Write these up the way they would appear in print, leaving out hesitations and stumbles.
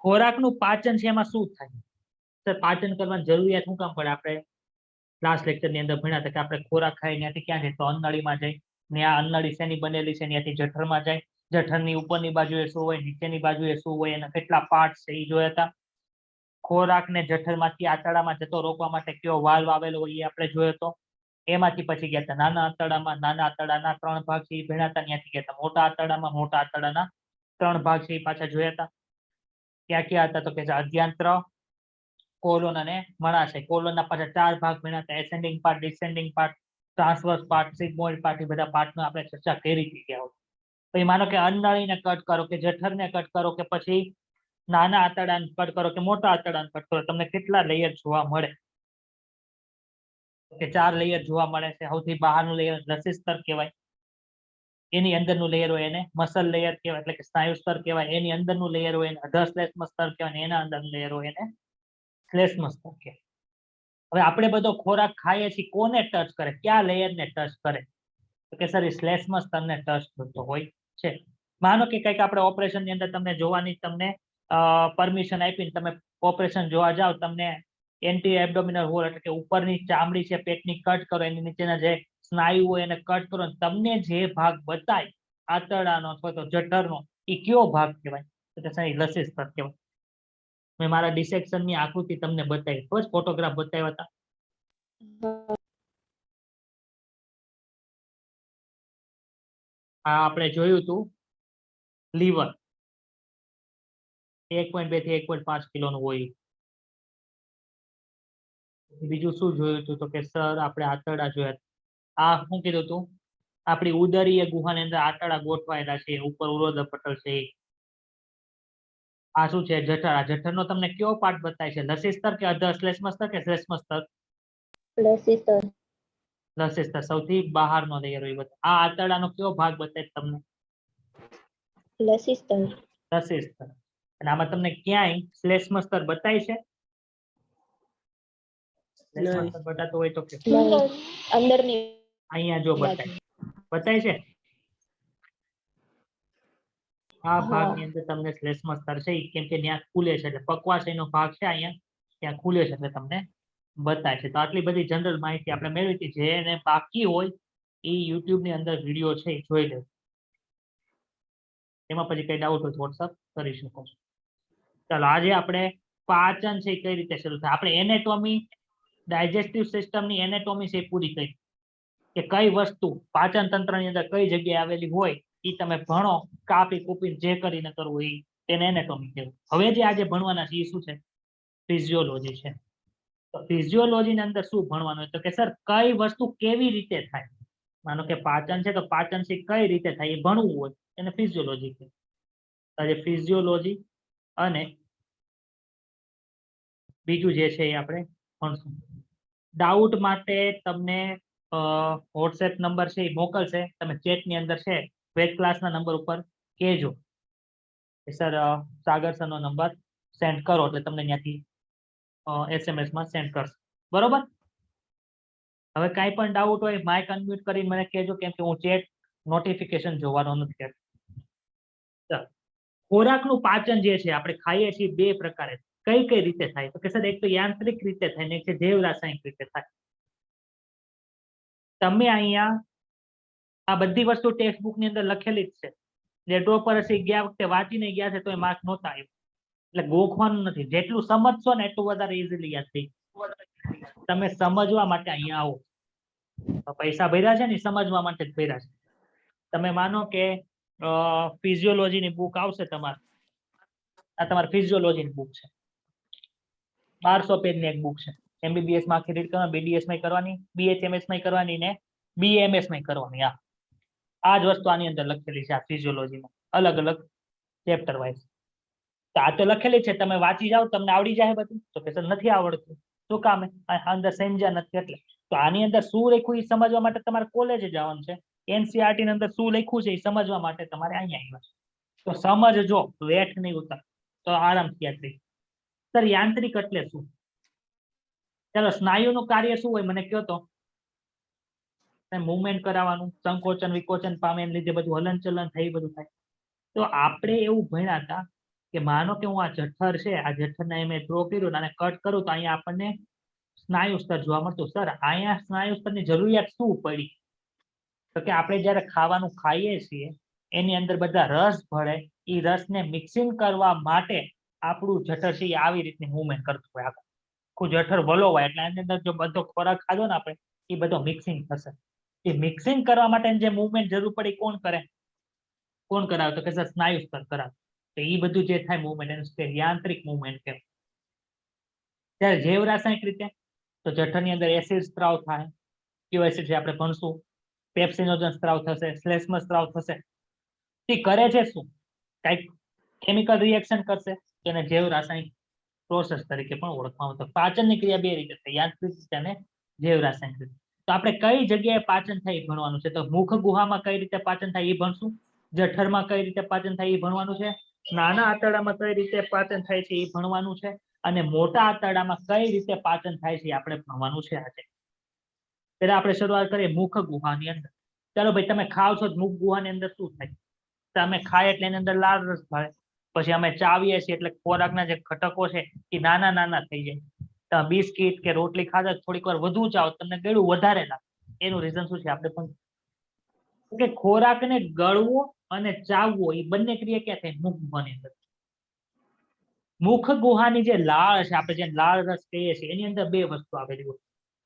ખોરાકનું પાચન છે એમાં શું થાય? સર પાચન કરવાની જરૂરિયાત શું કામ પડે? આપણે લાસ્ટ લેક્ચર ની અંદર ભણ્યા હતા કે આપણે ખોરાક ખાઈ ત્યાંથી ક્યાં જાય? તો અન્નળીમાં જાય ને આ અન્નળી શેની બનેલી છે? ત્યાંથી જઠરમાં જાય. જઠરની ઉપરની બાજુએ શું હોય, નીચેની બાજુએ શું હોય, એના કેટલા પાર્ટ છે એ જોયા હતા. ખોરાકને જઠરમાંથી આંતરડામાં જતો રોકવા માટે કયો વાલ્વ આવેલો હોય એ આપણે જોયો હતો. એમાંથી પછી ગયા હતા નાના આંતરડામાં. નાના આંતરડાના 3 ભાગ છે એ ભણ્યા હતા. ત્યાંથી ગયા હતા મોટા આંતરડામાં. મોટા આંતરડાના 3 ભાગ છે એ પાછા જોયા હતા. ક્યાં ક્યાં હતા? તો કે અધ્યાંત્ર, કોલોન અને મળાશય. કોલોનના પાછા 4 ભાગ ભણ્યા હતા. Ascending part, descending part, transverse part, sigmoid part. એ બધા પાર્ટનો આપણે ચર્ચા કરી હતી ત્યાં. પછી માનો કે અન્નળીને કટ કરો કે જઠરને કટ કરો કે પછી નાના આંતરડાને કટ કરો કે મોટા આંતરડાને કટ કરો, તમને કેટલા લેયર જોવા મળે? કે 4 લેયર જોવા મળે છે. સૌથી બહારનું લેયર લસિત સ્તર કહેવાય. એની અંદરનું લેયર હોય એને મસલ લેયર કહેવાય, એટલે કે સ્નાયુ સ્તર કહેવાય. એની અંદરનું લેયર હોય એને અધશ્લેષ્મ સ્તર કહેવાય. એના અંદરનું લેયર હોય એને શ્લેષ્મ સ્તર કહેવાય. હવે આપણે બધો ખોરાક ખાઈએ છીએ, કોને ટચ કરે? કયા લેયરને ટચ કરે? તો કે સર એ શ્લેષ્મ સ્તરને ટચ કરતો હોય છે. માનો કે કંઈક આપણે ઓપરેશનની અંદર તમને જોવાની તમને પરમિશન આપીને તમે ઓપરેશન જોવા જાઓ, તમને એન્ટી એબડોમિનલ હોલ એટલે કે ઉપરની ચામડી છે પેટની કટ કરો, એની નીચેના જે સ્નાયુ હોય એને કટ કરો, તમને જે ભાગ બતાય આંતરડાનો અથવા તો જઠરનો, એ કયો ભાગ કહેવાય? તો કે સર લસિત સ્તર કહેવાય. મેં મારા ડિસેક્શનની આકૃતિ તમને બતાવી, તો જ ફોટોગ્રાફ બતાવ્યા હતા. આ આપણે જોયું હતું લીવર 1.2 થી 1.5 કિલોનું હોય. બીજું શું જોયું હતું? તો કે સર આપણે આંતરડા જોયા. આ શું કીધું હતું? આપણી ઉદરીય ગુહાની અંદર આંતરડા ગોઠવાયેલા છે. ઉપર ઉરોદર પટલ છે. આ શું છે? જઠર. આ જઠરનો તમને કયો પાર્ટ બતાય છે? લસિત સ્તર કે અધશ્લેષ્મ સ્તર કે શ્લેષ્મ સ્તર? લસિત સ્તર. લસિત સ્તર સૌથી બહારનો લેયર હોય. આ આંતરડાનો કયો ભાગ બતાય તમને? લસિત સ્તર. લસિત સ્તર. અને આમાં તમને ક્યાંય શ્લેષ્મ સ્તર બતાય છે? શ્લેષ્મ સ્તર બતાતો હોય તો કે અંદરની અહીંયા જો બતાય છે. આ ભાગની અંદર તમને શ્લેષ્મ સ્તર છે, કેમ કે ત્યાં ખુલે છે, એટલે પક્વાશયનો ભાગ છે અહીંયા, ત્યાં ખુલે છે એટલે તમને બતાય છે. તો આટલી બધી જનરલ માહિતી આપણે મેળવી હતી. જેને બાકી હોય એ યુટ્યુબ ની અંદર વિડીયો છે એ જોઈ લે. એમાં પછી કઈ ડાઉટ હોય તો વોટ્સઅપ કરી શકો છો. ચાલો, આજે આપણે પાચન છે કઈ રીતે શરૂ થાય, આપણે એનેટોમી, ડાયજેસ્ટિવ સિસ્ટમની એનેટોમી છે પૂરી કરી કે કઈ વસ્તુ પાચન તંત્રની અંદર કઈ જગ્યાએ આવેલી હોય એ તમે ભણો, કાપી કૂપી જે કરીને કરવું એ તેને એનેટોમી કહેવાય. હવે જે આજે ભણવાના છે એ શું છે? ફિઝિયોલોજી છે. તો ફિઝિયોલોજી ની અંદર શું ભણવાનું હોય? તો કે સર કઈ વસ્તુ કેવી રીતે થાય. માનો કે પાચન છે તો પાચન છે કઈ રીતે થાય એ ભણવું હોય એને ફિઝિયોલોજી કહેવાય. આજે ફિઝિયોલોજી અને બીજું જે છે એ આપણે ભણશું. ડાઉટ માટે તમને વોટ્સએપ નંબર છે એ મોકલશે, તમે ચેટની અંદર છે વેબ ક્લાસના નંબર ઉપર કહેજો કે સર સાગર સરનો નંબર સેન્ડ કરો, એટલે તમને ત્યાંથી SMS માં સેન્ડ કરશે. બરોબર? હવે કાંઈ પણ ડાઉટ હોય માઇક અનમ્યુટ કરીને મને કહેજો, કેમ કે હું ચેટ નોટિફિકેશન જોવાનો નથી. ખોરાકનું પાચન જે છે આપણે ખાઈએ છીએ બે પ્રકારે. કઈ કઈ રીતે થાય? તો કે સર એક તો યાંત્રિક રીતે થાય ને એક છે જૈવ રાસાયણિક રીતે થાય. તમે અહીંયા આ બધી વસ્તુ ટેક્સ્ટ બુક ની અંદર લખેલી જ છે. જે ટોપર હશે ગયા વખતે વાંચીને ગયા છે તો એ માર્ક નહોતા આવ્યું. એટલે ગોખવાનું નથી, જેટલું સમજશો ને એટલું વધારે ઇઝીલી યાદ થઈ. તમે સમજવા માટે અહીંયા આવો. પૈસા ભર્યા છે ને સમજવા માટે જ ભર્યા છે. તમે માનો કે ફિઝિયોલોજીની બુક આવશે તમારે, આ તમારી ફિઝિયોલોજીની બુક છે, 1200 પેજની એક બુક છે. MBBS માં આખી રીડ કરવાની, BDS માં કરવાની, BHMS માં કરવાની ને BMS માં કરવાની. આ જ વસ્તુ આની અંદર લખેલી છે આ ફિઝિયોલોજીમાં, અલગ અલગ ચેપ્ટર વાઇઝ. તો આ તો લખેલી છે, તમે વાંચી જાઓ તમને આવડી જાય બધું. તો કે સર નથી આવડતું, શું કામે? અંદર સમજ્યા નથી એટલે. તો આની અંદર શું લખ્યું એ સમજવા માટે તમારે કોલેજે જવાનું છે. NCERT ની અંદર શું લખ્યું છે એ સમજવા માટે તમારે અહીંયા આવ્યા છે. તો સમજજો, વેઠ નહીં ઉતાર, તો આરામથી યાદ રહી. સર યાંત્રિક એટલે શું? ચાલો, સ્નાયુનું કાર્ય શું હોય મને કહો તો. મુવમેન્ટ કરાવવાનું, સંકોચન વિકોચન પામે એને લીધે બધું હલનચલન થાય, બધું થાય. તો આપણે એવું ભણ્યા હતા કે માનો કે હું આ જઠર છે, આ જઠરને મેં ડ્રો કર્યું અને કટ કરું તો અહીંયા આપણને સ્નાયુ સ્તર જોવા મળતું. સર અહીંયા સ્નાયુ સ્તરની જરૂરિયાત શું પડી? તો કે આપણે જ્યારે ખાવાનું ખાઈએ છીએ એની અંદર બધા રસ ભળે, એ રસને મિક્સિંગ કરવા માટે આપણું જઠર છે એ આવી રીતની મૂવમેન્ટ કરતું હોય. આખું જઠર વલોવાય એટલે એની અંદર જો બધો ખોરાક ખાધો ને આપણે એ બધો મિક્સિંગ થશે. એ મિક્સિંગ કરવા માટે જે મૂવમેન્ટ જરૂર પડી કોણ કરે? કોણ કરાવે? તો કે સર સ્નાયુ સ્તર કરાવે. તો એ બધું જે થાય મૂવમેન્ટ એનું યાંત્રિક મૂવમેન્ટ કહેવાય. ત્યારે જૈવ રાસાયણિક રીતે તો જઠરની અંદર એસિડ સ્ત્રાવ થાય. કયો એસિડ છે આપણે ભણશું? પેપ્સિનોજન સ્ત્રાવ થશે, શ્લેષ્મ સ્ત્રાવ થશે. તે કરે છે શું? કઈક કેમિકલ રિએક્શન કરશે, તેને જૈવ રાસાયણિક પ્રોસેસ તરીકે પણ ઓળખવામાં આવે. પાચનની ક્રિયા બે રીતે થાય, યાંત્રિક રીતે અને જૈવ રાસાયણિક રીતે. તો આપણે કઈ જગ્યાએ પાચન થાય એ ભણવાનું છે. તો મુખ ગુહામાં કઈ રીતે પાચન થાય એ ભણશું, જઠરમાં કઈ રીતે પાચન થાય એ ભણવાનું છે, નાના આંતરડામાં કઈ રીતે પાચન થાય છે એ ભણવાનું છે, અને મોટા આંતરડામાં કઈ રીતે પાચન થાય છે આપણે ભણવાનું છે આજે. ત્યારે આપણે શરૂઆત કરીએ મુખ ગુહાની અંદર. ચાલો ભાઈ, તમે ખાવ છો મુખ ગુહાની અંદર શું થાય? તમે ખાય એટલે એની અંદર લાળ રસ ભળે, પછી અમે ચાવીએ છીએ એટલે ખોરાકના જે ઘટકો છે એ નાના નાના થઈ જાય. તમે બિસ્કિટ કે રોટલી ખાધા થોડીક વાર વધુ ચાવો, તમને ગળું વધારે લાગે. એનું રીઝન શું છે આપણે પણ કે ખોરાકને ગળવો અને ચાવવો એ બંને ક્રિયા ક્યાં થાય? મુખ ગુહાની અંદર. મુખ ગુહાની જે લાળ છે, આપણે જે લાળ રસ કહીએ છીએ, એની અંદર બે વસ્તુ આવેલી હોય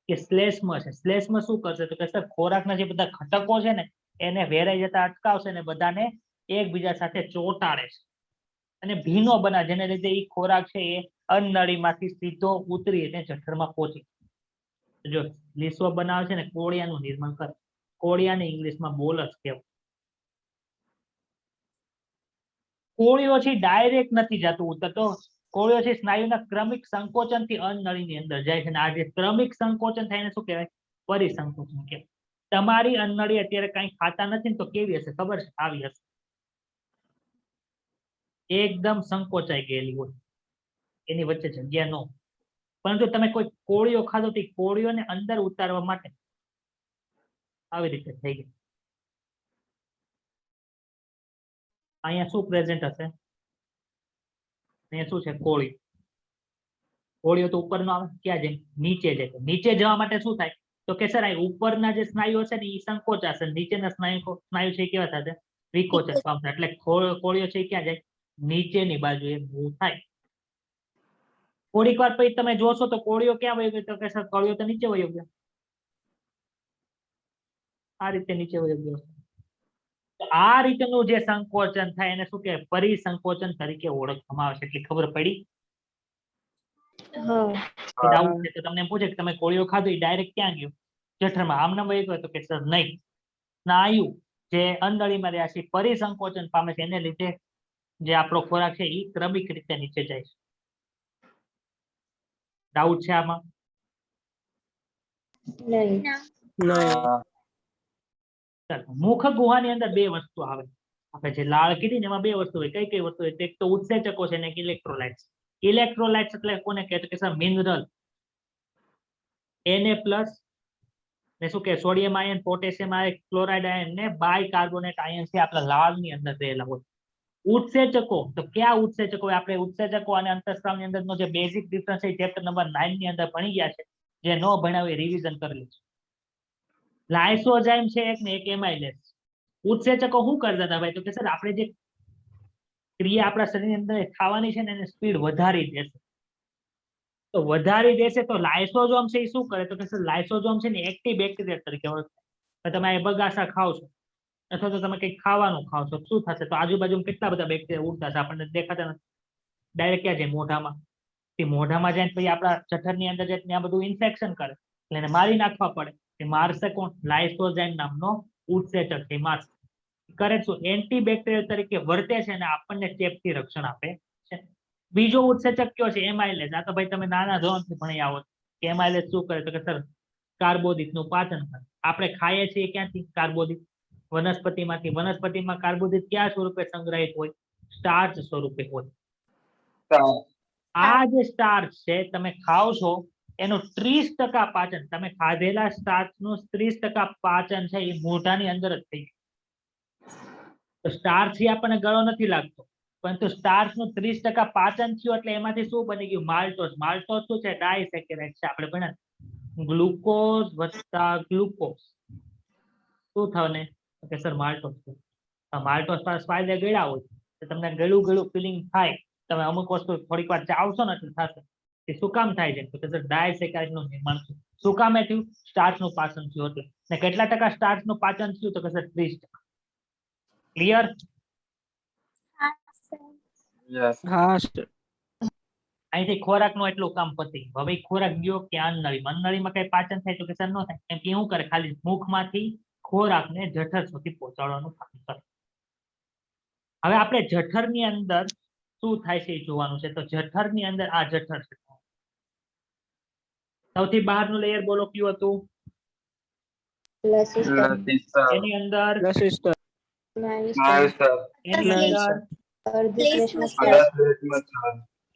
કે શ્લેષ્મ છે. શ્લેષ્મ શું કરશે? તો કે સર ખોરાકના જે બધા ઘટકો છે ને એને વેરાઈ જતા અટકાવશે ને બધાને એકબીજા સાથે ચોંટાડે છે અને ભીનો બનાવે, જેને લીધે એ ખોરાક છે એ અન્નનળીમાંથી સીધો ઉતરી અને જઠરમાં પહોંચી. જો લીસો બનાવે છે ને કોળિયાનું નિર્માણ કરે. કોળિયાને ઇંગ્લિશમાં બોલસ કહેવાય. કોળિયો છે ડાયરેક્ટ નથી જતું ઉતરતો. કોળિયો છે સ્નાયુના ક્રમિક સંકોચનથી અન્નનળીની અંદર જાય છે. અને આ જે ક્રમિક સંકોચન થાય એને શું કહેવાય? પરિસંકોચન કહેવાય. તમારી અન્નનળી અત્યારે કઈ ખાતા નથી ને તો કેવી હશે ખબર છે? આવી હશે, એકદમ સંકોચાઈ ગયેલી હોય, એની વચ્ચે જગ્યા ન. પરંતુ તમે કોઈ કોળિયો ખાધો તો કોળિયોને અંદર ઉતારવા માટે આવી રીતે થઈ ગઈ. અહીંયા શું પ્રેઝન્ટ હશે? અહીંયા શું છે? કોળિયો. કોળિયો તો ઉપર નો આવે, ક્યાં જાય? નીચે જાય. નીચે જવા માટે શું થાય? તો કે સર આ ઉપરના જે સ્નાયુઓ છે ને એ સંકોચાશે, નીચેના સ્નાયુ છે એ કેવા થશે? વિકોચન પામશે. એટલે કોળિયો છે એ ક્યાં જાય? નીચેની બાજુએ મૂવ થાય. થોડીક વાર પછી તમે જોશો તો કોળિયો ક્યાં વયો ગયો? તો કે સર કોળિયો તો નીચે વયો ગયો, આ રીતે નીચે વયો ગયો. આ રીતનું જે સંકોચન થાય એને શું કહેવાય? પરિસંકોચન તરીકે ઓળખવામાં આવે છે. એટલે ખબર પડી? ડાઉટ છે તો તમને એમ પૂછે કે તમે કોળિયો ખાધો એ ડાયરેક્ટ ક્યાં ગયો? જઠરમાં. આમને વહી ગયો? તો કે સર નહીં, સ્નાયુ જે અન્નનળીમાં રહ્યા છે પરિસંકોચન પામે છે, એને લીધે જે આપણો ખોરાક છે એ ક્રમિક રીતે નીચે જાય છે. ડાઉટ છે આમાં? મુખ ગુહાની અંદર બે વસ્તુ આવે. આપણે જે લાળ કીધી ને એમાં બે વસ્તુ હોય. કઈ કઈ વસ્તુ હોય? એક તો ઉત્સેચકો છે ને એક ઇલેક્ટ્રોલાઇટ્સ. ઇલેક્ટ્રોલાઇટ્સ એટલે કોને કહે? તો કે સર મિનરલ, Na+ ને શું કે sodium ion, potassium ion, chloride ion ને બાયકાર્બોનેટ આયન છે આપણા લાળની અંદર રહેલા હોય. ઉત્સેચકો તો ક્યાં ઉત્સેચકો? આપણે ઉત્સેચકો અને અંતઃસ્ત્રાવની અંદરનો જે બેઝિક ડિફરન્સ છે ચેપ્ટર નંબર 9 ની અંદર ભણી ગયા છે. જે ન ભણાવે રિવિઝન કરેલું છે. લાઇસોઝાઇમ છે એક ને એક એમાઇલેસ. ઉત્સેચકો શું કરતા હતા ભાઈ? તો કે સર આપણે જે ક્રિયા આપણા શરીરની અંદર ખાવાની છે ને એને સ્પીડ વધારી દેશે. તો વધારી દેશે તો લાઇસોઝોમ છે એ શું કરે? તો કે સર લાઇસોઝોમ છે ને એક્ટિવ બેક્ટેરિયા તરીકે ઓળખાય. તમે આ બગાસા ખાવ છો અથવા તો તમે કંઈક ખાવાનું ખાવ છો, શું થશે? તો આજુબાજુમાં કેટલા બધા બેક્ટેરિયા ઉડતા છે, આપણને દેખાતા નથી. ડાયરેક્ટ ક્યાં જાય? મોઢામાં. એ મોઢામાં જાય પછી આપણા જઠરની અંદર જાય ત્યાં બધું ઇન્ફેક્શન કરે એટલે એને મારી નાખવા પડે. એ મારશે કોણ? લાઇસોઝાઇમ નામનો ઉત્સેચક છે મારશે. કરે શું? એન્ટીબેક્ટેરિયલ તરીકે વર્તે છે અને આપણને ચેપથી રક્ષણ આપે છે. બીજો ઉત્સેચક કયો છે? એમાઇલેસ. આ તો ભાઈ તમે નાના ધોરણથી ભણી આવો કે એમાઇલેસ શું કરે? તો કે સર કાર્બોદિતનું પાચન કરે. આપણે ખાઈએ છીએ ક્યાંથી? કાર્બોદિત. વનસ્પતિમાંથી. વનસ્પતિમાં કાર્બોદિત કયા સ્વરૂપે સંગ્રહિત હોય? સ્ટાર્ચ સ્વરૂપે હોય. આ જે સ્ટાર્ચ છે તમે ખાવ છો એનું 30% પાચન, તમે ખાધેલા સ્ટાર્ચનું 30% પાચન છે એ મોઢાની અંદર જ થઈ. તો સ્ટાર્ચ થી આપણને ગળો નથી લાગતો, પરંતુ સ્ટાર્ચ નું 30% પાચન થયું એટલે એમાંથી શું બની ગયું? માલ્ટોઝ. માલ્ટોઝ શું છે? ડાયસેકેરાઇડ છે. આપણે ભણ્યા ગ્લુકોઝ વત્તા ગ્લુકોઝ શું થવાને? કે સર માલ્ટોઝ. માલ્ટોઝ પર સ્વાદે ગળ્યા હોય તો તમને ગળું ગળું ફિલિંગ થાય. તમે અમુક વસ્તુ થોડીક વાર ચાવશો ને એટલે થશે. એ શું કામ થાય છે? તો કે સર ડાયસેકેરાઇડ નું નિર્માણ થયું. શું કામે થયું? સ્ટાર્ચ નું પાચન થયું એટલે. ને કેટલા ટકા સ્ટાર્ચ નું પાચન થયું? તો કે સર 30%. ક્લિયર? હા સર. અહીંથી ખોરાક નું એટલું કામ પતી. હવે ખોરાક ગયો કે અન્નનળીમાં. અન્નનળીમાં કઈ પાચન થાય તો કે સર ન થાય. કેમ કે શું કરે? ખાલી મુખમાંથી ખોરાકને જઠર સુધી પહોંચાડવાનું કામ કરે. હવે આપણે જઠરની અંદર શું થાય છે એ જોવાનું છે. તો જઠરની અંદર આ જઠર છે. સૌથી બહારનું લેયર બોલો કયું હતું? લસિસ્ટર એની અંદર લસિસ્ટર. સ્નાયુસ્ટર એની અંદર અર્ધ શ્લેષ્મસ્તર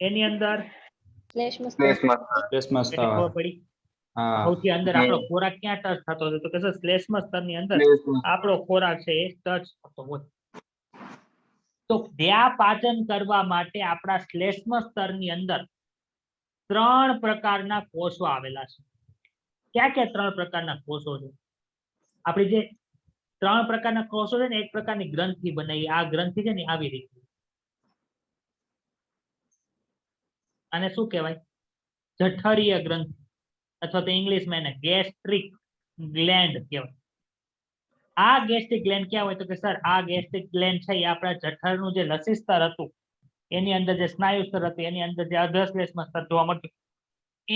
એની અંદર શ્લેષ્મસ્તર એટલે ખબર પડી. સૌથી અંદર આપણો ખોરાક ક્યાં ટચ થતો હતો? તો કે સર શ્લેષ્મ સ્તરની અંદર આપણો ખોરાક છે એ ટચ થતો હોય. તો ત્યાં પાચન કરવા માટે આપણા શ્લેષ્મ સ્તરની અંદર 3 પ્રકારના કોષો આવેલા છે. ક્યાં ક્યાં 3 પ્રકારના કોષો છે? આપણી જે 3 પ્રકારના કોષો છે ને એક પ્રકારની ગ્રંથિ બનાવી. આ ગ્રંથિ છે ને આવી રીતે. આને શું કહેવાય? જઠરીય ગ્રંથિ અથવા તો ઇંગ્લિશમાં એને ગેસ્ટ્રિક ગ્લેન્ડ કહેવાય. આ ગેસ્ટ્રિક ગ્લેન્ડ ક્યાં હોય? તો કે સર આ ગેસ્ટ્રિક ગ્લેન્ડ છે એ આપણા જઠરનું જે લસિસ્તર હતું એની અંદર જે સ્નાયુસ્તર હતું એની અંદર જે અર્ધશ્લેષ્મ સ્તર જોવા મળતું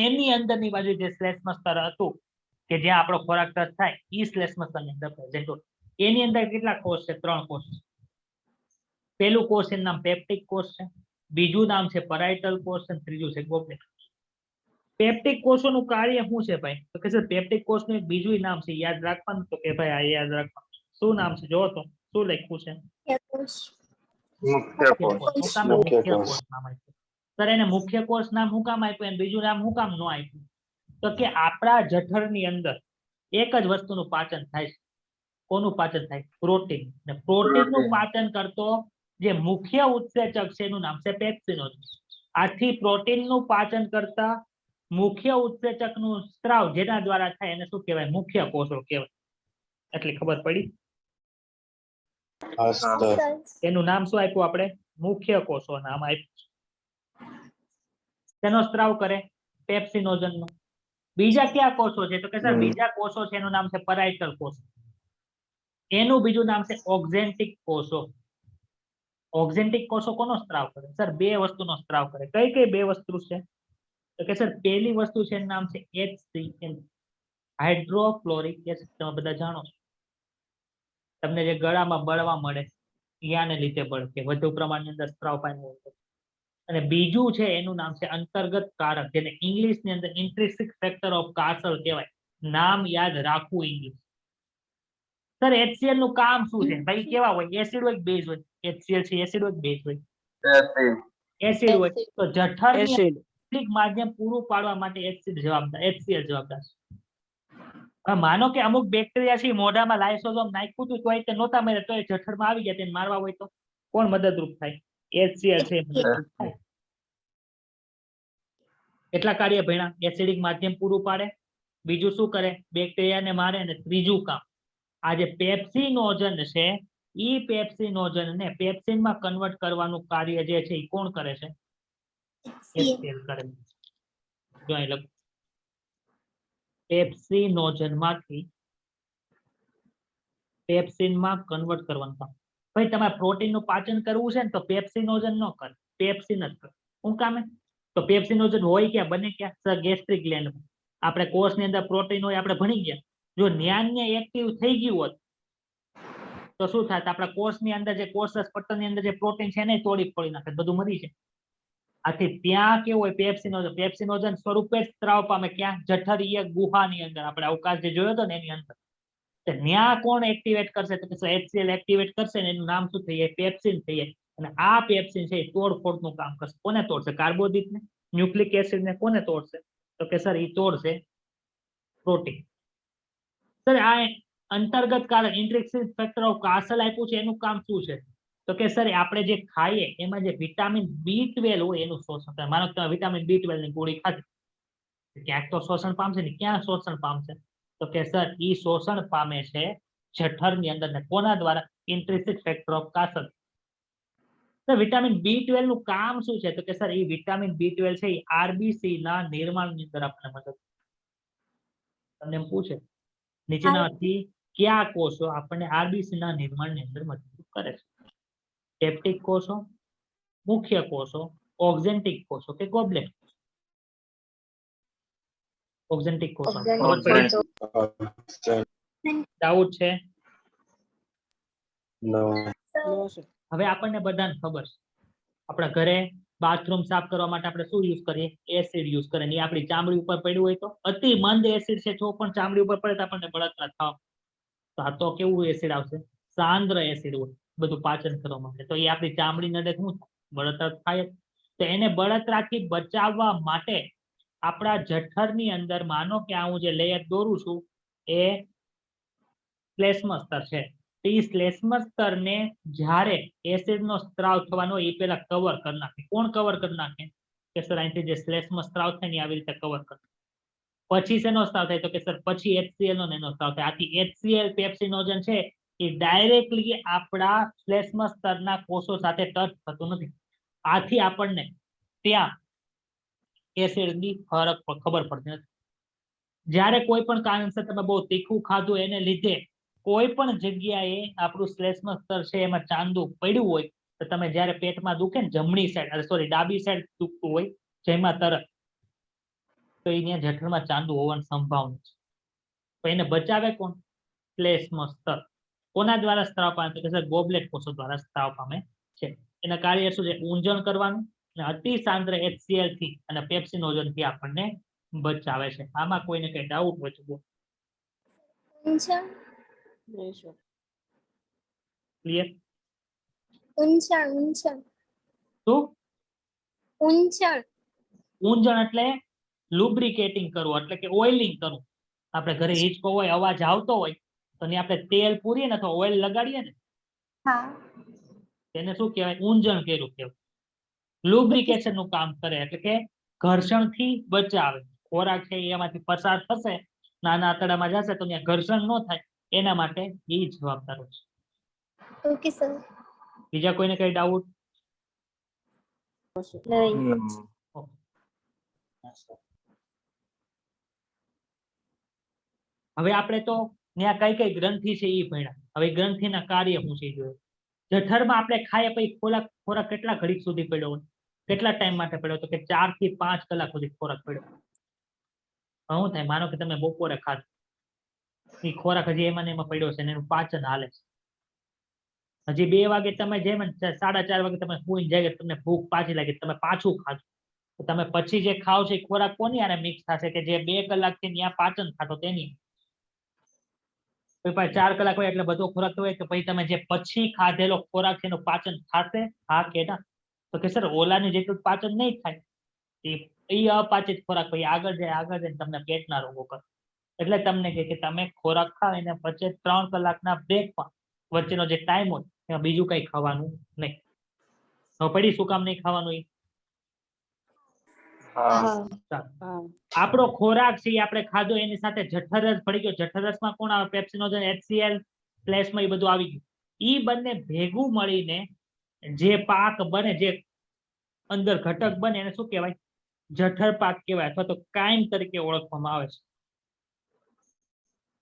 એની અંદરની બાજુ જે શ્લેષ્મ સ્તર હતું કે જ્યાં આપણો ખોરાક ટચ થાય એ શ્લેષ્મ સ્તરની અંદર પ્રેઝન્ટ હોય. એની અંદર કેટલા કોષ છે? 3 કોષ. પહેલું કોષ એનું નામ પેપ્ટિક કોષ છે, બીજું નામ છે પરાઇટલ કોષ અને ત્રીજું છે ગોપ્લિક. પેપ્ટિક કોષોનું કાર્ય શું છે ભાઈ? તો કે સર પેપ્ટિક કોષનું એક બીજું નામ છે, યાદ રાખવાનું. તો કે ભાઈ આ યાદ રાખવાનું. શું નામ છે? જો તો શું લખ્યું છે? મુખ્ય કોષ. શું કામ મુખ્ય કોષ નામ આપ્યું? સર એને મુખ્ય કોષ નામ શું કામ આપ્યું? અને બીજું નામ શું કામ ન આપ્યું? તો કે આપણા જઠરની અંદર એક જ વસ્તુનું પાચન થાય છે. કોનું પાચન થાય? પ્રોટીન. ને પ્રોટીનનું પાચન કરતો જે મુખ્ય ઉત્સેચક છે એનું નામ છે પેપ્સિનોજન. આથી પ્રોટીનનું પાચન કરતા મુખ્ય ઉત્સેચકનું સ્ત્રાવ જેના દ્વારા થાય એને શું કહેવાય? મુખ્ય કોષો કહેવાય. એટલી ખબર પડી? એનું નામ શું આપ્યું આપણે? મુખ્ય કોષો નામ આપ્યું. તેનો સ્ત્રાવ કરે પેપ્સિનોજનનો. બીજા કયા કોષો છે? તો કે સર બીજા કોષો છે એનું નામ છે પરાઇટલ કોષ. એનું બીજું નામ છે ઓક્ઝેન્ટિક કોષો. ઓક્ઝેન્ટિક કોષો કોનો સ્ત્રાવ કરે? સર 2 વસ્તુનો સ્ત્રાવ કરે. કઈ કઈ 2 વસ્તુ છે? તો કે સર પહેલી વસ્તુ છે એનું નામ છે HCl, હાઇડ્રોક્લોરિક એસિડ. તમે બધા જાણો છો. તમને જે ગળામાં બળવા મળે યાને લીધે બળ કે વધુ પ્રમાણની અંદર સ્ત્રાવ પામ્યો હોય. અને બીજું છે એનું નામ છે અંતર્ગત કારક, જેને ઇંગ્લિશની અંદર ઇન્ટ્રિન્સિક ફેક્ટર ઓફ કાસલ કહેવાય. નામ યાદ રાખવું ઇંગ્લિશ. સર HCl નું કામ શું છે ભાઈ? કેવા હોય? એસિડ હોય કે બેઝ હોય? HCl છે એસિડ હોય કે બેઝ હોય? એસિડ હોય. તો જઠરની એસિડ. માધ્યમ પૂરું પાડવા માટે HCl જવાબદાર છે. હવે માનો કે અમુક બેક્ટેરિયા છે મોઢામાં લાઇસોઝોમ નાખ્યું હતું તોય તે નહોતા મરે, તોય જઠરમાં આવી ગયા, તેને મારવા હોય તો કોણ મદદરૂપ થાય? HCl છે મદદરૂપ થાય. કેટલા કાર્ય ભણ્યા? એસિડિક માધ્યમ પૂરું પાડે, બીજું શું કરે? બેક્ટેરિયાને મારે, અને ત્રીજું કામ આ જે પેપ્સિનોજન છે ઈ પેપ્સિનોજનને પેપ્સિનમાં કન્વર્ટ કરવાનું કાર્ય જે છે એ કોણ કરે છે? HCl કરે. જો અહીં લખો પેપ્સિનોજનમાંથી પેપ્સિનમાં કન્વર્ટ કરવાનું કામ. ભાઈ તમારે પ્રોટીનનું પાચન કરવું છે ને તો પેપ્સિનોજન ન કરે, પેપ્સિન જ કરે. શું કામે? તો પેપ્સિનોજન હોય ક્યાં? બને ક્યાં? સર ગેસ્ટ્રિક ગ્લેન્ડમાં. આપણે કોષની અંદર પ્રોટીન હોય આપણે ભણી ગયા. જો ન્યાન્ય એક્ટિવ થઈ ગયું હોત તો શું થાય? આપણા કોષની અંદર જે કોષરસ પટલની અંદર જે પ્રોટીન છે એને તોડી ફોડી નાખે, બધું મરી જાય. આથી ત્યાં કેવું હોય? પેપ્સિનોજન. પેપ્સિનોજન સ્વરૂપે જ સ્ત્રાવ પામે. ક્યાં? જઠરીય ગુહાની અંદર. આપણે અવકાશ જે જોયો હતો ને એની અંદર. ત્યાં કોણ એક્ટિવેટ કરશે? તો HCl એક્ટિવેટ કરશે ને એનું નામ શું થઈ જાય? પેપ્સિન થઈ જાય. અને આ પેપ્સિન છે એ તોડફોડનું કામ કરશે. કોને તોડશે? કાર્બોદિતને, ન્યુક્લિક એસિડને કોને તોડશે? તો કે સર એ તોડશે પ્રોટીન. સર આ અંતર્ગત કારણ ઇન્ટ્રિન્સિક ફેક્ટર ઓફ કાસલ આપ્યું છે એનું કામ શું છે? તો કે સર આપણે જે ખાઈએ એમાં જે વિટામિન B12 હોય એનું શોષણ થાય. માનો કે તમે વિટામિન B12 ની ગોળી ખાધી, ક્યાંક તો શોષણ પામશે ને, ક્યાં શોષણ પામશે? તો કે સર ઈ શોષણ પામે છે જઠરની અંદર, ને કોના દ્વારા? ઇન્ટ્રિન્સિક ફેક્ટર ઓફ કાસલ. તો વિટામિન B12 નું કામ શું છે? તો કે સર એ વિટામિન B12 છે એ આરબીસી ના નિર્માણની અંદર આપણને મદદ કરે. તમને એમ પૂછે નીચેનામાંથી કયા કોષો આપણને આરબીસી ના નિર્માણની અંદર મદદ કરે છે? પેપ્ટિક કોષો, મુખ્ય કોષો, ઓક્ઝેન્ટિક કોષો કે ગોબલેટ? ઓક્ઝેન્ટિક કોષો. ખબર પડી? ડાઉટ છે? હવે આપણને બધાને ખબર છે આપણા ઘરે બાથરૂમ સાફ કરવા માટે આપણે શું યુઝ કરીએ? એસિડ યુઝ કરીએ. એ આપણી ચામડી ઉપર પડ્યું હોય તો અતિ મંદ એસિડ છે, જો પણ ચામડી ઉપર પડે તો આપણને બળતરા થાય. તો આ તો કેવું એસિડ આવશે? સાંદ્ર એસિડ હોય, બધું પાચન કરવા માટે. તો એ આપણી ચામડીને અંદર શું બળતરા થાય? તો એને બળતરાથી બચાવવા માટે આપણા જઠરની અંદર, માનો કે આ હું જે લેયર દોરું છું એ શ્લેષ્મ સ્તર છે, તો એ શ્લેષ્મ સ્તરને જ્યારે એસિડનો સ્ત્રાવ થવાનો એ પેલા કવર કરી નાખે. કોણ કવર કરી નાખે? કે સર અહીંથી જે શ્લેષ્મ સ્ત્રાવ થાય ને આવી રીતે કવર કરે. પછી શેનો સ્ત્રાવ થાય? તો કે સર પછી HCl નો એનો સ્ત્રાવ થાય. આથી HCl પેપ્સિનોજન છે એ ડાયરેક્ટલી આપણા શ્લેષ્મ સ્તરના કોષો સાથે ટચ થતું નથી. આથી આપણને ત્યાં એસિડની ફરક ખબર પડતી નથી. જ્યારે કોઈ પણ કારણસર તમે બહુ તીખું ખાધું એને લીધે કોઈ પણ જગ્યાએ આપણું શ્લેષ્મ સ્તર છે એમાં ચાંદુ પડ્યું હોય, તો તમે જ્યારે પેટમાં દુખે ને જમણી સાઈડ, સોરી ડાબી સાઈડ દુખતું હોય જેમાં તરત, તો અહીંયા જઠરમાં ચાંદુ હોવાની સંભાવના છે. તો એને બચાવે કોણ? શ્લેષ્મ સ્તર. કોના દ્વારા સ્ત્રાવ પામે? તો સર ગોબલેટ કોષો દ્વારા સ્ત્રાવ પામે છે. એના કાર્ય શું છે? ઊંજણ કરવાનું અને અતિ સાંદ્ર HCl થી અને પેપ્સિનોજન થી આપણને બચાવે છે. આમાં કોઈને કઈ ડાઉટ હોય તો બોલો. ક્લિયર? શું? ઊંજણ એટલે લુબ્રિકેટિંગ કરવું, એટલે કે ઓઇલિંગ કરવું. આપણે ઘરે હિંચકો હોય, અવાજ આવતો હોય તો આપણે તેલ પૂરીએ ને અથવા ઓઇલ લગાડીએ ને, તેને શું કહેવાય? ઊંજણ કર્યું કહેવાય. લુબ્રિકેશન નું કામ કરે, એટલે કે ઘર્ષણથી બચાવે. ખોરાક છે એમાંથી પસાર થશે, નાના આંતરડામાં જશે તો ત્યાં ઘર્ષણ ન થાય, એના માટે એ જવાબદાર છે. Okay sir. બીજા કોઈને કઈ ડાઉટ? હવે આપણે તો ત્યાં કઈ કઈ ગ્રંથિ છે એ ભણ્યા. હવે ગ્રંથિના કાર્ય શું છે જોઈએ. જઠરમાં આપણે ખાઈએ પછી ખોરાક કેટલા ઘડીક સુધી પડ્યો હોય? કેટલા ટાઈમ માટે પડ્યો? તો કે 4 થી 5 કલાક સુધી ખોરાક પડ્યો. શું થાય? માનો કે તમે બપોરે ખાધું, એ ખોરાક હજી એમાં ને એમાં પડ્યો છે, એનું પાચન હાલે છે. હજી 2 વાગે તમે જેમ 4:30 વાગે તમે સુઈ જાય, તમને ભૂખ પાછી લાગી, તમે પાછું ખાધું, તો તમે પછી જે ખાવ છો એ ખોરાક કોની હારે મિક્સ થશે? કે જે 2 કલાકથી ત્યાં પાચન થતો તેની. તો 4 કલાક હોય એટલે બધો ખોરાક હોય, તો પછી તમે જે પછી ખાધેલો ખોરાક છે એનું પાચન થશે? હા કે ના? તો કે સર ઓલાની જેટલું પાચન નહીં થાય. એ અપાચિત ખોરાક પછી આગળ જાય તમને પેટના રોગો કરે. એટલે તમને કે તમે ખોરાક ખાવ એને પછી 3 કલાકના બ્રેકમાં વચ્ચેનો જે ટાઈમ હોય એમાં બીજું કઈ ખાવાનું નહીં. હવે પડી શું કામ નહીં ખાવાનું? આપણો ખોરાક છે આપણે ખાધો એની સાથે જઠરરસ પડી ગયો. જઠરરસમાં કોણ આવે? પેપ્સિનોજન, HCl, શ્લેષ્મ, એ બધું આવી ગયું. ઈ બંને ભેગું મળીને જે પાક બને, જે અંદર ઘટક બને, એને શું કહેવાય? જઠર પાક કહેવાય, અથવા તો કાયમ તરીકે ઓળખવામાં આવે છે.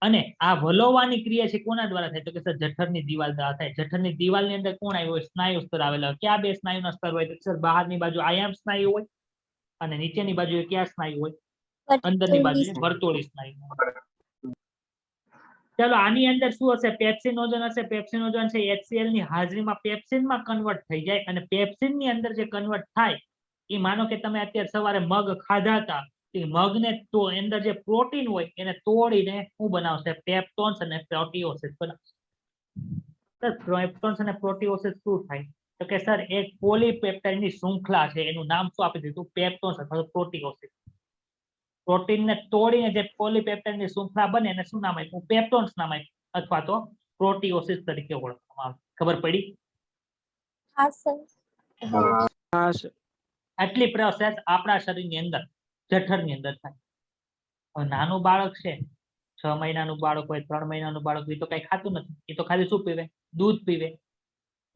અને આ વલોવાની ક્રિયા છે કોના દ્વારા થાય? તો કે સર જઠરની દિવાલ દ્વારા થાય. જઠરની દિવાલની અંદર કોણ આવ્યું હોય? સ્નાયુ સ્તર આવેલા હોય. ક્યાં 2 સ્નાયુના સ્તર હોય? તો સર બહારની બાજુ આયામ સ્નાયુ હોય અને નીચેની બાજુએ ક્યાં સ્નાયુ હોય? અંદરની બાજુએ વર્તુળી સ્નાયુ. ચાલો આની અંદર શું હશે? પેપ્સિનોજન હશે. પેપ્સિનોજન છે HCl ની હાજરીમાં પેપ્સિનમાં કન્વર્ટ થઈ જાય, અને પેપ્સિનની અંદર જે કન્વર્ટ થાય એ, માનો કે તમે અત્યારે સવારે મગ ખાધા હતા, મગને તો અંદર જે પ્રોટીન હોય એને તોડીને શું બનાવશે? પેપ્ટોન્સ અને પ્રોટીઓસિસ બનાવશે. સર પેપ્ટોન્સ અને પ્રોટીઓસિસ શું થાય? તો કે સર એક પોલીપેપ્ટાઇડની શૃંખલા છે, એનું નામ શું આપી દીધું? પેપ્ટોન્સ અથવા પ્રોટીઓસિસ. પ્રોટીનને તોડીને જે પોલીપેપ્ટાઇડની શૃંખલા બને એને શું નામ આપ્યું? પેપ્ટોન્સ નામ આપ્યું, અથવા તો પ્રોટીઓસિસ તરીકે ઓળખવામાં આવે. ખબર પડી? हाँ सर हाँ हाँ सर આટલી પ્રોસેસ આપણા શરીરની અંદર જઠરની અંદર થાય. હવે નાનું બાળક છે, 6 મહિનાનું બાળક હોય, 3 મહિનાનું બાળક હોય, એ તો કઈ ખાતું નથી, એ તો ખાલી શું પીવે? દૂધ પીવે.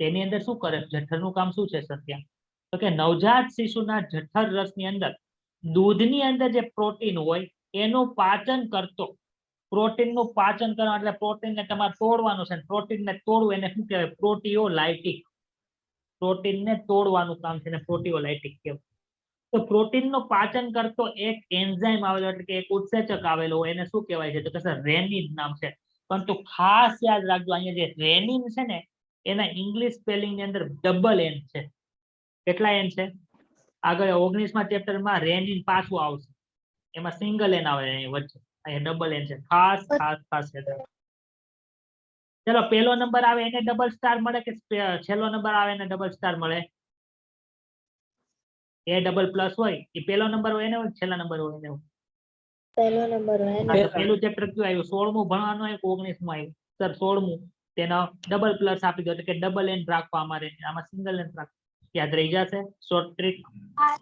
તેની અંદર શું કરે? જઠરનું કામ શું છે સર ત્યાં? તો કે નવજાત શિશુના જઠર રસની અંદર દૂધની અંદર જે પ્રોટીન હોય એનું પાચન કરતો, પ્રોટીનનું પાચન કરવા એટલે પ્રોટીનને તમારે તોડવાનું છે, પ્રોટીનને તોડવું એને શું કહેવાય? પ્રોટીઓલાઇટિક. પ્રોટીનને તોડવાનું કામ છે ને પ્રોટીઓલાઇટિક કહેવાય. તો પ્રોટીનનું પાચન કરતો એક એન્ઝાઇમ આવેલો, એટલે કે એક ઉત્સેચક આવેલો હોય, એને શું કહેવાય છે? તો કે સર રેનિન નામ છે. પરંતુ ખાસ યાદ રાખજો, અહીંયા જે રેનિન છે ને એના ઇંગ્લિશ સ્પેલિંગ ની અંદર ડબલ એન છે. કેટલા એન છે? આગળ 19મા ચેપ્ટરમાં રેનિન પાછું આવશે, એમાં સિંગલ એન આવે અહીં વચ્ચે, અહીંયા ડબલ એન છે. ખાસ ખાસ ખાસ યાદ રાખજો. ચલો, પહેલો નંબર આવે એને ડબલ સ્ટાર મળે કે છેલ્લો નંબર આવે એને ડબલ સ્ટાર મળે? એ ડબલ પ્લસ હોય એ પહેલો નંબર હોય એને, છેલ્લા નંબર હોય એને? पहला नंबर है હા, તો પહેલું ચેપ્ટર કયું આવ્યું? 16મું ભણવાનું આવ્યું કે 19મું આવ્યું? સર 16મું. તેનો ડબલ પ્લસ આપી દો, એટલે કે ડબલ એન રાખવા અમારે, આમાં સિંગલ એન રાખવા. યાદ રહી જશે? Short trick. हाँ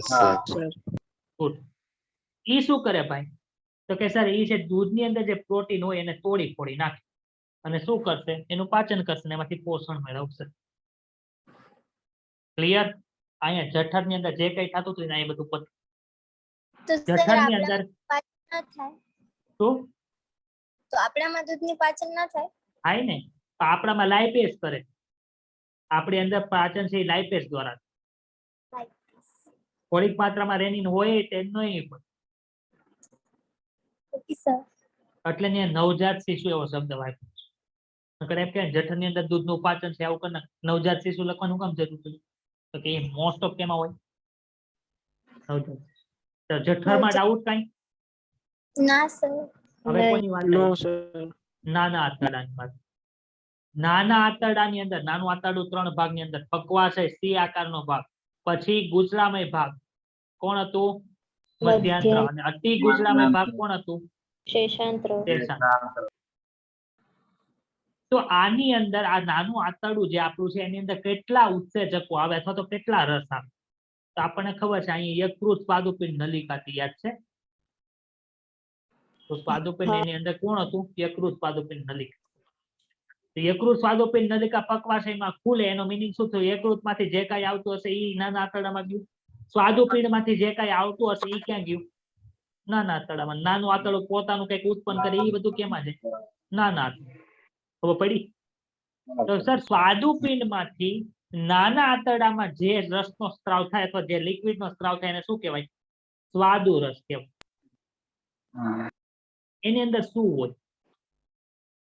सर ગુડ. ઈ શું કરે ભાઈ? તો કે સર ઈ છે દૂધની અંદર જે પ્રોટીન હોય એને તોડી ફોડી નાખે અને શું કરશે? એનું પાચન કરશે ને એમાંથી પોષણ મેળવશે. ક્લિયર? અહીંયા જઠરની અંદર જે કઈ થતું હતું ને એ બધું પતું. तो सर જઠરની आपड़ा અંદર पाचन ना થાય શું તો આપણામાં દૂધની પાચન ના થાય? થાય ને? તો આપણામાં લાઇપેઝ કરે. આપણી અંદર પાચન છે એ લાઇપેઝ દ્વારા. થોડીક માત્રામાં રેનિન હોય તે નહીં હોય. Okay sir. એટલે ને નવજાત શિશુ એવો શબ્દ વાપર્યો છે. નકર એમ કે જઠરની અંદર દૂધનું પાચન છે આવું કરીને નવજાત શિશુ લખવાનું કામ જરૂર પડી? તો કે એ મોસ્ટ ઓફ કેમાં હોય? નવજાત. તો જઠરમાં ડાઉટ કાંઈ? ના સર. હવે કોની વાત नो આવી? सर નાના આંતરડાની વાત. નાના આંતરડાની અંદર, નાનું આંતરડું 3 ભાગની અંદર, પક્વાશય સી આકારનો ભાગ, પછી ગુચલામય ભાગ કોણ હતું? મધ્યાંત્ર. અને અતિ ગુચલામય ભાગ કોણ હતું? શેષાંત્ર. શેષાંત્ર. તો આની અંદર આ નાનું આંતરડું જે આપણું છે એની અંદર કેટલા ઉત્સેચકો આવે અથવા તો કેટલા રસ આવે? તો આપણને ખબર છે અહીં યકૃત સ્વાદુપિંડ નલિકાથી યાદ છે. તો સ્વાદુપિંડ એની અંદર કોણ હતું? યકૃત સ્વાદુપિંડ નલિકા. તો યકૃત સ્વાદુપિંડ નલિકા પક્વાશયમાં ખુલે એનો મીનિંગ શું થયું? યકૃતમાંથી જે કાંઈ આવતું હશે એ નાના આંતરડામાં ગયું. સ્વાદુપિંડમાંથી જે કાંઈ આવતું હશે એ ક્યાં ગયું? નાના આંતરડામાં. નાનું આંતરડું પોતાનું કંઈક ઉત્પન્ન કરે એ બધું કેમાં છે? નાના આંતરડા. ખબર પડી? તો સર સ્વાદુપિંડમાંથી નાના આંતરડામાં જે રસનો સ્ત્રાવ થાય અથવા જે લિક્વિડનો સ્ત્રાવ થાય એને શું કહેવાય? સ્વાદુ રસ કહેવાય. એની અંદર શું હોય?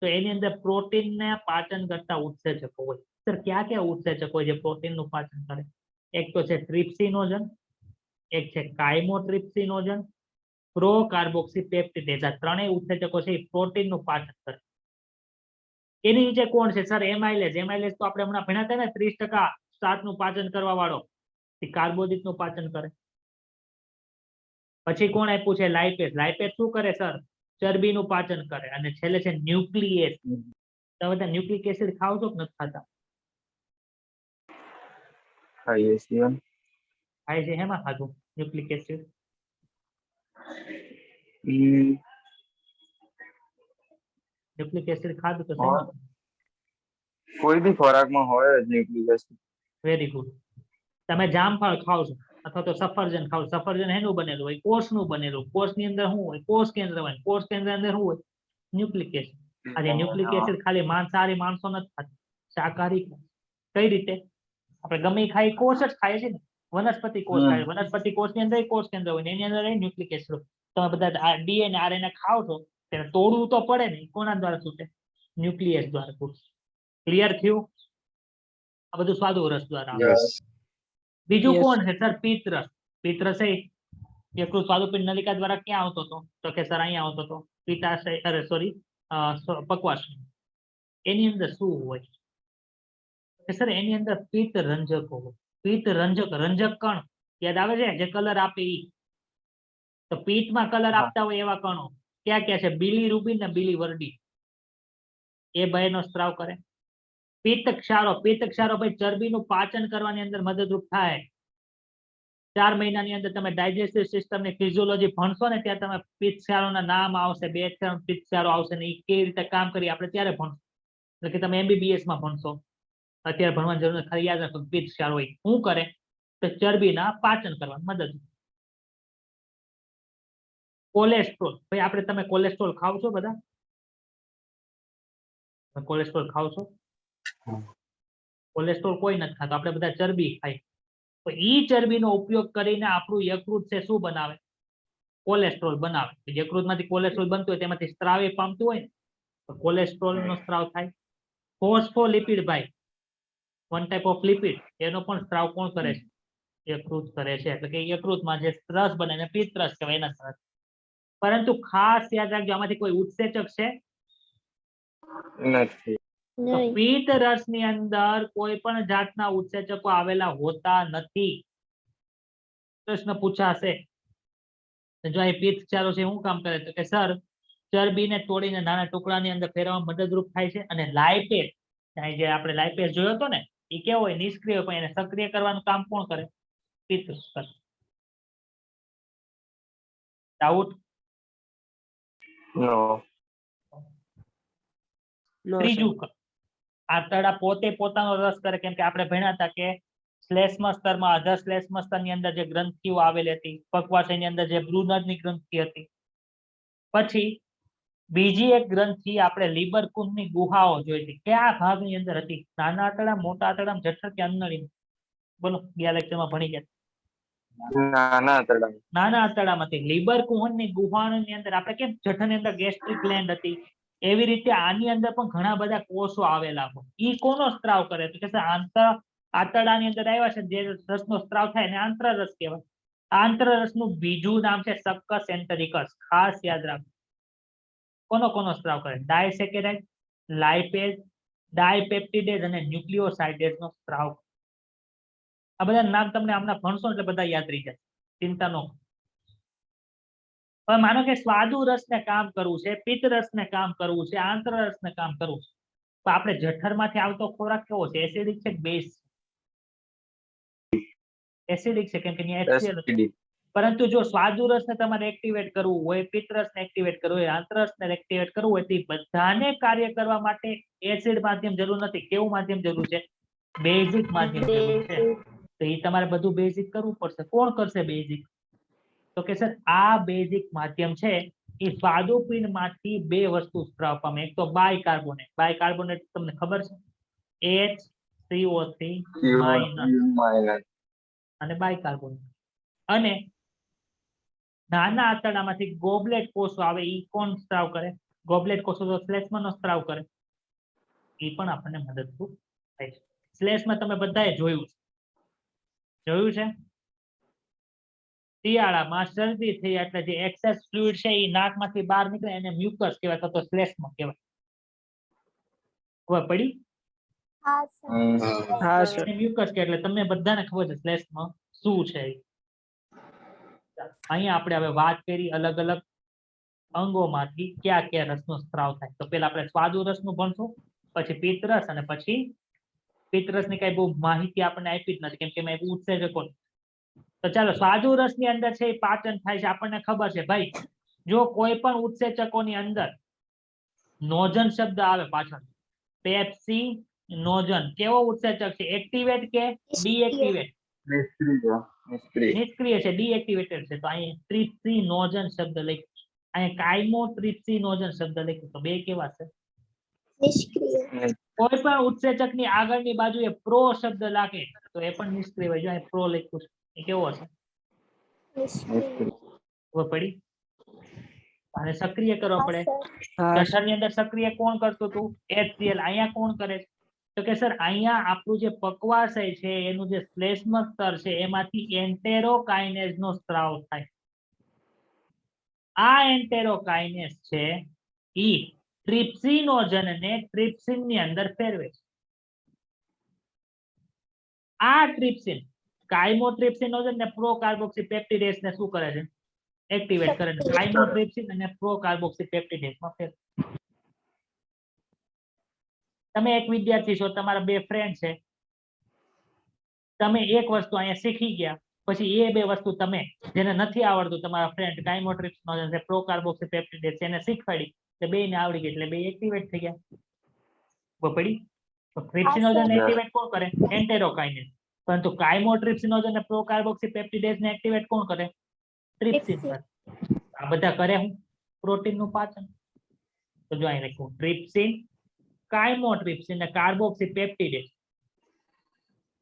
તો એની અંદર પ્રોટીનને પાચન કરતા ઉત્સેચકો હોય. સર ક્યાં ક્યાં ઉત્સેચકો હોય જે પ્રોટીનનું પાચન કરે? એક તો છે ટ્રિપ્સિનોજન, એક છે કાઇમોટ્રિપ્સિનોજન, પ્રોકાર્બોક્સીપેપ્ટિડેઝ. આ ત્રણેય ઉત્સેચકો છે એ પ્રોટીનનું પાચન કરે. એની નીચે કોણ છે સર? એમાઇલેઝ. એમાઇલેઝ તો આપણે હમણાં ભણ્યા હતા ને, 30% સ્ટાર્ચનું પાચન કરવા વાળો, એ કાર્બોદિતનું પાચન કરે. પછી કોણ આપ્યું છે? લાઇપેઝ. લાઇપેઝ શું કરે સર? ચરબીનું પાચન કરે. અને છેલ્લે છે ન્યુક્લિયેસ. તમે બધા ન્યુક્લિક એસિડ ખાવ છો કે નથી ખાતા? ખાઈએ છીએ. ખાય છે. હેમાં ખાધું ન્યુક્લિક એસિડ? ન્યુક્લિક એસિડ ખાધું તો શેમાં? કોઈ બી ખોરાકમાં હોય જ ન્યુક્લિક એસિડ. Very good. તમે જામફળ ખાવ છો અથવા તો સફરજન ખાવ. સફરજન એનું બનેલું હોય? કોષનું બનેલું. કોષની અંદર શું હોય? કોષ કેન્દ્ર હોય. કોષ કેન્દ્ર અંદર શું હોય? Nucleic acid. આજે ન્યુક્લિક એસિડ ખાલી માંસાહારી માણસો નથી ખાતા, શાકાહારી ખાય. કઈ રીતે? આપણે ગમે એ ખાઈ કોષ જ ખાય છે ને. વનસ્પતિ કોષ ખાય. વનસ્પતિ કોષની અંદર કોષ કેન્દ્ર હોય ને એની અંદર ન્યુક્લિક એસિડ હોય. તમે બધા ડીએનએ આરએનએ ખાવ છો તેને તોડવું તો પડે ને. કોના દ્વારા છૂટે? ન્યુક્લિયસ દ્વારા છૂટે. ક્લિયર થયું? આ બધું સ્વાદુ રસ દ્વારા આવે. બીજું કોણ છે સર? પિત્તરસ. પિત્તરસ એ યકૃત સ્વાદુપિંડ નલિકા દ્વારા ક્યાં આવતો હતો? તો કે સર અહીંયા આવતો હતો. પિત્તાશય, અરે સોરી, પક્વાશય. એની અંદર શું હોય? સર એની અંદર પિત્ત રંજકો હોય. પિત્ત રંજક, રંજક કણ યાદ આવે છે? જે કલર આપે ઈ. તો પિત્તમાં કલર આપતા હોય એવા કણો ક્યાં ક્યાં છે? બિલીરુબિન ને બિલીવર્ડિન. એ બેનો સ્ત્રાવ કરે. પિત્ત ક્ષારો ભાઈ ચરબીનું પાચન કરવાની અંદર મદદરૂપ થાય. 4 મહિનાની અંદર તમે ડાયજેસ્ટિવ સિસ્ટમની ફિઝિયોલોજી ભણશો ને ત્યાં તમે પિત્ત ક્ષારોના નામ આવશે, 2 અક્ષર પિત્ત ક્ષારો આવશે ને એ કેવી રીતે કામ કરી આપણે ત્યારે ભણશો. એટલે કે તમે MBBS માં ભણશો, અત્યારે ભણવાની જરૂર નથી, ખાલી યાદ રાખો પિત્ત ક્ષારો હોય શું કરે તો ચરબીના પાચન કરવાની મદદ. કોલેસ્ટ્રોલ ભાઈ આપણે તમે કોલેસ્ટ્રોલ ખાવ છો બધા? કોલેસ્ટ્રોલ ખાવ છો? કોલેસ્ટ્રોલ કોઈ નથી ખાતો, આપણે બધા ચરબી ખાય. તો ઈ ચરબીનો ઉપયોગ કરીને આપણું યકૃત છે શું બનાવે? કોલેસ્ટ્રોલ બનાવે. યકૃતમાંથી કોલેસ્ટ્રોલ બનતું હોય તેમાંથી સ્ત્રાવ પામતું હોય ને તો કોલેસ્ટ્રોલનો સ્ત્રાવ થાય. ફોસ્ફોલિપિડ ભાઈ, વન ટાઈપ ઓફ લિપિડ, એનો પણ સ્ત્રાવ કોણ કરે છે? યકૃત કરે છે. એટલે કે યકૃતમાં જે રસ બને એને પિત્ત રસ કહેવાય, એના રસ. પરંતુ ખાસ યાદ રાખજો આમાંથી કોઈ ઉત્સેચક છે? નથી. તો પિત્ત રસની અંદર કોઈ પણ જાતના ઉત્સેચકો આવેલા હોતા નથી. પ્રશ્ન પૂછાશે જો આ પિત્ત ક્ષારો છે શું કામ કરે? તો કે સર ચરબીને તોડીને નાના ટુકડાની અંદર ફેરવવામાં મદદરૂપ થાય છે. અને લાઇપેઝ, જે આપણે લાઇપેઝ જોયો હતો ને એ કેવો હોય? નિષ્ક્રિય હોય, પણ એને સક્રિય કરવાનું કામ કોણ કરે? પિત્ત રસ કરે. ડાઉટ? ત્રીજું, આંતરડા પોતે પોતાનો રસ કરે. કેમ કે આપણે ભણ્યા હતા કે શ્લેષ્મ સ્તરમાં, અધર શ્લેષ્મ સ્તરની અંદર જે ગ્રંથિઓ આવેલી હતી, પક્વાશયની અંદર જે બ્રુનરની ગ્રંથિ હતી, પછી બીજી એક ગ્રંથિ આપણે લીબરકુંજની ગુહાઓ જોઈ હતી. કયા ભાગની અંદર હતી? નાના આંતરડા, મોટા આંતરડા, જઠર કે અન્નળી? બોલો, ગયા લેક્ચરમાં ભણી ગયા. નાના આંતરડા. નાના આંતરડામાંથી. લીબરકુંજની ગુહાઓની અંદર આપણે કેમ જઠરની અંદર ગેસ્ટ્રિક ગ્લેન્ડ હતી, એવી રીતે આની અંદર પણ ઘણા બધા કોષો આવેલા હોય. ઈ કોનો સ્ત્રાવ કરે? તો કે આંતરડાની અંદર આવ્યા છે જે રસનો સ્ત્રાવ થાય એને આંતરરસ કહેવાય. આંતરરસનું બીજું નામ છે સક્કસ એન્ટેરિકસ. ખાસ યાદ રાખો. કોનો સ્ત્રાવ કરે? ડાયસેકેરાઇડ, લાઇપેઝ, ડાયપેપ્ટિડેઝ અને ન્યુક્લિયોસાઇડેઝ નો સ્ત્રાવ. આ બધા નામ તમને હમણાં ભણશો એટલે બધા યાદ રહી જાય, ચિંતા ન. હવે માનો કે સ્વાદુ રસને કામ કરવું છે, પિત્ત રસને કામ કરવું છે, આંતરરસને કામ કરવું છે, તો આપણે જઠરમાંથી આવતો ખોરાક કેવો છે? એસિડિક છે કે બેઝ? એસિડિક છે, કેમ કે HCl. પરંતુ જો સ્વાદુ રસને તમારે એક્ટિવેટ કરવું હોય, પિત્ત રસને એક્ટિવેટ કરવું હોય, આંતરરસને એક્ટિવેટ કરવું હોય, તો બધાને કાર્ય કરવા માટે એસિડ માધ્યમ જરૂર નથી. કેવું માધ્યમ જરૂર છે? બેઝિક માધ્યમ જરૂર છે. તો એ તમારે બધું બેઝિક કરવું પડશે. કોણ કરશે બેઝિક? તો કે સર આ બેઝિક માધ્યમ છે એ સ્વાદુપિંડમાંથી 2 વસ્તુ સ્ત્રાવ પામે. એક તો બાયકાર્બોનેટ. બાયકાર્બોનેટ તમને ખબર છે? HCO3 માઇનસ અને બાયકાર્બોનેટ. અને નાના આંતરડામાંથી ગોબલેટ કોષો આવે, ઈ કોણ સ્ત્રાવ કરે? ગોબલેટ કોષો તો શ્લેષ્મનો સ્ત્રાવ કરે. એ પણ આપણને મદદરૂપ થાય છે. શ્લેષ્મ તમે બધાએ જોયું છે. શિયાળામાં શરદી થઈ એટલે જે એક્સેસ ફ્લુઇડ છે એ નાકમાંથી બહાર નીકળે એને મ્યુકસ કહેવાય, તો શ્લેષ્મ કહેવાય. ખબર પડી? હા સર. મ્યુકસ કે એટલે તમને બધાને ખબર છે શ્લેષ્મ શું છે. અહીંયા આપણે હવે વાત કરી અલગ અલગ અંગોમાંથી કયા કયા રસનો સ્ત્રાવ થાય. તો પેલા આપણે સ્વાદુ રસનું ભણશું, પછી પિત્ત રસ, અને પછી પિત્ત રસની કઈ બહુ માહિતી આપણને આપી જ નથી કેમ કે મેં ઉત્સેચકો. તો ચાલો, સ્વાદુ રસની અંદર છે એ પાચન થાય છે. આપણને ખબર છે ભાઈ, જો કોઈ પણ ઉત્સેચકોની અંદર નોજન શબ્દ આવે પાછળ, પેપ્સી નોજન કેવો ઉત્સેચક છે? એક્ટિવેટ કે ડીએક્ટિવેટ? નિષ્ક્રિય છે, ડીએક્ટિવેટેડ છે. તો અહીં ટ્રિપ્સિનોજન શબ્દ લખ્યો, અહીં કાઇમોટ્રિપ્સિનોજન શબ્દ લખ્યો. તો બે કેવા છે? નિષ્ક્રિય. કોઈ પણ ઉત્સેચકની આગળની બાજુએ પ્રો શબ્દ લાગે તો એ પણ નિષ્ક્રિય હોય. જો અહીં પ્રો લખ્યું છે, એ કેવો હશે? ખબર પડી? અને સક્રિય કરવા પડે. જઠરની અંદર સક્રિય કોણ કરતું હતું? HCl. અહીંયા કોણ કરે છે? તો કે સર અહીંયા આપણું જે પક્વાશય છે એનું જે શ્લેષ્મ સ્તર છે એમાંથી એન્ટેરોકાઇનેઝ નો સ્ત્રાવ થાય. આ એન્ટેરોકાઇનેઝ છે ઈ ટ્રિપ્સિનોજનને ટ્રિપ્સિનની અંદર ફેરવે છે. આ ટ્રિપ્સિન કાઇમોટ્રિપ્સિનોજન ને પ્રોકાર્બોક્સીપેપ્ટિડેઝ ને શું કરે છે? એક્ટિવેટ કરે છે. કાઇમોટ્રિપ્સિન અને પ્રોકાર્બોક્સીપેપ્ટિડેઝ માં ફેરવે. તમે એક વિદ્યાર્થી છો, તમારા બે ફ્રેન્ડ છે, તમે એક વસ્તુ અહીંયા શીખી ગયા, પછી એ બે વસ્તુ તમે જેને નથી આવડતું, તમારા ફ્રેન્ડ કાઇમોટ્રિપ્સિનોજન છે, પ્રોકાર્બોક્સીપેપ્ટિડેઝ છે, એને શીખવાડી, તો બેયને આવડી ગઈ એટલે બે એક્ટિવેટ થઈ ગયા. ખબર પડી? તો ટ્રિપ્સિનોજન sir. એક્ટિવેટ કોણ કરે? એન્ટેરોકાઇનેઝ. પરંતુ કાઇમોટ્રિપ્સિનોજન અને પ્રોકાર્બોક્સીપેપ્ટિડેઝ ને એક્ટિવેટ કોણ કરે? ટ્રિપ્સિન કરે. આ બધા કરે હું પ્રોટીનનું પાચન. તો જો અહીં લખ્યું ટ્રિપ્સિન, કાઇમોટ્રિપ્સિન અને કાર્બોક્સીપેપ્ટિડેઝ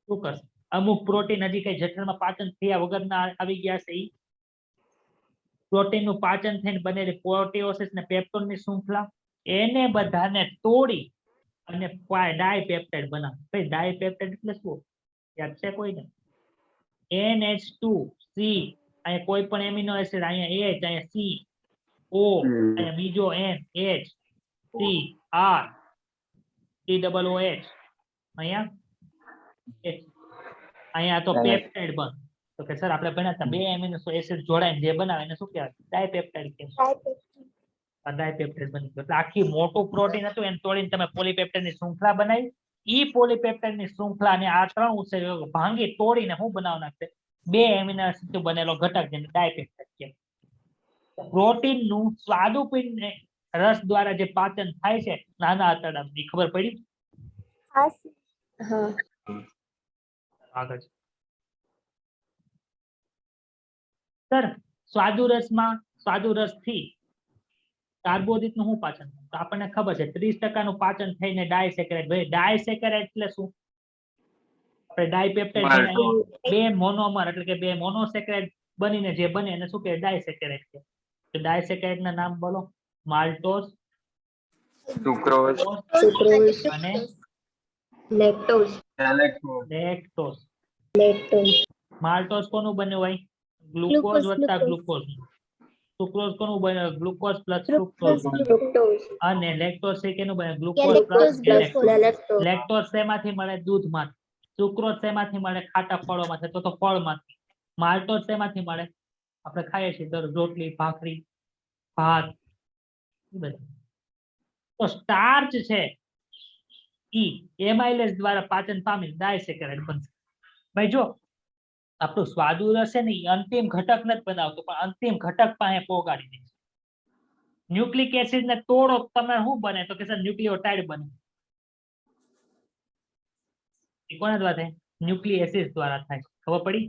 શું કરશે? અમુક પ્રોટીન હજી કઈ જઠરમાં પાચન થયા વગરના આવી ગયા છે, પ્રોટીનનું પાચન થઈને બનેલી પ્રોટીઓસિસ ને પેપ્ટોનની શૃંખલા, એને બધાને તોડી અને ડાયપેપ્ટાઇડ બનાવે. ભાઈ ડાયપેપ્ટાઇડ એટલે શું? યાદ છે કોઈને? NH2C, અહીંયા કોઈ પણ એમિનો એસિડ, અહીંયા H, અહીંયા C, O, અહીંયા બીજો N, H, C, R, COOH, અહીંયા H. અહીંયા તો પેપ્ટાઇડ બન. તો કે સર આપણે ભણ્યા હતા બે એમિનો એસિડ જોડાઈને જે બનાવે એને શું કહેવાય? ડાયપેપ્ટાઇડ કહેવાય. ડાયપેપ્ટાઇડ બની ગયું. એટલે આખી મોટું પ્રોટીન હતું એને તોડીને તમે પોલીપેપ્ટાઇડની શૃંખલા બનાવી. ઈ પોલીપેપ્ટાઇડની શૃંખલાને આ ત્રણ ઉત્સેચકો ભાંગી તોડીને શું બનાવી નાખશે? બે એમિનો એસિડથી બનેલો ઘટક જેને ડાયપેપ્ટાઇડ કહેવાય. પ્રોટીનનું સ્વાદુપિંડ રસ દ્વારા જે પાચન થાય છે નાના આંતરડામાં, ખબર પડી? આગળ સર સ્વાદુરસમાં સ્વાદુરસથી કાર્બોદિતનું શું પાચન થાય? તો આપણને ખબર છે 30% નું પાચન થઈને ડાયસેકેરાઇડ. ભાઈ ડાયસેકેરાઇડ એટલે શું? આપણે ડાયપેપ્ટાઇડ બે મોનોમર એટલે કે બે મોનોસેકેરાઇડ બનીને જે બને એને શું કહે? ડાયસેકેરાઇડ કહે. તો ડાયસેકેરાઇડ ના નામ બોલો. માલ્ટોઝ, સુક્રોઝ, અને લેક્ટોઝ. લેક્ટોઝ. લેક્ટોઝ. માલ્ટોઝ કોનું બન્યું હોય? ગ્લુકોઝ વત્તા ગ્લુકોઝ. સુક્રોઝ કોનું બને? Glucose plus fructose. અને લેક્ટોઝ છે કેનું બને? Glucose plus galactose. લેક્ટોઝ શેમાંથી મળે? દૂધમાંથી. સુક્રોઝ શેમાંથી મળે? ખાટા ફળોમાંથી, તો ફળમાંથી. માલ્ટોઝ શેમાંથી મળે? આપણે ખાઈએ છીએ દર રોટલી, ભાખરી, ભાત, તો સ્ટાર્ચ છે ઈ એમાઇલેઝ દ્વારા પાચન પામી ડાયસેકેરાઇડ બનશે. ભાઈ જો આપણું સ્વાદુરસ છે ને એ અંતિમ ઘટક નથી બનાવતું, પણ અંતિમ ઘટક પાસે પોગાડી દે છે. ન્યુક્લિક એસિડ ને તોડો તમે શું બને? તો કે સર ન્યુક્લિયોટાઇડ બને. એ કોના દ્વારા થાય? ન્યુક્લિક એસિડ દ્વારા થાય. ખબર પડી?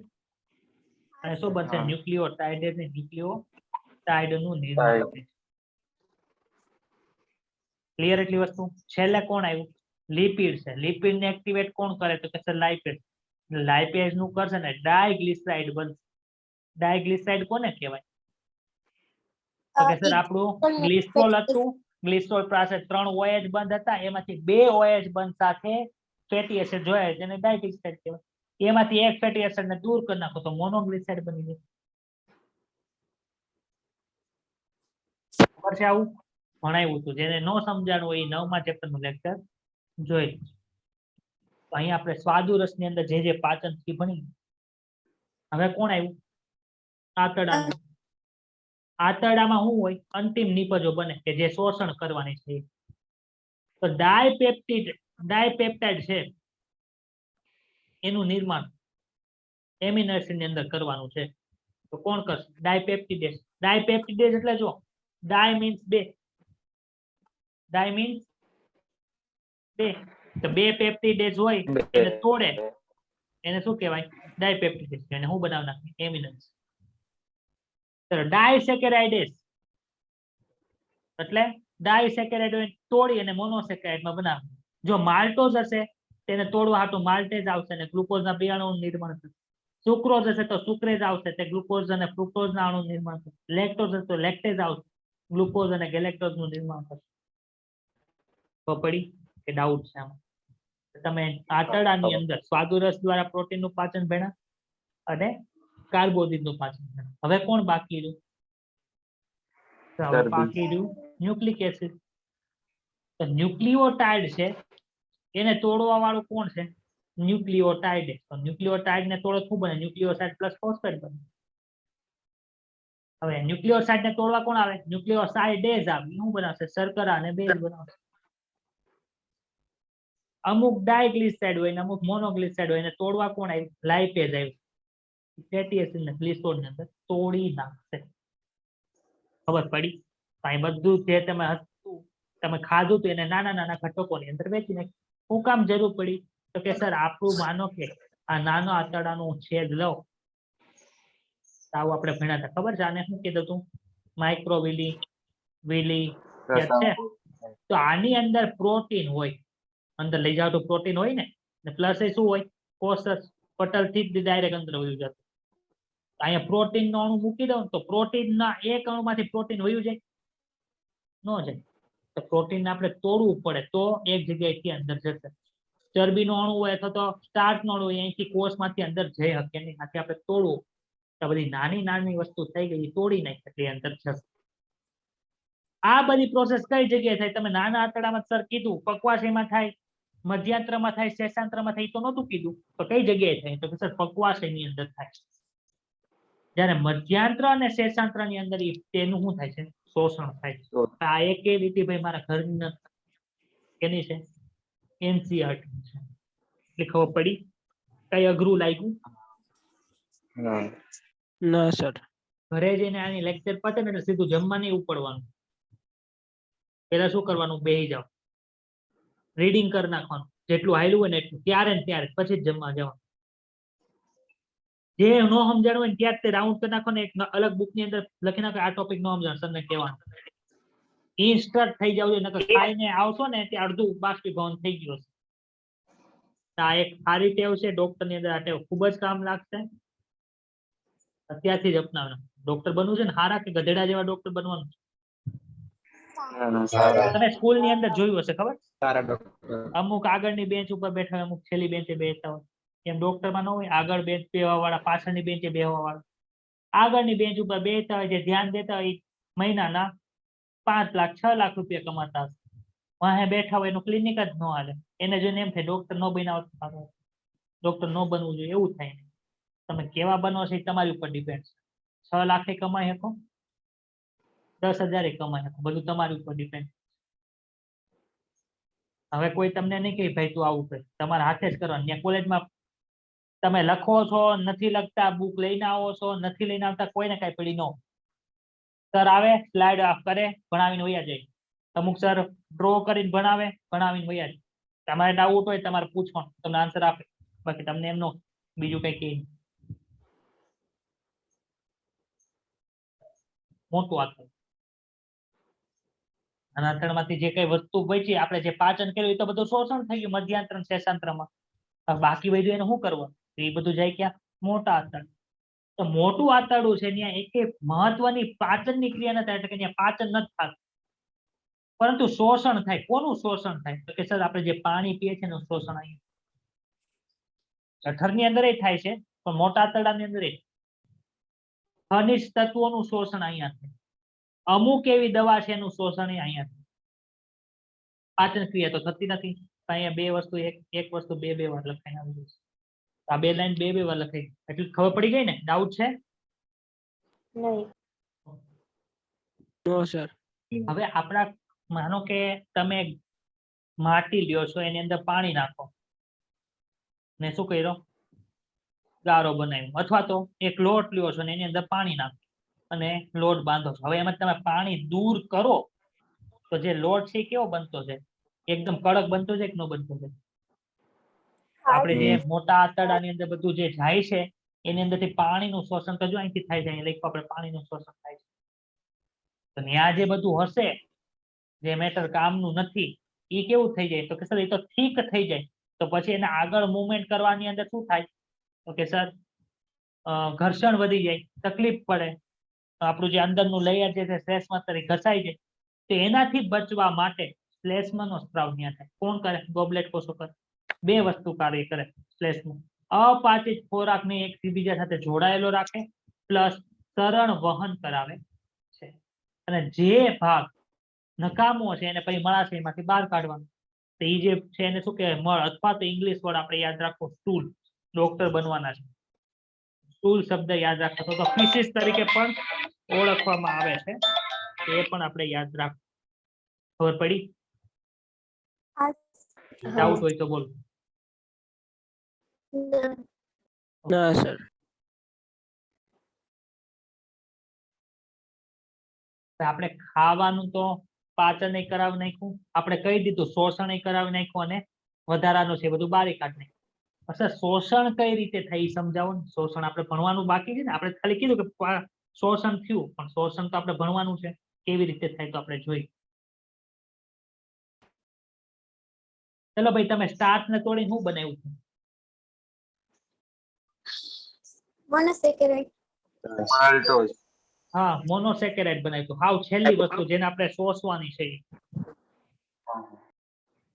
અને શું બનશે? ન્યુક્લિયોટાઇડ એટલે ન્યુક્લિયોટાઇડ નું નિર્માણ થાય. ક્લિયર એટલી વસ્તુ? છેલ્લે કોણ આવ્યું? લિપિડ છે. લિપિડ ને એક્ટિવેટ કોણ કરે? તો કે સર લાઇપેઝ. લાઇપેઝ નું કરશે ને ડાયગ્લિસરાઇડ બનશે. ડાયગ્લિસરાઇડ કોને કહેવાય? તો કે સર આપણું ગ્લિસરોલ હતું, ગ્લિસરોલ પાસે 3 OH બંધ હતા, એમાંથી 2 OH બંધ સાથે ફેટી એસિડ જોયા જેને ડાયગ્લિસરાઇડ કહેવાય. એમાંથી એક ફેટી એસિડ ને દૂર કરી નાખો તો મોનોગ્લિસરાઇડ બની જાય. ખબર છે? આવું ભણાવ્યું હતું. જેને ન સમજાણું હોય એ 9મા ચેપ્ટર નું લેક્ચર જોઈ. અહીંયા આપણે સ્વાદુરસ ની અંદર જે પાચન થી ભણી. હવે કોણ આવ્યું? આંતરડાનું. આંતરડામાં શું હોય? અંતિમ નિપજો બને કે જે શોષણ કરવાની છે. તો ડાયપેપ્ટાઇડ છે એનું નિર્માણ એમિનો એસિડ ની અંદર કરવાનું છે. તો કોણ કરશે? ડાયપેપ્ટિડેઝ. ડાયપેપ્ટિડેઝ એટલે જો ડાય મીન્સ બે, ડાય મીન્સ બે, તો બે પેપ્ટિડેઝ હોય એને તોડે એને શું કહેવાય? ડાયપેપ્ટિડેઝ. એને શું બનાવી નાખે? Amino acid. ડાયસેકેરાઇડેઝ એટલે ડાયસેકેરાઇડ તોડી અને મોનોસેકેરાઇડ માં બનાવે. જો માલ્ટોઝ હશે તેને તોડવા હાટુ માલ્ટેઝ આવશે અને ગ્લુકોઝ ના બે અણુઓનું નિર્માણ થશે. સુક્રોઝ હશે તો સુક્રેઝ આવશે, તે ગ્લુકોઝ અને ફ્રુક્ટોઝ ના અણુનું નિર્માણ થશે. લેક્ટોઝ હશે તો લેક્ટેઝ આવશે, ગ્લુકોઝ અને ગેલેક્ટોઝ નું નિર્માણ થશે. તો પડી કે ડાઉટ છે આમાં? તમે આંતરડાની અંદર સ્વાદુરસ દ્વારા પ્રોટીનનું પાચન ભણ્યા અને કાર્બોદિતનું પાચન ભણ્યા. હવે કોણ બાકી રહ્યું? હવે બાકી રહ્યું ન્યુક્લિક એસિડ. તો ન્યુક્લિયોટાઇડ છે એને તોડવા વાળું કોણ છે? ન્યુક્લિયોટાઇડ. તો ન્યુક્લિયોટાઇડ ને તોડો શું બને? ન્યુક્લિયોસાઇડ પ્લસ ફોસ્ફેટ બને. હવે ન્યુક્લિયોસાઇડ ને તોડવા કોણ આવે? ન્યુક્લિયોસાઇડેઝ આવે. શું બનાવશે? શર્કરા અને બેઝ બનાવશે. અમુક ડાયગ્લિસરાઇડ હોય ને અમુક મોનોગ્લિસરાઇડ હોય ને તોડવા કોણ આવ્યું? લાઇપેઝ આવ્યું. ફેટી એસિડ ને ગ્લિસરોલ ની અંદર તોડી નાખશે. ખબર પડી? અહીં બધું જે તમે ખાધું હતું એને નાના નાના ઘટકોની અંદર વેચી નાખ્યું. શું કામ જરૂર પડી? તો કે સર આપણું માનો કે આ નાનો આંતરડાનું છેદ લો, આવું આપણે ભણ્યા હતા. ખબર છે આને શું કીધું હતું? માઇક્રોવિલી વિલી યાદ છે? તો આની અંદર પ્રોટીન હોય, અંદર લઈ જાવ તો પ્રોટીન હોય ને પ્લસ એ શું હોય? કોષ પટલ થી જ ડાયરેક્ટ અંદર વયું જતું. અહીંયા પ્રોટીન નો અણુ મૂકી દઉં તો પ્રોટીન ના એક અણુમાંથી પ્રોટીન વયું જાય? ન જાય. તો પ્રોટીન આપણે તોડવું પડે તો એક જગ્યાએથી અંદર જશે. ચરબીનો અણુ હોય અથવા તો સ્ટાર્ચ નો અણુ હોય અહીંથી કોષમાંથી અંદર જઈ શકે નહીં, આથી આપણે તોડવું. તો બધી નાની નાની વસ્તુ થઈ ગઈ તોડી નાખી એટલે અંદર જશે. આ બધી પ્રોસેસ કઈ જગ્યાએ થાય? તમે નાના આંતરડામાં સર કીધું પક્વાશયમાં થાય, મધ્યાંત્રમાં થાય, શેષાંત્રમાં થાય, તો નહોતું કીધું. તો કઈ જગ્યાએ થાય? તો સર પક્વાશયની અંદર થાય. જ્યારે મધ્યાંત્ર અને શેષાંત્ર ની અંદર તેનું શું થાય છે? શોષણ થાય છે. આ એક રીતે ભાઈ મારા ઘરની નથી, કેની છે? NCERT છે. એટલે ખબર પડી? કઈ અઘરું લાગ્યું? ના સર. ઘરે જઈને આની લેક્ચર પતે ને એટલે સીધું જમવા નહીં ઉપડવાનું. પેલા શું કરવાનું? બેહી જાવ, રીડિંગ કરી નાખવાનું, જેટલું હાલ્યું હોય ને એટલું, ત્યારે ને ત્યારે પછી જ જમવા જવાનું. જે ન સમજાણું હોય ને ત્યાં તે રાઉન્ડ કરી નાખો ને એક અલગ બુક ની અંદર લખી નાખો આ ટોપિક ન સમજાણ સર ને કહેવાનું. ઇન્સ્ટન્ટ થઈ જાવ જોઈએ, નકર ખાઈને આવશો ને તે અડધું બાષ્પીભવન થઈ ગયું છે. આ એક સારી ટેવ છે ડોક્ટર ની અંદર, આ ટેવ ખૂબ જ કામ લાગશે. અત્યારથી જ અપનાવવાનું. ડોક્ટર બનવું છે ને હારા કે ગધેડા જેવા ડોક્ટર બનવાનું? તમે સ્કૂલ ની અંદર જોયું હશે, ખબર? અમુક આગળની બેન્ચ ઉપર બેઠા હોય, અમુક છેલ્લી બેન્ચે બેસતા હોય. એમ ડોક્ટરમાં ન હોય, આગળ બેન્ચ બેહવા વાળા, પાછળની બેન્ચે બેહવા વાળા. આગળની બેન્ચ ઉપર બેસતા હોય, જે ધ્યાન દેતા હોય, મહિનાના 5 લાખ 6 લાખ રૂપિયા કમાતા હશે. વાહે બેઠા હોય એનું ક્લિનિક જ ન હાલે. એને જોઈને એમ થાય ડોક્ટર ન બન્યા હોત, ડોક્ટર ન બનવું જોઈએ, એવું થાય. તમે કેવા બનો છો એ તમારી ઉપર ડિપેન્ડ છે. 6 લાખે કમાઈ શકો, 10,000 કમાઈ શકો, બધું તમારી ઉપર ડિપેન્ડ. હવે કોઈ તમને નહીં કહે ભાઈ તું આવું કર, તમારા હાથે જ કરવાનું. ત્યાં કોલેજમાં તમે લખો છો, નથી લખતા, બુક લઈને આવો છો, નથી લઈને આવતા, કોઈને કઈ પડી ન. સર આવે, સ્લાઇડ ઓફ કરે, ભણાવીને વયા જાય. અમુક સર ડ્રો કરીને ભણાવે, ભણાવીને વયા જાય. તમારે ડાઉટ હોય તમારે પૂછવાનું, તમને આન્સર આપે. બાકી તમને એમનો બીજું કઈ કહે. મોટું આંતરડું. અને આંતરડામાંથી જે કઈ વસ્તુ બચી, આપણે જે પાચન કર્યું એ તો બધું શોષણ થઈ ગયું મધ્યાંત્ર શેષાંત્રમાં. બાકી વધ્યું એને શું કરવાનું? એ બધું જાય ક્યાં? મોટા આંતરડા. તો મોટું આંતરડું છે ત્યાં એક મહત્વની પાચનની ક્રિયા ન થાય, એટલે કે ત્યાં પાચન નથી થતું, પરંતુ શોષણ થાય. કોનું શોષણ થાય? તો કે સર આપણે જે પાણી પીએ છીએ એનું શોષણ અહીંયા જઠરની અંદર થાય છે, પણ મોટા આંતરડાની અંદર ખનિજ તત્વોનું શોષણ અહીંયા થાય. અમુક એવી દવા છે એનું શોષણ અહીંયા થાય. પાચન ક્રિયા તો થતી નથી. અહીંયા બે વસ્તુ એક વસ્તુ બે વાર લખાઈને આવી છે. આ બે લાઈન બે વાર લખાઈ, એટલે ખબર પડી ગઈ ને? ડાઉટ છે? નહીં. નો સર. હવે આપણા માનો કે તમે માટી લ્યો છો, એની અંદર પાણી નાખો ને શું કર્યો? ગારો બનાવ્યો. અથવા તો એક લોટ લ્યો છો ને એની અંદર પાણી નાખો અને લોટ બાંધો છો. હવે એમાં તમે પાણી દૂર કરો તો જે લોટ છે કેવો બનતો છે? એકદમ કડક બનતો છે કે ન બનતો છે? આપણે જે મોટા આંતરડાની અંદર બધું જે જાય છે એની અંદરથી પાણીનું શોષણ તો જો અહીંથી થાય છે, લખ્યું આપણે પાણીનું શોષણ થાય છે. તો ત્યાં જે બધું હશે જે મેટર કામનું નથી એ કેવું થઈ જાય? તો કે સર એ તો ઠીક થઈ જાય. તો પછી એને આગળ મુવમેન્ટ કરવાની અંદર શું થાય? તો કે સર ઘર્ષણ વધી જાય, તકલીફ પડે, આપણું જે અંદરનું લેયર છે તે શ્લેષ્મા તરીકે ઘસાઈ જાય. તો એનાથી બચવા માટે શ્લેષ્માનો સ્ત્રાવ ત્યાં થાય. કોણ કરે? ગોબલેટ કોષો કરે. બે વસ્તુ કાર્ય કરે શ્લેષ્મા. અપાચિત ખોરાકને એકબીજા સાથે જોડાયેલો રાખે, પ્લસ સરળ વહન કરાવે છે. અને જે ભાગ નકામો છે એને પછી મળાશયમાંથી બહાર કાઢવાનો. તો એ જે છે એને શું કહેવાય? મળ, અથવા તો ઇંગ્લિશ વર્ડ આપણે યાદ રાખો સ્ટૂલ. ડોક્ટર બનવાના છે, સ્ટૂલ શબ્દ યાદ રાખો તો ફીસીસ તરીકે પણ ઓળખવામાં આવે છે. એ પણ આપણે યાદ રાખો. ખબર પડી? ડાઉટ હોય તો બોલો. ના. ના સર. આપણે ખાવાનું તો પાચન કરાવી નાખ્યું, આપણે કહી દીધું શોષણ કરાવી નાખ્યું અને વધારાનું છે બધું બારી કાઢી નાખ્યું. અચ્છા, શોષણ કઈ રીતે થાય ઈ સમજાવો ને. શોષણ આપણે ભણવાનું બાકી છે ને. આપણે ખાલી કીધું કે શોષણ થયું, પણ શોષણ તો આપણે ભણવાનું છે, કેવી રીતે થાય તો આપણે જોઈએ. ચલો ભાઈ, તમે સ્ટાર્ચ ને તોડીને શું બનાવ્યું છે? મોનોસેકેરાઇડ. માલ્ટોઝ. હા, મોનોસેકેરાઇડ બનાવ્યું. હાવ છેલ્લી વસ્તુ જેને આપણે શોષવાની છે ઈ.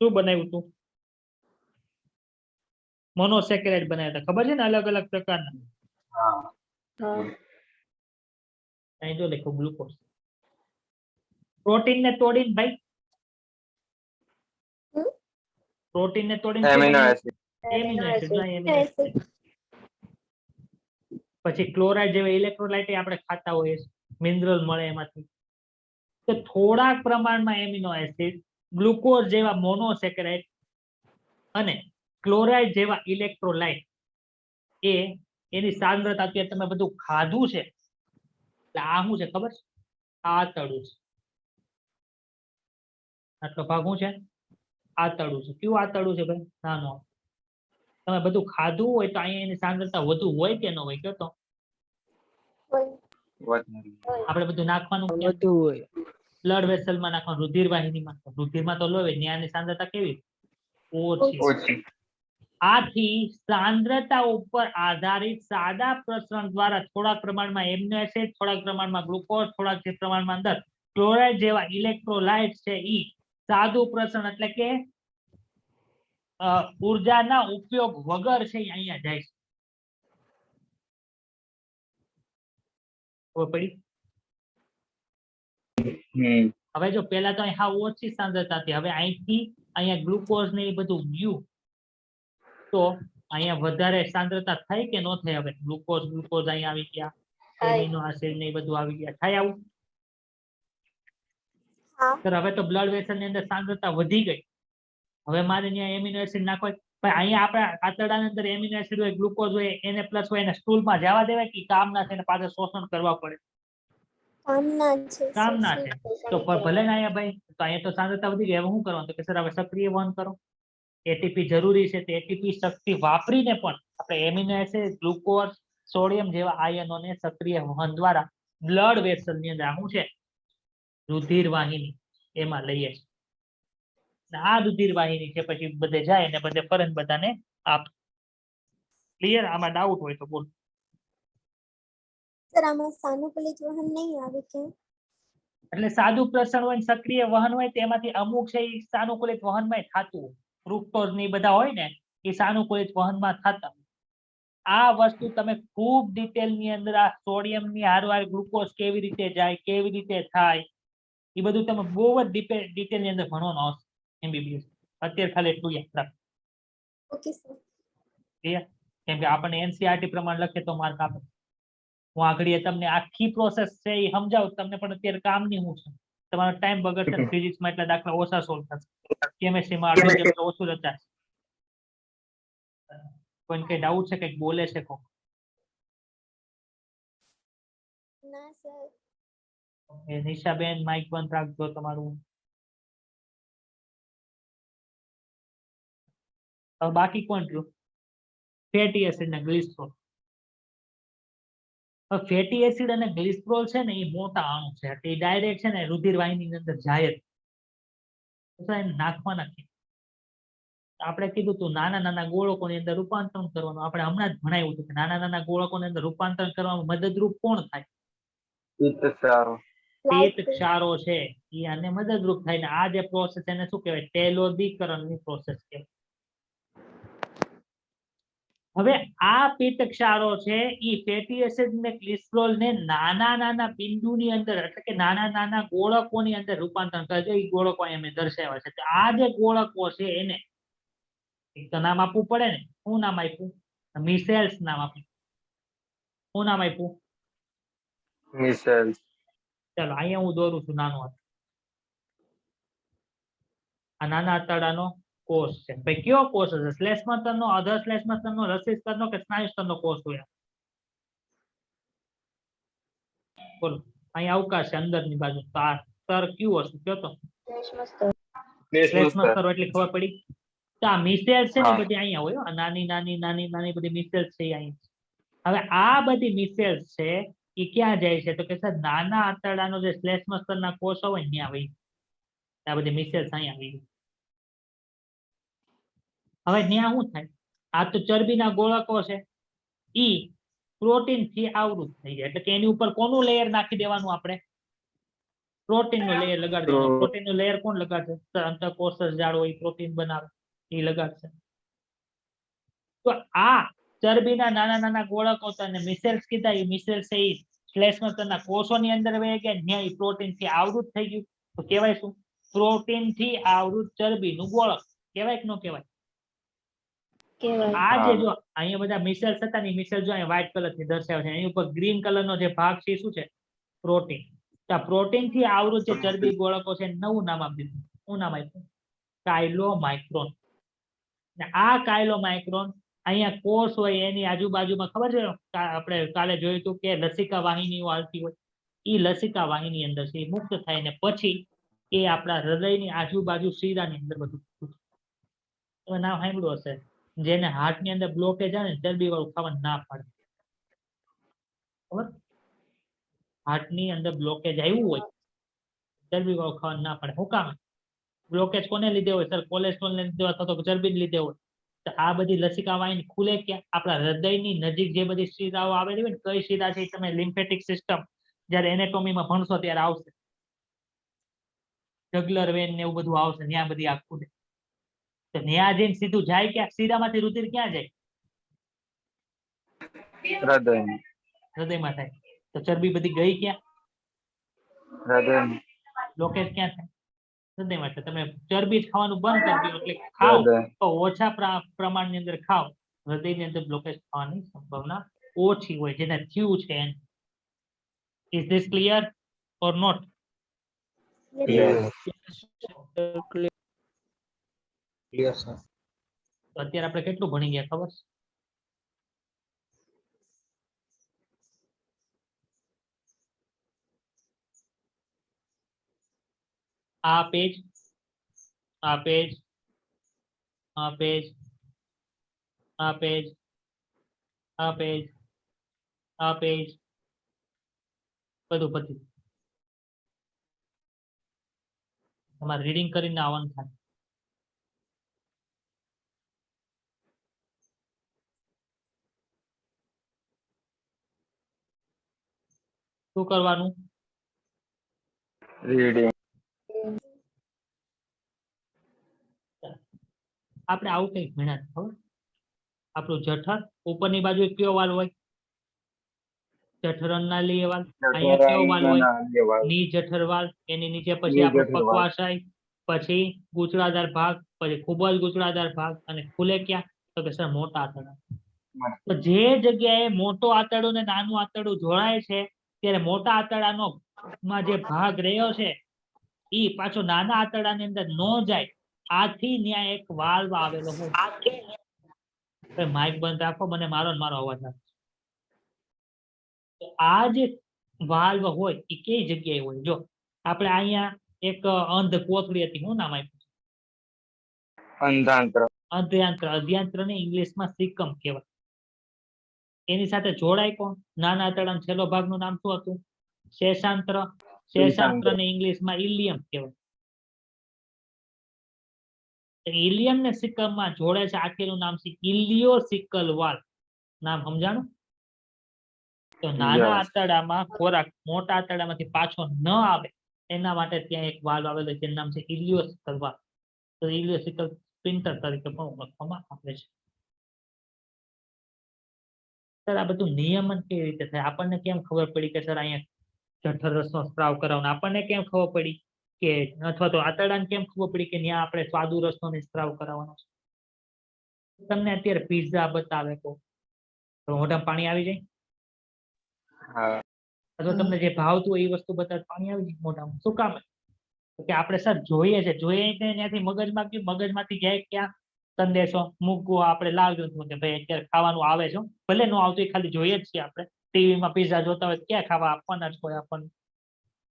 શું બનાવ્યું તું? મોનોસેકેરાઇડ બનાવ્યા હતા. ખબર છે ને, અલગ અલગ પ્રકારના. હા. હા. અહીં જો લખો ગ્લુકોઝ. પ્રોટીન ને તોડીને ભાઈ, પ્રોટીન ને તોડીને શું એમિનો બનાવ્યું? એસિડ. Amino acid. પછી ક્લોરાઇડ જેવા ઇલેક્ટ્રોલાઇટ આપણે ખાતા હોઈએ, મિનરલ મળે એમાંથી. તો થોડાક પ્રમાણમાં એમિનો એસિડ, ગ્લુકોઝ જેવા મોનોસેકેરાઇડ અને ક્લોરાઇડ જેવા ઇલેક્ટ્રોલાઇટ એ એની સાંદ્રતા અત્યારે તમે બધું ખાધું છે એટલે આ શું છે ખબર છે? આતરડું છે. આટલો ભાગ શું છે? આતરડું છે. કયું આતરડું છે ભાઈ? નાનો. તમે બધું ખાધું હોય તો અહીંયા એની સાંદ્રતા વધુ હોય કે ન હોય? કયો તો આપણે બધું નાખવાનું વધુ હોય. બ્લડ વેસલમાં નાખવાનું, રુધિર વાહિનીમાં. રુધિરમાં તો લોહી, ન્યાની સાંદ્રતા કેવી? ઓછી. ઓછી. આથી સાંદ્રતા ઉપર આધારિત સાદા પ્રસરણ દ્વારા થોડાક પ્રમાણમાં એમિનો એસિડ, થોડાક પ્રમાણમાં ગ્લુકોઝ, થોડાક પ્રમાણમાં અંદર ક્લોરાઇડ જેવા ઇલેક્ટ્રોલાઇટ છે ઈ સાદું પ્રસરણ એટલે કે ઉર્જાના ઉપયોગ વગર છે અહીંયા જાય છે. ખબર પડી? હવે જો પેલા તો અહીં ઓછી સાંદ્રતા હતી, હવે અહીંથી અહીંયા ગ્લુકોઝ ને એ બધું ગયું તો અહીંયા વધારે સાંદ્રતા થઈ કે ન થઈ? હવે ગ્લુકોઝ અહીંયા આવી ગયા, એમિનો એસિડ ને એ બધું આવી ગયા. થાય આવું? સર હવે તો બ્લડ વેસલ ની અંદર સાંદ્રતા વધી ગઈ. હવે મારે ત્યાં એમિનો એસિડ નાખો, પણ અહીંયા આપણા આંતરડાની અંદર એમિનો એસિડ હોય, ગ્લુકોઝ હોય, એને પ્લસ હોય, એને સ્ટૂલમાં જવા દેવાય કે કામના છે, એને પાછળ શોષણ કરવા પડે? કામના છે. તો ભલે ને અહીંયા ભાઈ, તો અહીંયા તો સાંદ્રતા વધી ગઈ. હવે શું કરવાનું? તો કે સર હવે સક્રિય વહન કરો. એટીપી જરૂરી છે, તે એટીપી શક્તિ વાપરીને પણ આપણે એમિનો એસિડ, ગ્લુકોઝ, સોડિયમ જેવા આયનોને સક્રિય વહન દ્વારા બ્લડ વેસલ ની અંદર શું છે? રુધિર વાહિની, એમાં લઈએ છીએ. આ રુધિર વાહિની છે પછી બધે જાય ને બધે ફરજ બધાને આપ. ક્લિયર? આમાં ડાઉટ હોય તો બોલો. સર આમાં સાનુકૂલિત વહન નહીં આવે કે? એટલે સાદું પ્રસરણ હોય, સક્રિય વહન હોય, તેમાંથી અમુક છે એ સાનુકૂલિત વહનમાં થતું હોય. ફ્રુક્ટોઝ ની બધા હોય ને એ સાનુકૂલિત વહનમાં થતા. આ વસ્તુ તમે ખૂબ ડિટેલ ની અંદર આ સોડિયમ ની હારવાર ગ્લુકોઝ કેવી રીતે જાય, કેવી રીતે થાય, એ બધું તમે બહુ જ ડિટેલ ની અંદર ભણવાનું આવશે એમબીબીએસ. અત્યારે ખાલી એટલું યાદ રાખો. Okay sir. ક્લિયર? કેમ કે આપણને એનસીઆરટી પ્રમાણે લખે તો માર્ક આપે. હું આગળ તમને આખી પ્રોસેસ છે એ સમજાવું, તમને પણ અત્યારે કામની હું છે. તમારો ટાઈમ બગડશે. ફિઝિક્સમાં એટલા દાખલા ઓછા સોલ્વ થશે, કેમેસ્ટ્રીમાં અડધો ચેપ્ટર ઓછું રચાશે. કોઈને કઈ ડાઉટ છે? કઈક બોલે છે કોક? ના સર. નિશાબેન માઇક બંધ રાખજો તમારું. હવે બાકી કોણ રહ્યું? ફેટી એસિડ ને ગ્લિસરોલ. ફેટી એસિડ અને ગ્લિસરોલ છે ને એ મોટા અણુ છે, એ ડાયરેક્ટ છે ને રુધિર વાહિની ની અંદર જાય જ. નાખવાના છે. આપણે કીધું તું નાના નાના ગોળકોની અંદર રૂપાંતરણ કરવાનું. આપણે હમણાં જ ભણાવ્યું હતું કે નાના નાના ગોળકોની અંદર રૂપાંતરણ કરવામાં મદદરૂપ કોણ થાય? પિત્ત ક્ષારો છે એ આને મદદરૂપ થાય ને આ જે પ્રોસેસ એને શું કહેવાય? તૈલોદીકરણની પ્રોસેસ કહેવાય. હવે આ પિત્ત ક્ષારો છે એ ફેટી એસિડ ને ગ્લિસરોલ ને નાના નાના બિંદુની અંદર એટલે કે નાના નાના ગોળકોની અંદર રૂપાંતરણ કરે છે. એ ગોળકો અહીંયા મેં દર્શાવ્યા છે. આ જે ગોળકો છે એને એક તો નામ આપવું પડે ને. શું નામ આપ્યું? મિસેલ્સ નામ આપ્યું. શું નામ આપ્યું? મિસેલ્સ. ચાલો અહીંયા હું દોરું છું નાનો. આ નાના આંતરડાનો કોષ છે. ભાઈ કયો કોષ હશે? શ્લેષ્મસ્તરનો, અધર શ્લેષ્મસ્તરનો, રસી સ્તરનો કે સ્નાયુ સ્તરનો કોષ હોય? બોલો. અહીં અવકાશ છે અંદરની બાજુ. તો આ સ્તર કયું હશે? કયો તો શ્લેષ્મસ્તર એટલે ખબર પડી. તો આ મિસેલ્સ છે ને હા. બધી અહીંયા હોય હો. નાની નાની નાની નાની બધી મિસેલ્સ છે અહીંયા. હવે આ બધી મિસેલ્સ છે એ ક્યાં જાય છે? તો કે સર નાના આંતરડાનો જે શ્લેષ્મસ્તરના કોષો હોય ને ત્યાં આવી. આ બધી મિસેલ્સ અહીંયા આવી. હવે ત્યાં શું થાય? આ તો ચરબીના ગોળકો છે ઈ પ્રોટીન થી આવૃત થઈ જાય. એટલે કે એની ઉપર કોનું લેયર નાખી દેવાનું આપણે? પ્રોટીન નું લેયર લગાડી દેવાનું. પ્રોટીન નું લેયર કોણ લગાડશે? સર અંતઃકોષ જાળવો એ પ્રોટીન બનાવે એ લગાડશે. તો આ ચરબીના નાના નાના ગોળકો અને મિસેલ્સ કીધા એ મિસેલ્સ એ શ્લેષ્મસ્તરના કોષોની અંદર વહી ગયા. ત્યાં એ પ્રોટીન થી આવૃત થઈ ગયું. તો કહેવાય શું? પ્રોટીન થી આવૃત ચરબીનું ગોળક. કહેવાય કે ન કહેવાય? આ જે જો અહીંયા બધા મિસેલ્સ હતા ને મિસેલ્સ જો અહીંયા વ્હાઇટ કલર થી દર્શાવે છે. એની ઉપર ગ્રીન કલર નો જે ભાગ છે શું છે? પ્રોટીન. તો આ પ્રોટીન થી આવૃત જે ચરબી ગોળકો છે નવું નામ આપી દીધું. શું નામ આપ્યું? કાયલોમાઇક્રોન. આ કાયલોમાઇક્રોન અહીંયા કોષ હોય એની આજુબાજુમાં ખબર છે આપણે કાલે જોયું હતું કે લસિકા વાહિનીઓ હાલતી હોય. એ લસિકા વાહિની અંદર છે એ મુક્ત થાય ને પછી એ આપણા હૃદયની આજુબાજુ શીરાની અંદર બધું તમે નામ સાંભળ્યું હશે. જેને હાર્ટ ની અંદર બ્લોકેજ આવે ને ચરબી વાળું ખાવાનું ના પાડે. ખબર? હાર્ટ ની અંદર બ્લોકેજ આવ્યું હોય ચરબી વાળું ખાવાનું ના પાડે. શું કામ? બ્લોકેજ કોને લીધે હોય? સર કોલેસ્ટ્રોલ ને લીધે અથવા તો ચરબી ને લીધે હોય. તો આ બધી લસિકા વાહિની ખુલે ક્યાં? આપણા હૃદયની નજીક જે બધી શિરાઓ આવેલી હોય ને કઈ શિરા છે તમે લિમ્ફેટિક સિસ્ટમ જયારે એનેટોમીમાં ભણશો ત્યારે આવશે. જગલર વેન ને એવું બધું આવશે. ત્યાં બધી આ ખુલે. તો ત્યાં જઈને સીધું જાય ક્યાં? શિરામાંથી રુધિર ક્યાં જાય? હૃદયમાં થાય. તો ચરબી બધી ગઈ ક્યાં? બ્લોકેજ ક્યાં થાય? હૃદયમાં. એટલે તમે ચરબી જ ખાવાનું બંધ કરી દો એટલે ખાઓ તો ઓછા પ્રમાણની અંદર ખાઓ. હૃદયની અંદર બ્લોકેજ થવાની સંભાવના ઓછી હોય. જેને થયું છે એને. Is this clear or not? Clear, sir. તો અત્યારે આપણે કેટલું ભણી ગયા ખબર છે? આ પેજ, આ પેજ, આ પેજ, આ પેજ, આ પેજ, આ પેજ, બધું બધું તમારે રીડિંગ કરીને આવવાનું થાય. શું કરવાનું? રીડિંગ. આપણે આવું કંઈક ભણ્યા છે ખબર? આપણું જઠર ઉપરની બાજુ કયો વાલ હોય? જઠરનાલીય વાલ. અહીંયા કયો વાલ હોય? ની જઠર વાલ. એની નીચે પછી આપણો પક્વાશય, પછી ગૂંચળાદાર ભાગ, પછી ખૂબ જ ગૂંચળાદાર ભાગ અને ખુલે ક્યાં? તો કે સર મોટા આંતરડા. તો જે જગ્યાએ મોટો આંતરડું ને નાનું આંતરડું જોડાય છે ત્યારે મોટા આંતરડાનો માં જે ભાગ રહ્યો છે ઈ પાછો નાના આંતરડાની અંદર ન જાય. આથી ત્યાં એક વાલ્વ આવેલો હોય. માઇક બંધ રાખો, મને મારો અવાજ આવે. તો આ જે વાલ્વ હોય એ કઈ જગ્યાએ હોય? જો આપણે અહીંયા એક અંધ કોથળી હતી. શું નામ આપ્યું? અંધાંત્ર. અધ્યાંત્ર. અધ્યાંત્રને ઇંગ્લિશમાં સિકમ કહેવાય. એની સાથે જોડાય કોણ? નાના આંતરડાનો છેલ્લો ભાગનું નામ શું હતું? શેષાંત્ર. શેષાંત્રને ઇંગ્લિશમાં ઇલિયમ કહેવાય. ઇલિયમ ને સિકમમાં જોડે છે આખેનું નામ છે ઇલિયોસિકલ વાલ્વ. નામ સમજાણું? તો નાના આંતરડામાં ખોરાક મોટા આંતરડામાંથી પાછો ન આવે એના માટે ત્યાં એક વાલ્વ આવેલો છે જેનું નામ છે ઇલિયોસિકલ વાલ્વ. તો ઇલિયોસિકલ સ્પિન્ટર તરીકે પણ ઓળખવામાં આવે છે. સર આ બધું નિયમન કેવી રીતે થાય? આપણને કેમ ખબર પડી કે સર અહીંયા જઠર રસનો સ્ત્રાવ કરાવવાનો? આપણને કેમ ખબર પડી કે અથવા તો આંતરડાને કેમ ખબર પડી કે ત્યાં આપણે સ્વાદુ રસનો સ્ત્રાવ કરાવવાનો છે? તમને અત્યારે પિઝા બતાવે તો મોઢામાં પાણી આવી જાય? હા. અથવા તમને જે ભાવતું હોય એ વસ્તુ બતાવે પાણી આવી જાય મોઢામાં? શું કામ? કે આપણે સર જોઈએ છે, જોઈએ કે ત્યાંથી મગજમાં ગયું, મગજમાંથી જાય ક્યાં સંદેશો મૂકવો, આપણે લાલ ગ્રંથમાં કે ભાઈ અત્યારે ખાવાનું આવે છે, ભલે ન આવતું એ ખાલી જોઈએ જ છીએ આપણે, ટીવીમાં પિઝા જોતા હોય ક્યાં ખાવા આપવાના જ હોય આપણને,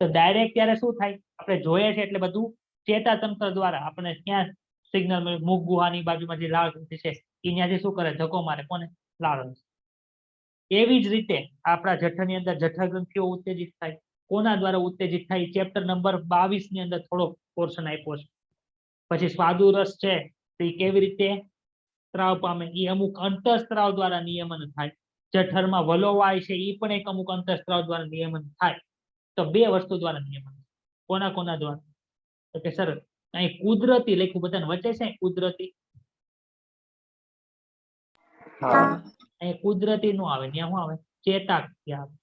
તો ડાયરેક્ટ ત્યારે શું થાય, આપણે જોઈએ છે એટલે બધું ચેતાતંત્ર દ્વારા આપણે ક્યાં સિગ્નલ મુખ ગુહાની બાજુમાં જે લાળ ગ્રંથિ છે એ ત્યાંથી શું કરે, ધક્કો મારે કોને, લાળ ગ્રંથિ. એવી જ રીતે આપણા જઠરની અંદર જઠર ગ્રંથિઓ ઉત્તેજિત થાય. કોના દ્વારા ઉત્તેજિત થાય? ચેપ્ટર નંબર 22 ની અંદર થોડો પોર્શન આપ્યો છે. પછી સ્વાદુરસ છે તો એ કેવી રીતે સ્ત્રાવ પામે, એ અમુક અંતઃસ્ત્રાવ દ્વારા નિયમન થાય. જઠરમાં વલોવાય છે એ પણ એક અમુક અંતઃસ્ત્રાવ દ્વારા નિયમન થાય. તો બે વસ્તુ દ્વારા નિયમન. કોના કોના દ્વારા? તો કે સર અહીં કુદરતી લખ્યું બધાને વચ્ચે છે, કુદરતી. હા અહીં કુદરતી નું આવે, ત્યાં શું આવે? ચેતાક્રિયા આવે.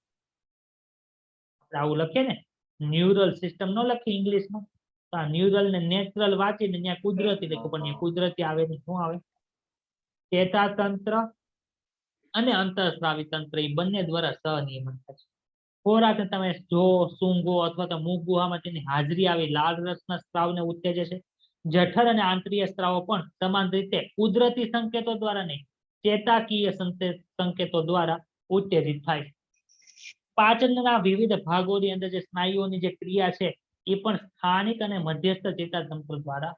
આપણે આવું લખીએ ને, ન્યુરલ સિસ્ટમ ન લખીએ ઇંગ્લિશમાં, તો આ ન્યુરલ ને નેચરલ વાંચીને ત્યાં કુદરતી લખ્યું, પણ ત્યાં કુદરતી આવે ને શું આવે? ચેતાતંત્ર અને અંતઃસ્રાવી તંત્ર એ બંને દ્વારા સહનિયમન થાય છે. ખોરાક તમે જો સૂંઘો અથવા તો મુખ ગુહામાં તેની હાજરી આવી લાળ રસના સ્ત્રાવને ઉત્તેજે છે. જઠર અને આંતરીય સ્ત્રાવો પણ સમાન રીતે કુદરતી સંકેતો દ્વારા નહીં, ચેતાકીય સંકેતો દ્વારા ઉત્તેજિત થાય છે. પાચનના વિવિધ ભાગોની અંદર જે સ્નાયુઓની જે ક્રિયા છે એ પણ સ્થાનિક અને મધ્યસ્થ ચેતાતંત્ર દ્વારા,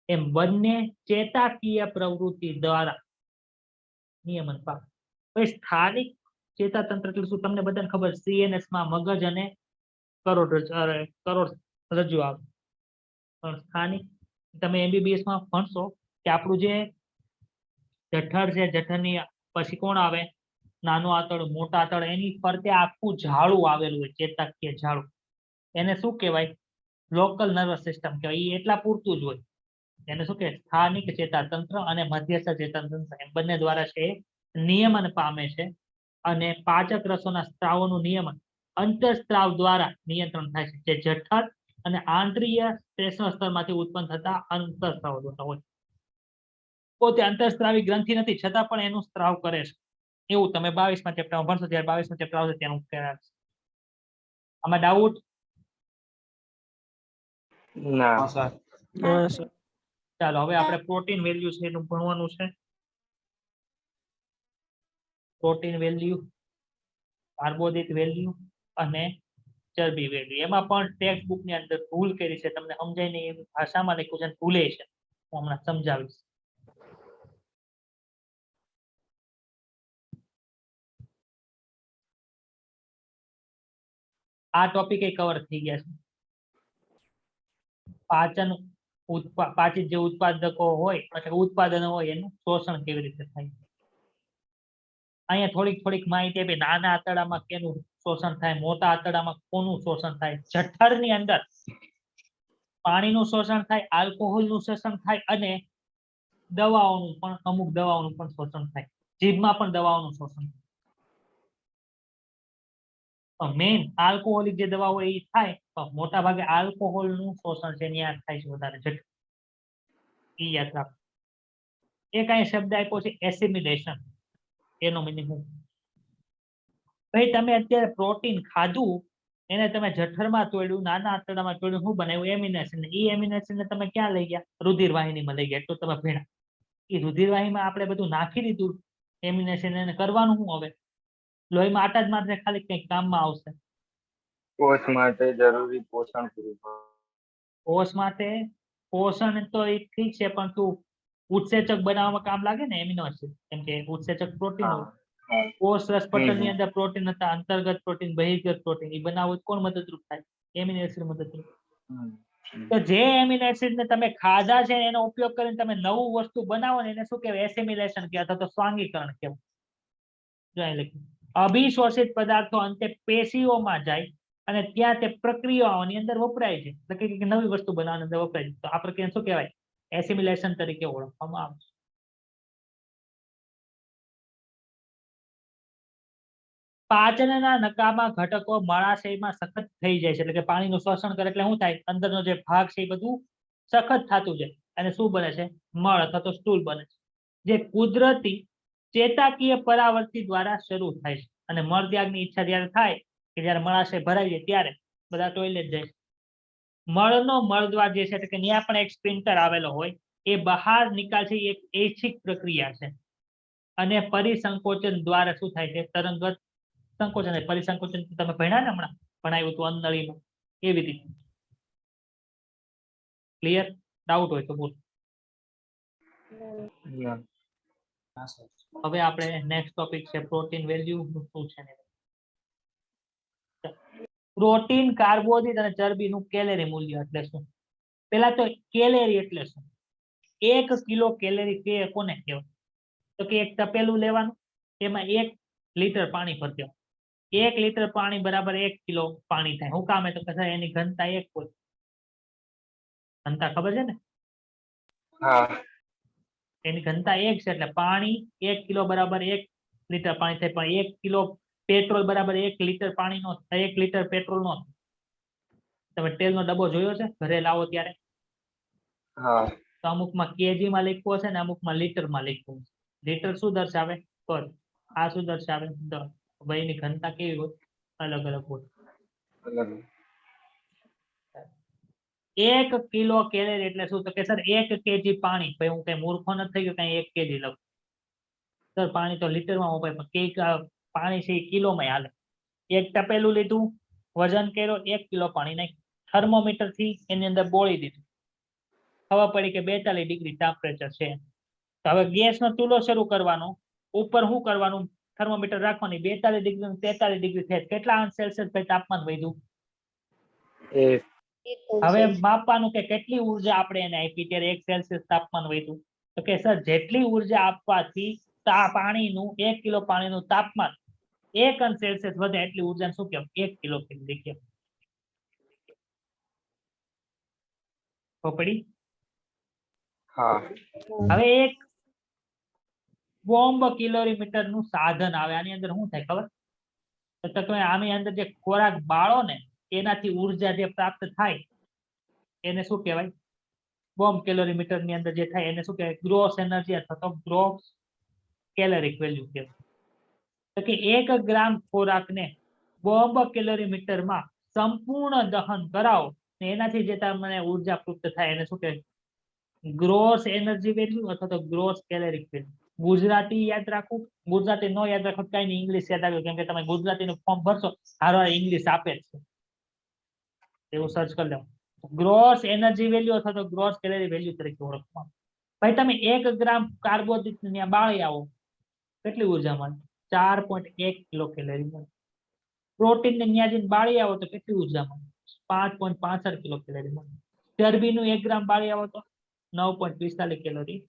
એમ બંને ચેતાકીય પ્રવૃત્તિ દ્વારા નિયમન પામે. પછી સ્થાનિક ચેતાતંત્ર એટલે શું? તમને બધાને ખબર, CNS માં મગજ અને કરોડરજ્જુ આવે. પણ સ્થાનિક તમે MBBS માં ભણશો કે આપણું જે જઠર છે, જઠરની પછી કોણ આવે? નાનું આંતરડું, મોટા આંતરડું, એની ફરતે આખું ઝાડું આવેલું હોય, ચેતાકીય ઝાડું. એને શું કહેવાય? લોકલ નર્વસ સિસ્ટમ કહેવાય. એ એટલા પૂરતું જ હોય. એને શું કહેવાય? સ્થાનિક ચેતાતંત્ર અને મધ્યસ્થ ચેતાતંત્ર એમ બંને દ્વારા છે નિયમન પામે છે. અને પાચક રસોના સ્ત્રાવોનું નિયમન અંતઃસ્ત્રાવ દ્વારા નિયંત્રણ થાય છે, જે જઠર અને આંતરીય શ્લેષ્મ સ્તરમાંથી ઉત્પન્ન થતા અંતઃસ્ત્રાવો દ્વારા હોય. પોતે અંતઃસ્ત્રાવી ગ્રંથિ નથી છતાં પણ એનું સ્ત્રાવ કરે છે. એવું તમે 22માં ચેપ્ટરમાં ભણશો, જ્યારે 22માં ચેપ્ટર આવશે ત્યાં હું કહેવાય. આમાં ડાઉટ? ના હા સર. ના ચાલો હવે આપણે પ્રોટીન વેલ્યુ છે એનું ભણવાનું છે. પ્રોટીન વેલ્યુ, કાર્બોદિત વેલ્યુ અને ચરબી વેલ્યુ. એમાં પણ ટેક્સ્ટ બુક ની અંદર ભૂલ કરી છે, તમને સમજાય નહીં એવી ભાષામાં લખ્યું છે, ભૂલે છે, હું હમણાં સમજાવીશ. આ ટોપિક એ કવર થઈ ગયા છે. પાચન પાચિત જે ઉત્પાદકો હોય એટલે ઉત્પાદનો હોય એનું શોષણ કેવી રીતે થાય. અહીંયા થોડીક માહિતી આપી. નાના આંતરડામાં કેનું શોષણ થાય, મોટા આંતરડામાં કોનું શોષણ થાય. જઠરની અંદર પાણીનું શોષણ થાય, આલ્કોહોલનું શોષણ થાય અને દવાઓનું પણ, અમુક દવાઓનું પણ શોષણ થાય. જીભમાં પણ દવાઓનું શોષણ થાય. મેઇન આલ્કોહોલિક જે દવા હોય એ થાય, તો મોટા ભાગે આલ્કોહોલનું શોષણ છે ત્યાં થાય છે વધારે. જઠર એ યાદ રાખો. એક અહીં શબ્દ આપ્યો છે એસિમિલેશન. એનો મિનિંગ શું? ભાઈ તમે અત્યારે પ્રોટીન ખાધું, એને તમે જઠરમાં તોડ્યું, નાના આંતરડામાં તોડ્યું, શું બનાવ્યું? એમિનેશન. એ એમિનેશન ને તમે ક્યાં લઈ ગયા? રુધિરવાહિનીમાં લઈ ગયા. એટલું તમે ભણ્યા. એ રુધિરવાહિનીમાં આપણે બધું નાખી દીધું એમિનેશન. એને કરવાનું શું હવે? લોહીમાં આટા જ માત્ર ખાલી કંઈક કામમાં આવશે. કોષ માટે જરૂરી પોષણ પૂરું પાડે. કોષ માટે પોષણ તો એ ઠીક છે, પણ તું ઉત્સેચક બનાવવામાં કામ લાગે ને એમિનો એસિડ, કેમ કે ઉત્સેચક પ્રોટીન હોય. કોષ રસપટલ ની અંદર પ્રોટીન હતા, અંતર્ગત પ્રોટીન, બહિર્ગત પ્રોટીન, એ બનાવવું કોણ મદદરૂપ થાય? એમિનો એસિડ મદદરૂપ. તો જે એમિનો એસિડ ને તમે ખાધા છે એનો ઉપયોગ કરીને તમે નવું વસ્તુ બનાવો ને એને શું કહેવાય? એસિમિલેશન કહેવાય, અથવા તો સ્વાંગીકરણ કહેવાય. જોઈ લખ્યું. અભિશોષિત પદાર્થો અંતે પેશીઓમાં જાય અને ત્યાં તે પ્રક્રિયાઓની અંદર વપરાય છે. એટલે કે નવી વસ્તુ બનાવવાની અંદર વપરાય છે. તો આ પ્રક્રિયા શું કહેવાય? એસિમિલેશન તરીકે ઓળખવામાં આવે છે. પાચનના નકામા ઘટકો મળાશયમાં સખત થઈ જાય છે, એટલે કે પાણીનું શોષણ કરે એટલે શું થાય? અંદરનો જે ભાગ છે એ બધું સખત થતું જાય અને શું બને છે? મળ અથવા તો સ્ટૂલ બને છે, જે કુદરતી ચેતાકીય પરાવર્તી દ્વારા શરૂ થાય છે. અને મળત્યાગની ઈચ્છા જ્યારે થાય કે જ્યારે મળાશય ભરાઈ જાય ત્યારે બધા ટોયલેટ જાય. મળનો મળદ્વાર જે છે એટલે કે ત્યાં પણ એક સ્પિન્ટર આવેલો હોય એ બહાર નિકાલ છે એ એક ઐચ્છિક પ્રક્રિયા છે અને પરિસંકોચન દ્વારા શું થાય છે તરંગત સંકોચન થાય. પરિસંકોચન તો તમે ભણ્યા ને હમણાં ભણાવ્યું હતું અંદળીમાં એવી રીતે. ક્લિયર? ડાઉટ હોય તો બોલ. ના. હા સર. હવે આપણે નેક્સ્ટ ટોપિક છે પ્રોટીન વેલ્યુ શું છે ને. પ્રોટીન કાર્બોદિત અને ચરબીનું કેલેરી મૂલ્ય એટલે શું? પેલા તો કેલેરી એટલે શું? 1 કિલો કેલેરી કે કોને કહેવાય? તો કે એક તપેલું લેવાનું એમાં 1 લિટર પાણી ભરી દેવાનું. 1 લિટર પાણી બરાબર 1 કિલો પાણી થાય. શું કામ? તો કે સાહેબ એની ઘનતા 1 હોય. ઘનતા ખબર છે ને? હા. એની ઘનતા 1 છે એટલે પાણી 1 કિલો બરાબર 1 લિટર પાણી થાય. પણ 1 કિલો પેટ્રોલ બરાબર 1 લિટર પાણી નો 1 લિટર પેટ્રોલ નો. તમે તેલનો ડબ્બો જોયો છે ઘરે લાવો ત્યારે? હા. તો અમુકમાં કેજી માં લખ્યું હશે ને અમુકમાં લીટરમાં લખ્યું હશે. લીટર શું દર્શાવે? કદ. આ શું દર્શાવે? દર. ભાઈની ઘનતા કેવી હોય? અલગ અલગ હોય. અલગ. 1 કિલો કેલેરી એટલે શું? તો કે સર 1 કેજી પાણી. ભાઈ હું કઈ મૂર્ખો નથી થઈ ગયો કઈ 1 કેજી લઉં. સર પાણી તો લીટરમાં વપરાય પણ કેક પાણી છે એ કિલોમાં હાલે. એક તપેલું લીધું, વજન કર્યો, 1 કિલો પાણી નાખ્યું. થર્મોમીટર થી એની અંદર બોળી દીધું. ખબર પડી કે 42 ડિગ્રી ટેમ્પરેચર છે. તો હવે ગેસનો ચૂલો શરૂ કરવાનો. ઉપર શું કરવાનું? થર્મોમીટર રાખવાની. 42 ડિગ્રી 43 ડિગ્રી થાય. કેટલા અંશ સેલ્સિયસ તાપમાન વધ્યું? હવે માપવાનું કે કેટલી ઉર્જા આપણે એને આપી ત્યારે 1 સેલ્સિયસ તાપમાન વધ્યું. તો કે સર જેટલી ઉર્જા આપવાથી પાણીનું 1 કિલો પાણીનું તાપમાન 1 અંશ સેલ્સિયસ વધે એટલી ઉર્જાને શું કહેવાય? 1 કિલો કેલરી કહેવાય. પડી? હા. હવે એક બોમ્બ કેલોરીમીટર નું સાધન આવે. આની અંદર શું થાય ખબર? તો તમે આની અંદર જે ખોરાક બાળો ને એનાથી ઉર્જા જે પ્રાપ્ત થાય એને શું કહેવાય? બોમ્બ કેલોરીમીટર ની અંદર જે થાય એને શું કહેવાય? ગ્રોસ એનર્જી અથવા તો ગ્રોસ કેલરિક વેલ્યુ કહેવાય. તો કે 1 ગ્રામ ખોરાકને બોમ્બ કેલોરીમીટરમાં સંપૂર્ણ દહન કરાવો ને એનાથી જે તમને ઉર્જા પ્રાપ્ત થાય એને શું કહેવાય? ગ્રોસ એનર્જી વેલ્યુ અથવા તો ગ્રોસ કેલરિક વેલ્યુ. ગુજરાતી યાદ રાખવું. ગુજરાતી નો યાદ રાખો કઈ નહીં, ઇંગ્લિશ યાદ રાખો કેમ કે તમે ગુજરાતીનું ફોર્મ ભરશો હારો ઇંગ્લિશ આપે જ છે. એવું સર્ચ કરી લો. ગ્રોસ એનર્જી વેલ્યુ અથવા તો ગ્રોસ કેલરી વેલ્યુ તરીકે ઓળખવામાં. ભાઈ તમે 1 ગ્રામ કાર્બોદિત ને બાળી આવો કેટલી ઉર્જા મળે? 4.1 કિલો કેલરી મળે. પ્રોટીન ને ન્યા જઈને બાળી આવો તો કેટલી ઉર્જા મળે? 5.65 કિલો કેલરી મળે. ચરબીનું 1 ગ્રામ બાળી આવો તો 9.45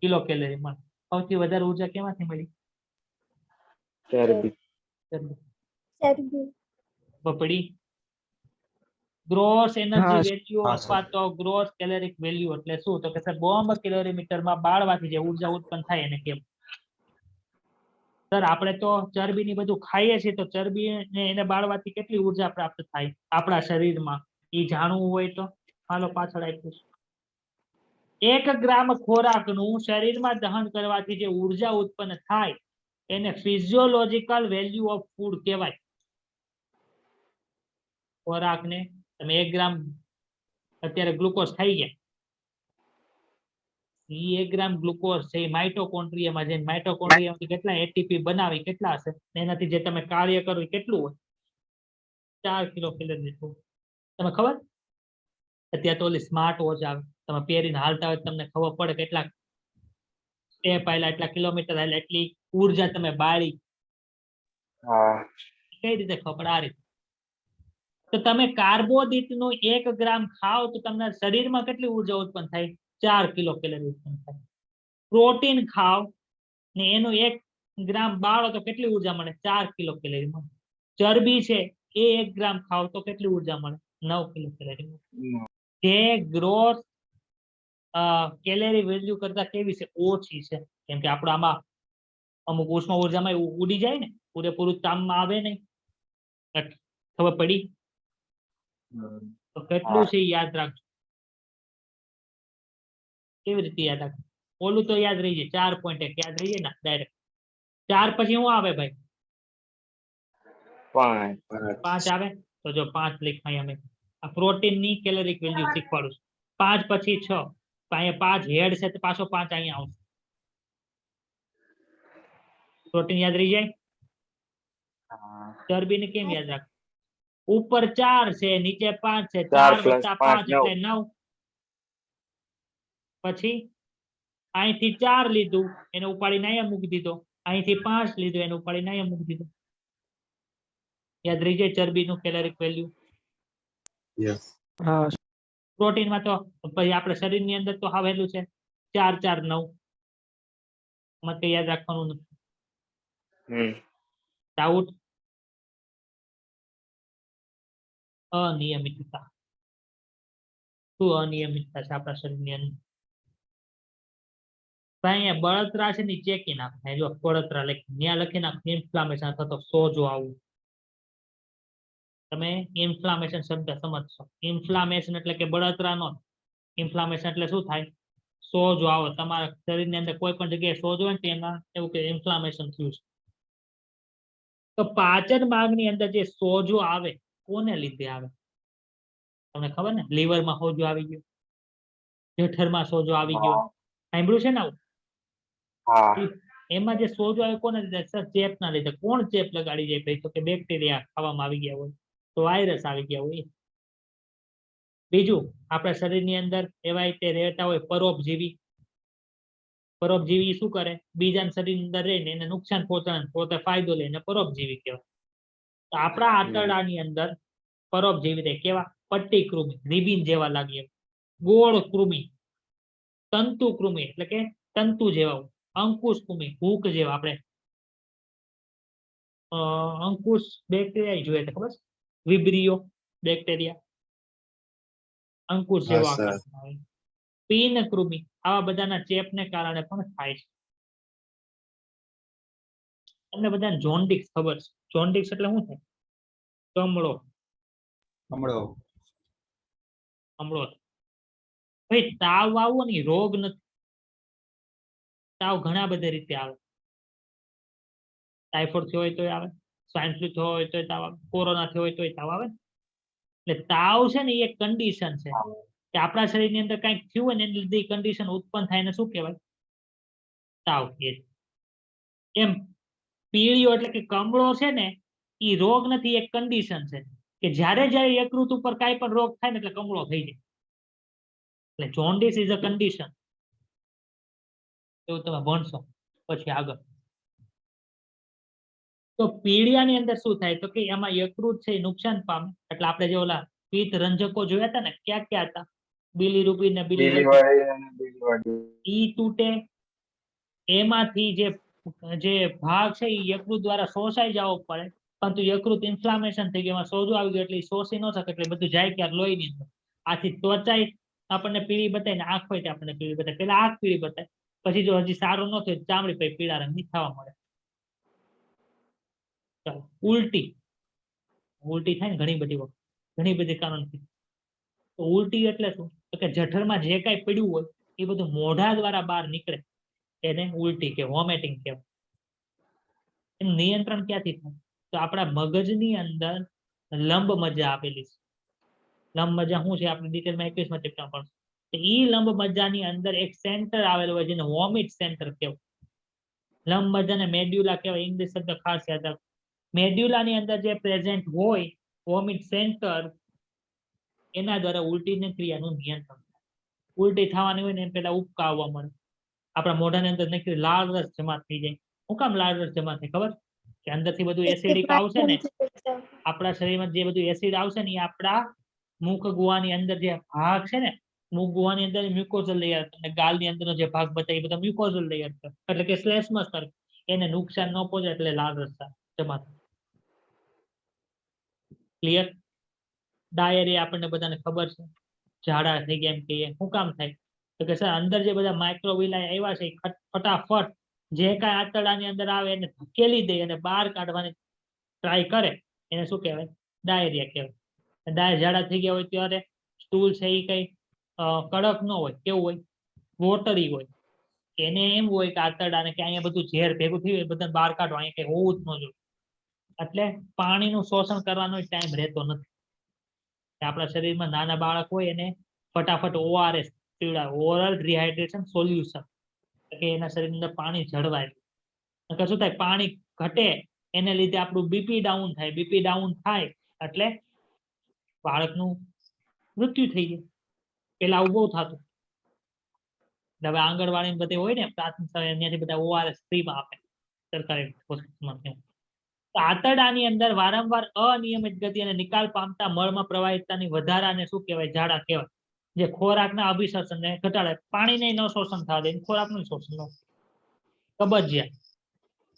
કિલો કેલરી મળે. સૌથી વધારે ઉર્જા કેમાંથી મળી? ચરબી. ચરબી. પડી? ગ્રોસ એનર્જી વેલ્યુ હા, અથવા સર. તો ગ્રોસ કેલરિક વેલ્યુ એટલે શું? તો કે સર બોમ્બ કેલોરીમીટરમાં બાળવાથી જે ઉર્જા ઉત્પન્ન થાય એને કેમ? સર આપણે તો ચરબીની બધું ખાઈએ છીએ તો ચરબી એને બાળવાથી કેટલી ઉર્જા પ્રાપ્ત થાય આપણા શરીરમાં એ જાણવું હોય તો હાલો પાછળ આપ્યું છે. 1 ગ્રામ ખોરાકનું શરીરમાં દહન કરવાથી જે ઉર્જા ઉત્પન્ન થાય એને ફિઝિયોલોજીકલ વેલ્યુ ઓફ ફૂડ કહેવાય. ખોરાકને તમે 1 ગ્રામ અત્યારે ગ્લુકોઝ ખાઈ ગયા. 1 ગ્રામ ગ્લુકોઝ છે એ માઇટોકોન્ડ્રિયામાં જઈને માઇટોકોન્ડ્રિયામાંથી કેટલા એટીપી બનાવી કેટલા હશે? એનાથી જે તમે કાર્ય કરો એ કેટલું હોય? 4 કિલો કેલરી જેટલું. તમે ખબર? અત્યારે તો ઓલી સ્માર્ટ વોચ આવે તમે પહેરીને હાલતા હોય તમને ખબર પડે કેટલા સ્ટેપ આયલા એટલા કિલોમીટર આયલા એટલી ઉર્જા તમે બાળી. હા. કઈ રીતે ખબર? આ રીતે. તો તમે કાર્બોદિતનું 1 ગ્રામ ખાઓ તો તમને શરીરમાં કેટલી ઉર્જા ઉત્પન્ન થાય? 4 કિલો કેલરી ઉત્પન્ન થાય. પ્રોટીન ખાઓ ને એનું 1 ગ્રામ બાળો તો કેટલી ઉર્જા મળે? 4 કિલો કેલરી મળે. ચરબી છે એ 1 ગ્રામ ખાઓ તો કેટલી ઉર્જા મળે? 9 કિલો કેલરી મળે. જે ગ્રોસ કેલરી વેલ્યુ કરતા કેવી છે? ઓછી છે. કેમ કે આપણે આમાં અમુક ઉષ્મા ઉર્જામાં ઉડી જાય ને પૂરેપૂરું કામમાં આવે નહીં. ખબર પડી? તો કેટલું છે યાદ રાખજો. કેવી રીતે યાદ રાખજો? ઓલું તો યાદ રહી જાય 4.1 યાદ રહી જાય ને ડાયરેક્ટ. 4 પછી શું આવે ભાઈ? 5. 5 આવે તો જો 5 લખાય અમે આ પ્રોટીનની કેલરીક વેલ્યુ શીખવાડું છું. 5 પછી 6 તો અહીંયા 5 હેડ છે તો પાછો 5 અહીંયા આવશે. પ્રોટીન યાદ રહી જાય. હા. ચરબીને કેમ યાદ રાખ? ઉપર 4 છે નીચે 5 છે. 4 4 + + 5 5 એટલે 9. પછી અહીંથી 4 લીધું એને ઉપાડીને અહીંયા મૂકી દીધો. અહીંથી 5 લીધું એને ઉપાડીને અહીંયા મૂકી દીધો. યાદ રહી જાય ચરબીનું કેલરીક વેલ્યુ. યસ. હા પ્રોટીનમાં તો પછી આપણે શરીરની અંદર તો આવેલું છે 4 4 9. મત યાદ રાખવાનું નથી. ડાઉટ? અનિયમિતતા. શું અનિયમિતતા છે આપણા શરીરની અંદર? ભાઈ અહીંયા બળતરા છે ને ચેકી નાખે. જો બળતરા લખી ત્યાં લખી નાખ ઇન્ફ્લામેશન અથવા તો સોજો આવું. તમે ઇન્ફ્લામેશન શબ્દ સમજશો. ઇન્ફ્લામેશન એટલે કે બળતરા નો. ઇન્ફ્લામેશન એટલે શું થાય? સોજો આવો. તમારા શરીરની અંદર કોઈ પણ જગ્યાએ સોજો હોય ને એમાં એવું કે ઇન્ફ્લામેશન થયું છે. તો પાચન માર્ગની અંદર જે સોજો આવે કોને લીધે આવે? તમને ખબર ને? લીવરમાં સોજો આવી ગયો, જઠરમાં સોજો આવી ગયો, સાંભળ્યું છે ને આવું? હા. એમાં જે સોજો આવે કોને લીધે? સર ચેપના લીધે. કોણ ચેપ લગાડી જાય? ભાઈ તો કે બેક્ટેરિયા ખાવામાં આવી ગયા હોય, તો વાયરસ આવી ગયા હોય. બીજું આપણા શરીરની અંદર એવા રીતે રહેતા હોય પરોપજીવી. પરોપજીવી શું કરે? બીજાના શરીરની અંદર રહીને એને નુકસાન પહોંચાડે, પોતે ફાયદો લે એને પરોપજીવી કહેવાય. તો આપણા આંતરડાની અંદર પરોપજીવી રહે. કેવા? પટ્ટી કૃમિ, રિબિન જેવા લાગે, ગોળ કૃમિ, તંતુ કૃમિ એટલે કે તંતુ જેવા, અંકુશ કૃમિ, હૂક જેવા. આપણે અંકુશ બેક્ટેરિયા જોઈએ તો ખબર છે? વિબ્રિયો બેક્ટેરિયા અંકુશ જેવો આકાર આવે. પીન કૃમિ, આવા બધાના ચેપને કારણે પણ થાય છે. તમને બધાને જોન્ડિક્સ ખબર છે? જોન્ડિક્સ એટલે શું થાય? કમળો. કમળો. કમળો. ભાઈ તાવ આવો ને રોગ નથી. તાવ ઘણા બધા રીતે આવે. ટાઇફોઇડ થયો હોય તો આવે, સ્વાઇન ફ્લુ થયો હોય તો તાવ આવે, કોરોના થયો હોય તો તાવ આવે. એટલે તાવ છે ને એ એક કન્ડિશન છે કે આપણા શરીરની અંદર કંઈક થયું હોય ને એને લીધે કન્ડિશન ઉત્પન્ન થાય ને શું કહેવાય? તાવ કહે છે. એમ પીળીઓ એટલે કે કમળો છે ને એ રોગ નથી, એક કન્ડિશન છે કે જ્યારે જ્યારે યકૃત ઉપર કાંઈ પણ રોગ થાય ને એટલે કમળો થઈ જાય. એટલે જોન્ડિસ ઇઝ અ કન્ડિશન. એવું તમે ભણશો પછી આગળ. તો પીળિયાની અંદર શું થાય? તો કે એમાં યકૃત છે એ નુકસાન પામે. એટલે આપણે જે ઓલા પિત્ત રંજકો જોયા હતા ને, ક્યાં ક્યાં હતા? બિલીરુબિન ને બીલીવાળી અને બીલીવાળી. ઈ તૂટે. એમાંથી જે ભાગ છે એ યકૃત દ્વારા શોષાઈ જવો પડે, પરંતુ યકૃત ઇન્ફ્લામેશન થઈ ગયું, એમાં સોજો આવી ગયો એટલે શોષી ન શકે, એટલે બધું જાય ક્યાં? લોહીની અંદર. આથી ત્વચા આપણને પીળી બતાય ને આંખ હોય આપણને પીળી બતાય. પેલા આંખ પીળી બતાય, પછી જો હજી સારું ન થયું ચામડી પછી પીળા રંગની થવા મળે. ઉલટી. ઉલટી થાય ને ઘણી બધી વખત, ઘણી બધી કારણથી. તો ઉલટી એટલે શું? તો કે જઠરમાં જે કાંઈ પડ્યું હોય એ બધું મોઢા દ્વારા બહાર નીકળે, એને ઉલટી કે વોમિટિંગ કહેવાય. એનું નિયંત્રણ ક્યાંથી થાય? તો આપણા મગજની અંદર લંબ મજ્જા આપેલી છે. લંબ મજ્જા શું છે આપણે ડિટેલમાં 21માં ચેપ્ટરમાં ભણશું. તો ઈ લંબ મજ્જાની અંદર એક સેન્ટર આવેલું હોય જેને વોમિટ સેન્ટર કહેવાય. લંબ મજ્જાને મેડ્યુલા કહેવાય. ઇંગ્લિશ શબ્દ ખાસ યાદ રાખો. મેડ્યુલાની અંદર જે પ્રેઝન્ટ હોય વોમિટ સેન્ટર, એના દ્વારા ઉલટીની ક્રિયાનું નિયંત્રણ થાય. ઉલટી થવાની હોય ને એમ પહેલા ઉબકા આવવા મળે. આપણા મોઢાની અંદર નીકળી લાળ રસ જમા થઈ જાય. શું કામ લાળ રસ જમા થાય ખબર? કે અંદરથી બધું એસિડિક આવશે ને, આપણા શરીરમાં જે બધું એસિડ આવશે ને એ આપણા મુખ ગુહાની અંદર જે ભાગ છે ને, મુખ ગુહાની અંદર મ્યુકોઝલ લેયર અને ગાલની અંદરનો જે ભાગ બતાવે એ બધા મ્યુકોઝલ લેયર છે, એટલે કે શ્લેષ્મ સ્તર. એને નુકસાન ન પહોંચે એટલે લાળ રસ જમા થાય. ક્લિયર? ડાયરિયા આપણને બધાને ખબર છે, ઝાડા થઈ ગયા એમ કહીએ. શું કામ થાય? તો કે સર અંદર જે બધા માઇક્રોવિલાય આવ્યા છે ફટાફટ જે કાંઈ આંતરડાની અંદર આવે એને ધકેલી દે અને બહાર કાઢવાની ટ્રાય કરે, એને શું કહેવાય? ડાયરિયા કહેવાય. ઝાડા થઈ ગયા હોય ત્યારે સ્ટૂલ છે એ કઈ કડક ન હોય, કેવું હોય? વોટરી હોય. એને એમ હોય કે આંતરડાને કે અહીંયા બધું ઝેર ભેગું થયું હોય બધા બહાર કાઢો, અહીંયા કઈ હોવું જ ન જોઈએ. એટલે પાણીનું શોષણ કરવાનો ટાઈમ રહેતો નથી. કે આપણા શરીરમાં નાના બાળક હોય એને ફટાફટ ORS પીવડાવે, ઓરલ રિહાઇડ્રેશન સોલ્યુશન, કે એના શરીરની અંદર પાણી જળવાય. નકર શું થાય, પાણી ઘટે એને લીધે આપણું બીપી ડાઉન થાય, બીપી ડાઉન થાય એટલે બાળકનું મૃત્યુ થઈ જાય. પેલા આવું બહુ થતું. હવે આંગણવાડી બધે હોય ને પ્રાથમિક શાળા, ત્યાંથી બધા ORS ફ્રીમાં આપે સરકારી હોસ્પિટલમાં. આંતરડાની અંદર વારંવાર અનિયમિત ગતિ અને નિકાલ પામતા મળમાં પ્રવાહિતતાની વધારાને શું કહેવાય, ઝાડા કહેવાય. જે ખોરાકના અભિશોષણને ઘટાડે, પાણીને ન શોષણ થવા દે, ખોરાકનું શોષણ ન. કબજિયાત,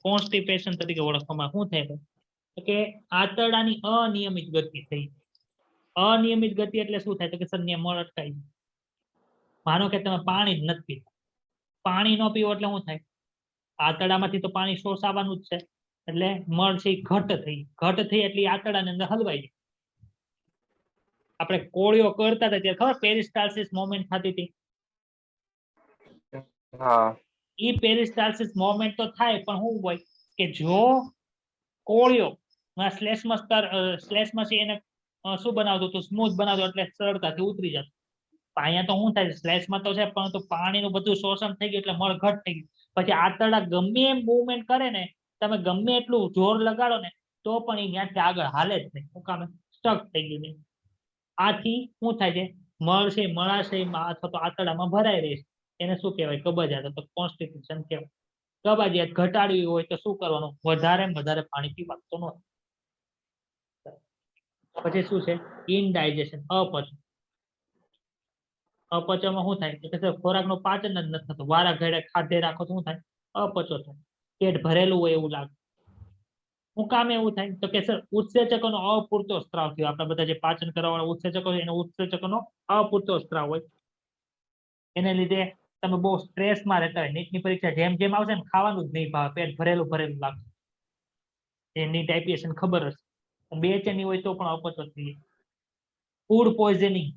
કોન્સ્ટિપેશન તરીકે ઓળખવામાં શું થાય તો કે આંતરડાની અનિયમિત ગતિ થઈ. અનિયમિત ગતિ એટલે શું થાય તો કે સર મળ અટકાઈ. માનો કે તમે પાણી જ નથી પીતા, પાણી ન પીવો એટલે શું થાય, આંતરડામાંથી તો પાણી શોષાવાનું જ છે, એટલે મળ છે ઘટ થઈ એટલે આંતરડાની અંદર હલવાઈ જાય. આપણે કોળીઓ કરતા હતા ત્યારે ખબર પેરિસ્ટાલ્સિસ મોમેન્ટ થતી હતી. હા એ પેરિસ્ટાલ્સિસ મોમેન્ટ તો થાય, પણ શું હોય કે જો કોળીઓ શ્લેષ્મથી એને શું બનાવતું હતું, સ્મૂથ બનાવતું એટલે સરળતાથી ઉતરી જતું. અહીંયા તો શું થાય, શ્લેષ્મ તો છે પરંતુ પાણીનું બધું શોષણ થઈ ગયું એટલે મળ ઘટ થઈ ગયું. પછી આંતરડા ગમે એમ મૂવમેન્ટ કરે ને, તમે ગમે એટલું જોર લગાડો ને તો પણ એ ત્યાંથી આગળ હાલે જ નહીં, શું કામ, સ્ટક થઈ ગયું નહીં. આથી શું થાય છે, મળ છે મળાશયમાં અથવા તો આંતરડામાં ભરાઈ રહે છે, એને શું કહેવાય, કબજિયાત અથવા કોન્સ્ટિપેશન કહેવાય. કબજિયાત ઘટાડવી હોય તો શું કરવાનું, વધારે પાણી પીવાનું તો ન. પછી શું છે, ઇનડાઇજેશન, અપચન. અપચમાં શું થાય કે ખોરાકનું પાચન જ નથી થતું, વારા ઘડે ખાધે રાખો તો શું થાય, અપચો થાય, પેટ ભરેલું હોય એવું લાગે. શું કામ એવું થાય તો કે સર ઉત્સેચકોનો અપૂરતો સ્ત્રાવ થયો. આપણા બધા જે પાચન કરવા વાળા ઉત્સેચકો છે એનો ઉત્સેચકોનો અપૂરતો સ્ત્રાવ હોય, એને લીધે તમે બહુ સ્ટ્રેસમાં રહેતા હોય. નીટની પરીક્ષા જેમ જેમ આવશે ને ખાવાનું જ નહીં ભાવે, પેટ ભરેલું લાગશે. એની ટાઈપિએશન ખબર હશે. બેચેની હોય તો પણ અપચો થઈ જાય. ફૂડ પોઈઝનિંગ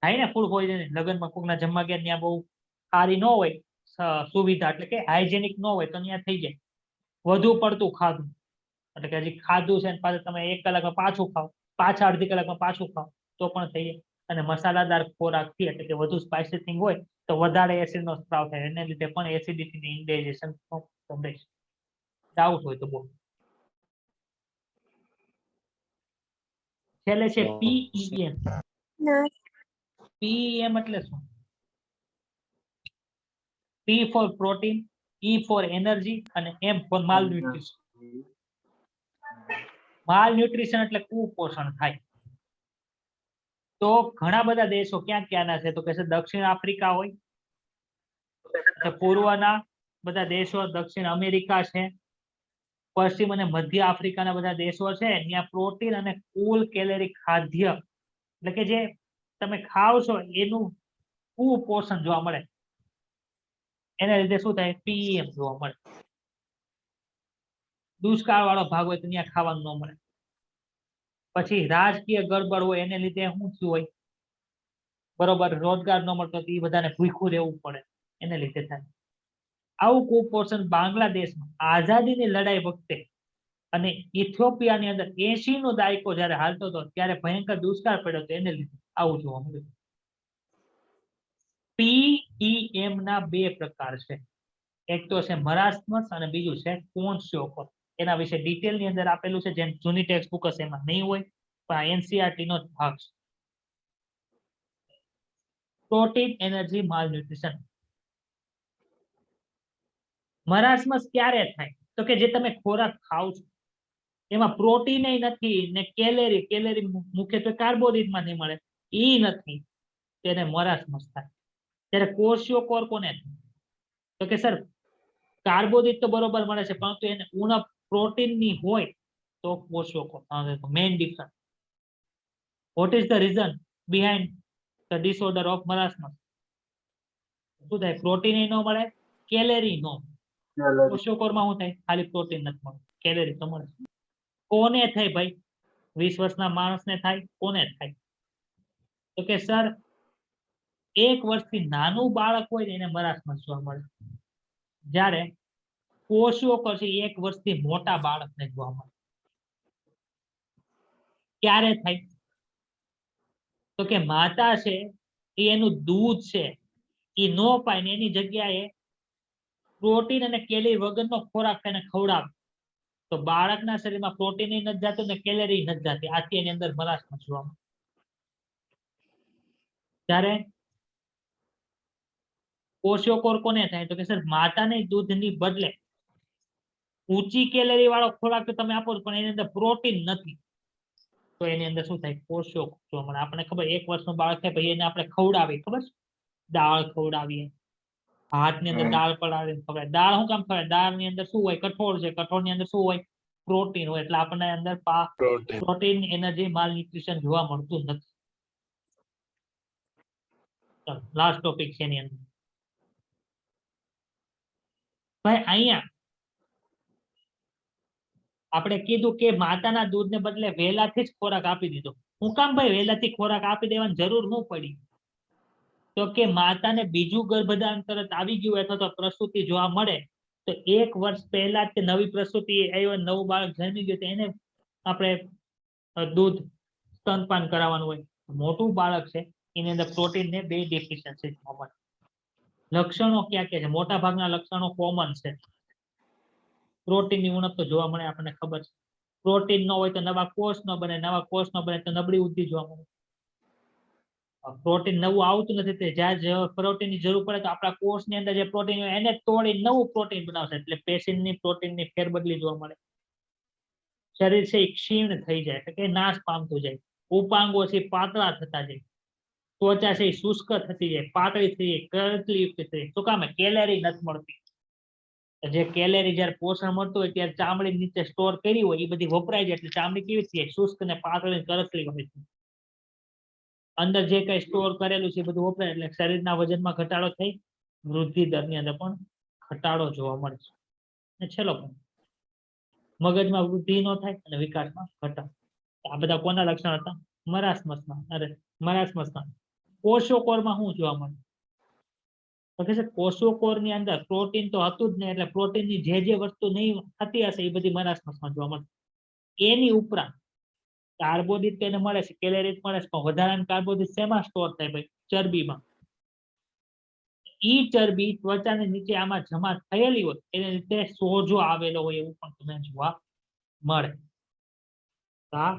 થાય ને, ફૂડ પોઈઝનિંગ લગ્નમાં કોકના જમવા ગયા ત્યાં બહુ સારી ન હોય સુવિધા, એટલે કે હાઇજેનિક ન હોય તો ત્યાં થઈ જાય. વધુ પડતું ખાધું એટલે કે હજી ખાધું છે પાછું તમે 1 કલાકમાં પાછું ખાઓ, પાછા અડધી કલાકમાં પાછું ખાઓ તો પણ થઈ જાય. અને મસાલાદાર ખોરાકથી એટલે કે વધુ સ્પાઇસી થિંગ હોય તો વધારે એસિડનો સ્ત્રાવ થાય, એને લીધે પણ એસિડિટી ઇન્ડાઇજેશન સંભળાય. ડાઉટ હોય તો બોલો. છેલ્લે છે PEM. ના. PEM એટલે શું? P for protein, E for energy અને M ફોર માલન્યુટ્રિશન. માલન્યુટ્રિશન એટલે કુપોષણ થાય. તો ઘણા બધા દેશો ક્યાંના છે તો કે છે દક્ષિણ આફ્રિકા હોય, પૂર્વના બધા દેશો, દક્ષિણ અમેરિકા છે, પશ્ચિમ અને મધ્ય આફ્રિકાના બધા દેશો છે. ત્યાં પ્રોટીન અને કુલ કેલરી ખાદ્ય એટલે કે જે તમે ખાવ છો એનું કુપોષણ જોવા મળે, એના લીધે શું થાય, PEM જોવા મળે. દુષ્કાળ વાળો ભાગ હોય તો ત્યાં ખાવાનું ન મળે. પછી રાજકીય ગડબડ હોય એને લીધે શું થયું હોય, બરોબર, રોજગાર ન મળતો એ બધાને ભૂખ્યું રહેવું પડે, એને લીધે થાય. આવું કુપોષણ બાંગ્લાદેશમાં આઝાદીની લડાઈ વખતે અને ઇથિયોપિયાની અંદર 80 નો દાયકો જયારે હાલતો હતો ત્યારે ભયંકર દુષ્કાળ પડ્યો હતો, એને લીધે આવું જોવા મળ્યું. PEM ના 2 પ્રકાર છે, એક તો છે મરાસ્મસ અને બીજું છે ક્વોન્શિયોકોર. એના વિશે ડિટેલ ની અંદર આપેલું છે, જેમ જૂની ટેક્સ્ટ બુક હશે એમાં નહીં હોય, પણ NCERT નો જ ભાગ છે. Protein energy માલન્યુટ્રિશન. મરાસ્મસ ક્યારે થાય તો કે જે તમે ખોરાક ખાવ છો એમાં પ્રોટીન નથી ને કેલેરી મુખ્યત્વે કાર્બોદિતમાં નહીં મળે, એ નથી, તેને મરાસ્મસ થાય. ત્યારે કોશિયોકોર કોને થાય તો કે સર કાર્બોદિત તો બરોબર મળે છે પરંતુ એને ઉણપ પ્રોટીનની હોય તો kwashiorkor. Main difference. What is the reason behind the disorder of marasmus? શું થાય, પ્રોટીન ન મળે, કેલેરી નો. કોશિયોકોરમાં શું થાય, ખાલી પ્રોટીન નથી મળે, કેલેરી તો મળે. કોને થાય ભાઈ, 20 વર્ષના માણસને થાય, કોને થાય તો કે સર 1 વર્ષથી નાનું બાળક હોય ને એને મરાસ્મસ જોવા મળે, જ્યારે કોશિયોકોર છે 1 વર્ષથી મોટા બાળકને જોવા મળે. ક્યારે થાય? તો કે માતા છે એ એનું દૂધ છે એ ન પાય ને એની જગ્યાએ પ્રોટીન અને કેલરી વગરનો ખોરાક એને ખવડાવે તો બાળકના શરીરમાં પ્રોટીન નથી જતું ને કેલરી નથી જતી, આથી એની અંદર મરાસમાં જોવા મળે. ત્યારે કોષોકોર કોને થાય? તો કે સર માતાને દૂધની બદલે ઊંચી કેલરી વાળો ખોરાક તો તમે આપો પણ એની અંદર પ્રોટીન નથી તો એની અંદર શું થાય? કોષોકોર જોવા મળે. આપણને ખબર 1 વર્ષનું બાળક થાય પછી એને આપણે ખવડાવીએ, ખબર છે? દાળ ખવડાવીએ, ભાતની અંદર દાળ પડાવીને ખવડાવીએ. દાળ શું કામ ખવડાવે? દાળની અંદર શું હોય? કઠોળ છે, કઠોળની અંદર શું હોય? પ્રોટીન હોય. એટલે આપણને અંદર પ્રોટીન એનર્જી માલ ન્યુટ્રિશન જોવા મળતું નથી. લાસ્ટ ટોપિક છે એની અંદર ભાઈ અહીંયા આપણે કીધું કે માતાના દૂધને બદલે વહેલાથી જ ખોરાક આપી દીધો. હું કામ ભાઈ વહેલાથી ખોરાક આપી દેવાની જરૂર શું પડી? તો કે માતાને બીજું ગર્ભધારણ તરત આવી ગયું અથવા તો પ્રસૂતિ જોવા મળે તો 1 વર્ષ પહેલા જ નવી પ્રસૂતિ આવ્યો, નવું બાળક જન્મી ગયું તો એને આપણે દૂધ સ્તનપાન કરાવવાનું હોય. મોટું બાળક છે એની અંદર પ્રોટીન ને 2 ડેફિશિયન્સી જોવા મળે. લક્ષણો ક્યાં ક્યાં છે? મોટા ભાગના લક્ષણો કોમન છે. પ્રોટીનની ઉણપ તો જોવા મળે, આપણને ખબર છે. પ્રોટીન ન હોય તો નવા કોષ ન બને, નવા કોષ ન બને તો નબળી વૃદ્ધિ જોવા મળે. પ્રોટીન નવું આવતું નથી તે જ્યાં પ્રોટીનની જરૂર પડે તો આપણા કોષની અંદર જે પ્રોટીન હોય એને તોડી નવું પ્રોટીન બનાવશે એટલે પેશીની પ્રોટીનની ફેરબદલી જોવા મળે. શરીર છે એ ક્ષીણ થઈ જાય એટલે કે નાશ પામતું જાય. ઉપાંગો છે પાતળા થતા જાય. ત્વચા છે એ શુષ્ક થતી જાય, પાતળી થઈ જાય, કરચલીયુક્ત થઈ જાય. શું કામ? કેલેરી નથી મળતી. જે કેલેરી જ્યારે પોષણ મળતું હોય ત્યારે ચામડી નીચે સ્ટોર કરી હોય એ બધી વપરાય જાય એટલે ચામડી કેવી થઈ જાય? શુષ્ક ને પાતળી કરચલી હોય છે. અંદર જે કઈ સ્ટોર કરેલું છે એ બધું વપરાય એટલે શરીરના વજનમાં ઘટાડો થઈ વૃદ્ધિ દરની અંદર પણ ઘટાડો જોવા મળે છે. અને છેલ્લો point, મગજમાં વૃદ્ધિ ન થાય અને વિકાસમાં ઘટાડો. આ બધા કોના લક્ષણ હતા? મરાસમસના. અરે મરાસમસના. કોષોકોરમાં શું જોવા મળે? તો કે છે કોષોકોરની અંદર પ્રોટીન તો હતું જ નહીં એટલે પ્રોટીનની જે વસ્તુ નહીં થતી હશે એ બધી મરાસમસમાં જોવા મળે. એની ઉપરાંત કાર્બોદિત એને મળે છે, કેલેરી મળે છે, પણ વધારાની કાર્બોદિત શેમાં સ્ટોર થાય ભાઈ? ચરબીમાં. ઈ ચરબી ત્વચાની નીચે આમાં જમા થયેલી હોય એને લીધે સોજો આવેલો હોય એવું પણ તમને જોવા મળે. આ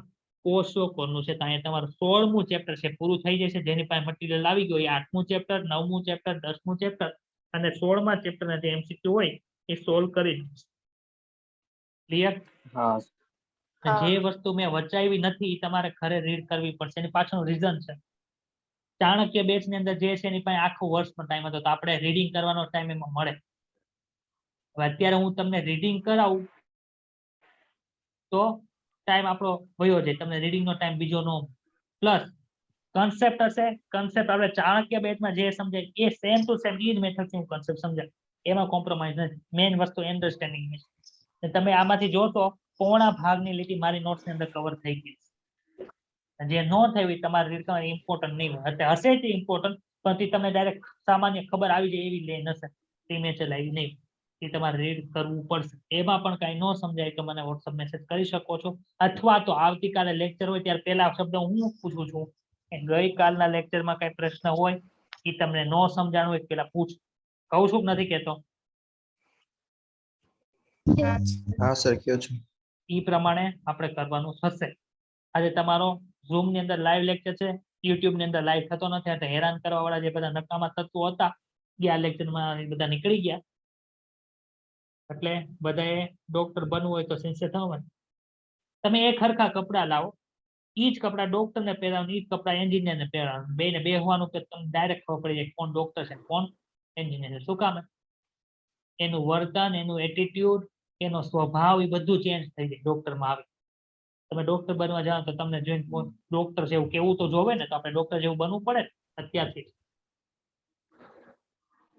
કોષોકોરનું છે. ત્યાં તમારું 16મું ચેપ્ટર છે પૂરું થઈ જશે. જેની પાસે મટીરિયલ આવી ગયું એ 8મું ચેપ્ટર, 9મું ચેપ્ટર, 10મું ચેપ્ટર અને 16મા ચેપ્ટરના જે MCQ હોય એ સોલ્વ કરી ક્લિયર? હા જે વસ્તુ મેં વચાવી નથી એ તમારે ઘરે રીડ કરવી પડશે. એની પાછળનું રીઝન છે ચાણક્ય બેચ ની અંદર જે છે એની પાસે આખું વર્ષનો ટાઈમ હતો તો આપણે રીડિંગ કરવાનો ટાઈમ એમાં મળે. હવે અત્યારે હું તમને રીડિંગ કરાવું તો ટાઈમ આપણો વયો જાય, તમને રીડિંગ નો ટાઈમ બીજો નો. પ્લસ કન્સેપ્ટ હશે, કન્સેપ્ટ આપણે ચાણક્ય બેચમાં જે સમજાય એ સેમ ટુ સેમ એ જ મેથડ થી હું કન્સેપ્ટ સમજાય, એમાં કોમ્પ્રોમાઇઝ નથી. મેઇન વસ્તુ અન્ડરસ્ટેન્ડિંગ છે. તમે આમાંથી જોશો પોણા ભાગની લીટી મારી નોટ્સ ની અંદર કવર થઈ ગઈ. જે નો થયું તમારે રીડ કરવાની ઇમ્પોર્ટન્ટ નહીં હોય. એટલે હશે તે ઇમ્પોર્ટન્ટ પણ તે તમને ડાયરેક્ટ સામાન્ય ખબર આવી જાય એવી લેન હશે, સિગ્નેચર લાવી નહીં. એ તમારે રીડ કરવું પડશે. એમાં પણ કાંઈ ન સમજાય તો મને વોટ્સઅપ મેસેજ કરી શકો છો, અથવા તો આવતીકાલે લેક્ચર હોય ત્યારે પહેલા શબ્દ હું પૂછું છું કે ગઈકાલના લેક્ચરમાં કઈ પ્રશ્ન હોય એ તમને ન સમજાણું હોય પેલા પૂછ. કહું છું કે નથી કહેતો? હા સર કયો છો. એ પ્રમાણે આપણે કરવાનું થશે. આજે તમારો ઝૂમ ની અંદર લાઈવ લેક્ચર છે, યુટ્યુબ ની અંદર લાઈવ થતો નથી એટલે હેરાન કરવા વાળા જે બધા નકામા તત્વો હતા એ આ લેક્ચરમાં બધા નીકળી ગયા. એટલે બધાએ ડોક્ટર બનવું હોય તો સિન્સિયર થવું. તમે એક હરખા કપડા લાવો, ઈ જ કપડા ડોક્ટર ને પહેરાવો, ઈ જ કપડા એન્જિનિયર ને પહેરાવો, બેને બેહવાનું કે તમને ડાયરેક્ટ ખબર પડી જાય કોણ ડોક્ટર છે કોણ એન્જિનિયર છે. શું કામ? એનું વર્તન, એનું એટીટ્યુડ, એનો સ્વભાવ એ બધું ચેન્જ થઈ જાય ડોક્ટરમાં આવે. તમે ડોક્ટર બનવા જાઓ તો તમને જોઈને ડોક્ટર જેવું કેવું તો જોવે ને, તો આપણે ડોક્ટર જેવું બનવું પડે અત્યારથી.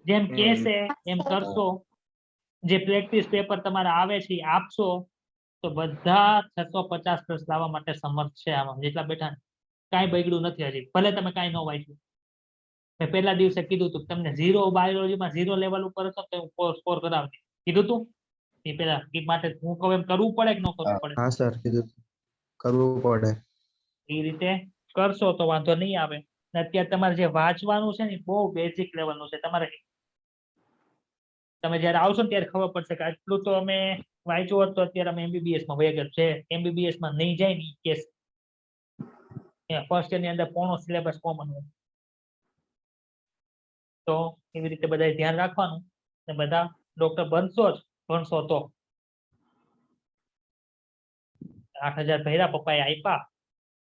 જેમ કહેશે એમ કરશો. જે પ્રેક્ટિસ પેપર તમારે આવે છે એ આપશો તો બધા 650 પ્લસ લાવવા માટે સમર્થ છે. આમાં જેટલા બેઠા કાંઈ બગડ્યું નથી હજી, ભલે તમે કાંઈ ન વાંચ્યું. મેં પહેલા દિવસે કીધું હતું તમને 0 બાયોલોજીમાં 0 લેવલ ઉપર હતો તો હું સ્કોર કરાવતી, કીધું તું એ પેલા એ માટે હું કહું એમ કરવું પડે કે ન કરવું પડે? હા સર કીધું કરવું પડે. એ રીતે કરશો તો વાંધો નહીં આવે. અને અત્યારે તમારે જે વાંચવાનું છે ને એ બહુ બેઝિક લેવલનું છે. તમે જયારે આવશો ને ત્યારે ખબર પડશે કે આટલું તો અમે વાંચ્યું હોત તો અત્યારે અમે MBBS માં વહી ગયા છે. MBBS માં નહીં જાય ને કેસ ફર્સ્ટ યર ની અંદર પોણો સિલેબસ કોમન હોય. તો એવી રીતે બધા ધ્યાન રાખવાનું. ને બધા ડોક્ટર ભણશો તો 8,000 ભર્યા પપ્પાએ આપ્યા,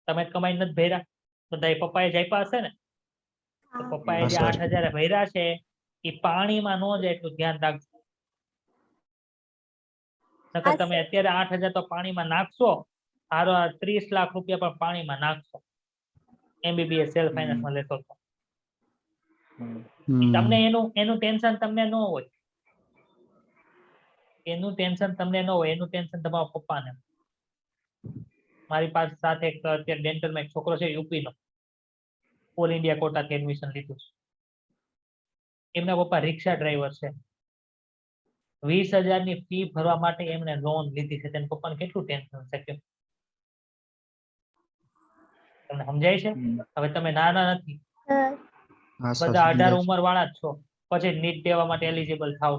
તમે કમાઈ નથી ભર્યા, બધા પપ્પાએ જ આપ્યા હશે ને. તો પપ્પાએ જે 8,000 ભર્યા છે એ પાણીમાં ન જાય એટલું ધ્યાન રાખજો. નકર તમે અત્યારે 8,000 તો પાણીમાં નાખશો, 30 લાખ રૂપિયા પણ પાણીમાં નાખશો MBBS સેલ્ફ ફાઇનાન્સ માં લેશો તો. તમને એનું ટેન્શન તમને ન હોય, એનું ટેન્શન તમને ન હોય, એનું ટેન્શન તમારા પપ્પાને. મારી પાસે સાથે એક અત્યારે ડેન્ટલમાં એક છોકરો છે યુપી નો, ઓલ ઇન્ડિયા કોટાથી એડમિશન લીધું છે. એમના પપ્પા રિક્ષા ડ્રાઈવર છે. 20,000 ની ફી ભરવા માટે એમને લોન લીધી છે. તેના પપ્પાને કેટલું ટેન્શન છે કે તમને સમજાય છે? હવે તમે નાના નથી, બધા 18 ઉંમર વાળા જ છો, પછી નીટ દેવા માટે એલિજિબલ થાવ.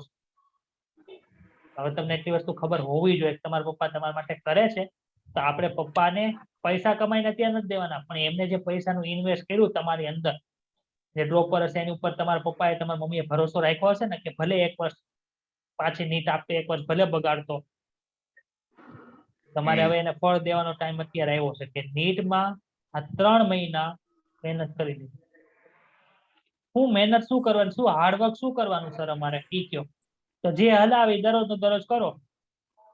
હવે તમને એટલી વસ્તુ ખબર હોવી જોઈએ તમારા પપ્પા તમારા માટે કરે છે તો આપણે પપ્પાને પૈસા કમાઈને અત્યારે નથી દેવાના, પણ એમને જે પૈસાનું ઇન્વેસ્ટ કર્યું તમારી અંદર, જે ડ્રોપર હશે એની ઉપર તમારા પપ્પાએ તમારા મમ્મીએ ભરોસો રાખ્યો હશે ને કે ભલે 1 વર્ષ પાછી નીટ આપે, 1 વર્ષ ભલે બગાડતો, તમારે હવે એને ફળ દેવાનો ટાઈમ અત્યારે આવ્યો છે કે નીટમાં આ 3 મહિના મહેનત કરી દીધી. શું મહેનત શું કરવાની, શું હાર્ડવર્ક શું કરવાનું સર અમારે ઈ કયો? તો જે હલાવી દરરોજ દરરોજ કરો.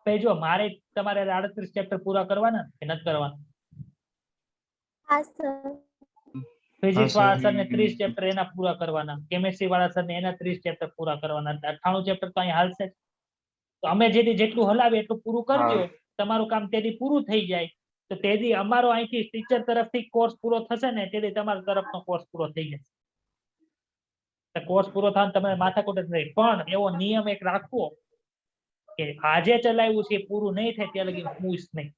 પછી જો મારે તમારે 38 ચેપ્ટર પૂરા કરવાના કે નથી કરવાના? ફિઝિક્સ વાળા સર ને 30 ચેપ્ટર એના પૂરા કરવાના, કેમેસ્ટ્રી વાળા સર ને એના 30 ચેપ્ટર પૂરા કરવાના, 98 ચેપ્ટર તો અહીં હાલશે. તો અમે જેટલું હલાવીએ એટલું પૂરું કરજો, તમારું કામ તેથી પૂરું થઈ જાય. તો તેથી અમારો અહીંથી ટીચર તરફથી કોર્સ પૂરો થશે ને તેથી તમારા તરફનો કોર્સ પૂરો થઈ જશે. કોર્સ પૂરો થાય તમારે માથાકૂટ જ નહીં, પણ એવો નિયમ એક રાખવો કે આજે ચલાવ્યું છે પૂરું નહીં થાય ત્યાં લગી પૂછ નહીં.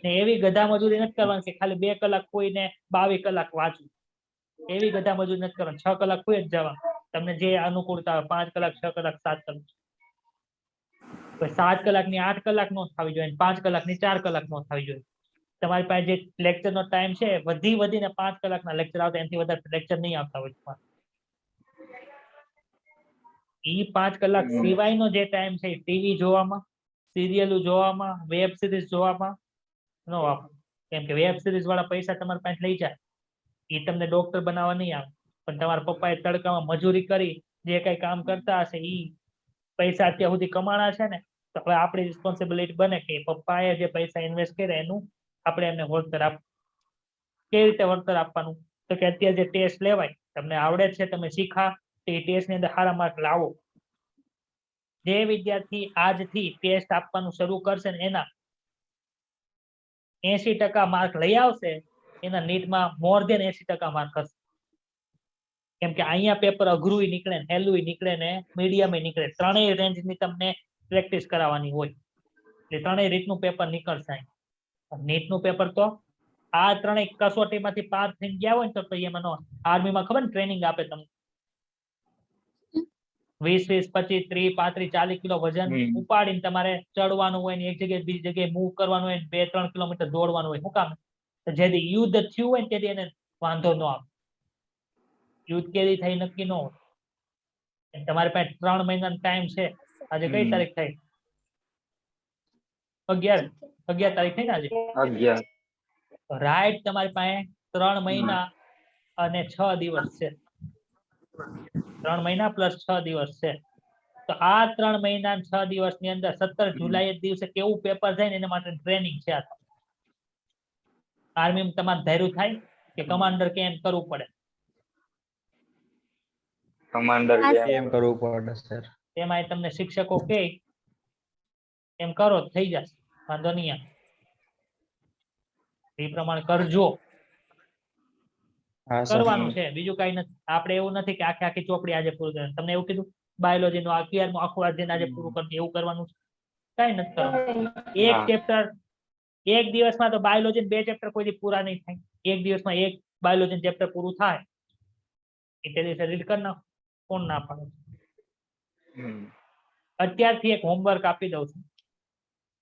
ને એવી ગધા મજૂરી નથી કરવાની કે ખાલી 2 કલાક કોઈને 22 કલાક વાંચવું. એવી ગધા મજૂરી નથી કરવાની. 6 કલાક કોઈ જ જવા, તમને જે અનુકૂળતા હોય, 5 કલાક, 6 કલાક, 7 કલાક. 7 કલાકની 8 કલાક નો થવી જોઈએ, 5 કલાકની 4 કલાક નો થવી જોઈએ. તમારી પાસે જે લેક્ચર નો ટાઈમ છે વધીને 5 કલાકના લેક્ચર આવતા, એનાથી વધારે લેક્ચર નહીં આવતા હોય. ઈ 5 કલાક સિવાયનો જે ટાઈમ છે ટીવી જોવામાં, સિરિયલો જોવામાં, વેબ સિરીઝ જોવામાં ન વાપરો. કેમ કે વેબ સિરીઝ વાળા પૈસા તમારી પાસે લઈ જાય, એ તમને ડોક્ટર બનાવવા નહીં આવે, પણ તમારા પપ્પાએ તડકામાં મજૂરી કરી જે કઈ કામ કરતા હશે ઈ પૈસા અત્યાર સુધી કમાણા છે ને, તો હવે આપણી રિસ્પોન્સિબિલિટી બને કે પપ્પાએ જે પૈસા ઇન્વેસ્ટ કર્યા એનું આપણે એમને વળતર આપવું. કેવી રીતે વળતર આપવાનું? તો કે અત્યારે જે ટેસ્ટ લેવાય તમને આવડે છે, તમે શીખા, તો એ ટેસ્ટ ની અંદર સારા માર્ક લાવો. જે વિદ્યાર્થી આજથી ટેસ્ટ આપવાનું શરૂ કરશે ને એના 80% માર્ક લઈ આવશે, એના નીટમાં મોર દેન 80% માર્ક હશે. કેમ કે અહીંયા પેપર અઘરું નીકળે, હેલું નીકળે ને મીડિયમ નીકળે, 3 રેન્જની તમને પ્રેક્ટિસ કરાવવાની હોય, એટલે 3 રીતનું પેપર નીકળશે. નીટનું પેપર તો આ 3 કસોટીમાંથી પાસ થઈને ગયા હોય ને તો એમાં નો. આર્મીમાં ખબર ને ટ્રેનિંગ આપે તમને 20, 25, 30, 35, 40 કિલો વજન ઉપાડીને તમારે ચડવાનું હોય ને એક જગ્યાએ બીજી જગ્યાએ મૂવ કરવાનું હોય, 2-3 કિલોમીટર દોડવાનું હોય. શું કામ? તો જેથી યુદ્ધ થયું હોય ને તેથી એને વાંધો ન આવે. યુદ્ધ કેદી થઈ નક્કી ન હોય. તમારી પાસે 3 મહિનાનો ટાઈમ છે. આજે કઈ તારીખ થઈ? 11 તારીખ થઈ ને આજે? 11. રાઈટ, તમારી પાસે 3 મહિના અને 6 દિવસ છે. 3 મહિના પ્લસ 6 દિવસ છે. તો આ 3 મહિના 6 દિવસની અંદર 17 જુલાઈ દિવસે કેવું પેપર થાય ને એના માટે ટ્રેનિંગ છે. આર્મી તમારે ધાર્યું થાય કે કમાન્ડર કેમ કરવું પડે? કમાન્ડર કેમ કરવું પડે સર? એમાં તમને શિક્ષકો કે એમ કરો થઈ જશે, વાંધો નહીં આવે. એ પ્રમાણે કરજો. કરવાનું છે, બીજું કઈ નથી. આપણે એવું નથી કે આખી ચોપડી આજે પૂરું કરવાનું. તમને એવું કીધું બાયોલોજી નું 11મું આખું આજે પૂરું કરવાનું, એવું કરવાનું કઈ નથી કરવાનું. એક ચેપ્ટર એક દિવસમાં તો બાયોલોજી 2 ચેપ્ટર કોઈ દી પૂરા નહીં થાય. એક દિવસમાં એક બાયોલોજી ચેપ્ટર પૂરું થાય એટલે દિવસે રીડ કરી નાખો. કોણ ના પાડે? અત્યારથી એક હોમવર્ક આપી દઉં છું.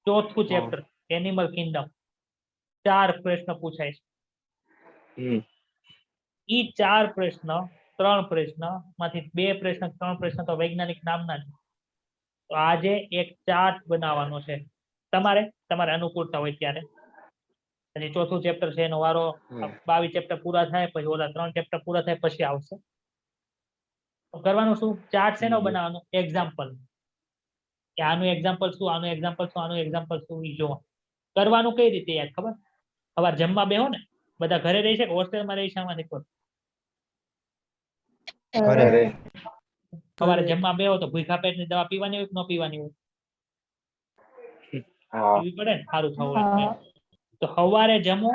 ચોથું ચેપ્ટર એનિમલ કિંગડમ, 4 પ્રશ્ન પૂછાય છે. ઈ 4 પ્રશ્ન 3 પ્રશ્ન માંથી 2 પ્રશ્ન 3 પ્રશ્ન તો વૈજ્ઞાનિક નામના છે. તો આજે એક ચાર્ટ બનાવવાનો છે તમારે અનુકૂળતા હોય ત્યારે. અને ચોથું ચેપ્ટર છે એનો વારો 22 ચેપ્ટર પૂરા થાય પછી ઓલા 3 ચેપ્ટર પૂરા થાય પછી આવશે. તો કરવાનું શું? ચાર્ટ શેનો બનાવવાનો? એક્ઝામ્પલ, કે આનું એક્ઝામ્પલ શું, આનું એક્ઝામ્પલ શું, આનું એક્ઝામ્પલ શું, ઈ જોવા. કરવાનું કઈ રીતે યાર ખબર? સવાર જમવા બેહો ને, બધા ઘરે રહી છે કે હોસ્ટેલમાં રહી છે? આમાંથી કોઈ ઘરે. સવારે જમવા બેહો તો ભૂખા પેટની દવા પીવાની હોય કે ન પીવાની હોય? પીવી પડે ને સારું થવું હોય હા. તો. સવારે જમો,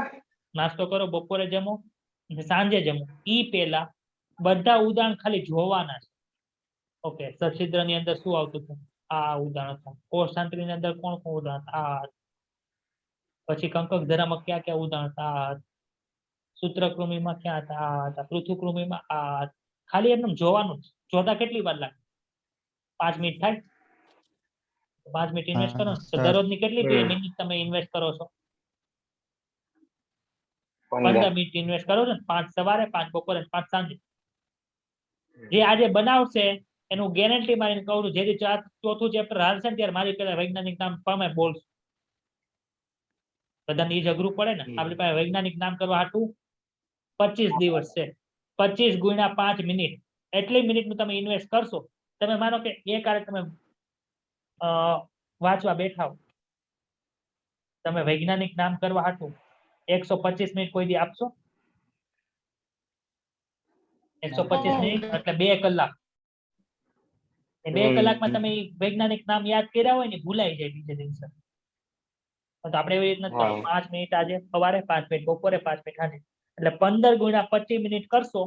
નાસ્તો કરો, બપોરે જમો, અને સાંજે જમો. ઈ પેલા બધા ઉદાહરણ ખાલી જોવાના છે. ઓકે, સછિદ્ર ની અંદર શું આવતું હતું? આ ઉદાહરણ હતા. કોષાંતરી ની અંદર કોણ કોણ ઉદાહરણ હતા? આ. પછી કંકક ધરામાં ક્યાં ક્યાં ઉદાહરણ હતા? આ. સૂત્રકૃમિમાં ક્યાં હતા? આ હતા. પૃથુકૃમિમાં આ. ખાલી એમને જોવાનું જ. જોતા કેટલી વાર લાગે? 5 મિનિટ થાય? 5 મિનિટ ઇન્વેસ્ટ કરો તો દરરોજની કેટલી મિનિટ તમે ઇન્વેસ્ટ કરો છો? 15 મિનિટ ઇન્વેસ્ટ કરો છો ને. 5 સવારે, 5 બપોરે, 5 સાંજે. જે આજે બનાવશે એનું ગેરંટી મારીને કહું છું, જેથી ચોથું ચેપ્ટર હાલશે ને ત્યારે મારી પેલા વૈજ્ઞાનિક નામ તમે બોલશો. બધાને ઈ જ અઘરું પડે ને. આપણી પાસે વૈજ્ઞાનિક નામ કરવા હાટું 25 દિવસ છે. 25 ગુણ્યા 5 મિનિટ, એટલી મિનિટનું તમે ઇન્વેસ્ટ કરશો. તમે માનો કે એક આરે તમે વાંચવા બેઠા હો, તમે વૈજ્ઞાનિક નામ કરવા હાટું 125 મિનિટ કોઈ દી આપશો? 125 મિનિટ એટલે 2 કલાક. 2 કલાકમાં તમે વૈજ્ઞાનિક નામ યાદ કર્યા હોય ને ભૂલાઈ જાય બીજે દિવસે. તો આપણે એવી રીતના 5 મિનિટ આજે સવારે, 5 મિનિટ બપોરે, 5 મિનિટ સાંજે, એટલે 15 ગુણ્યા 25 મિનિટ કરશો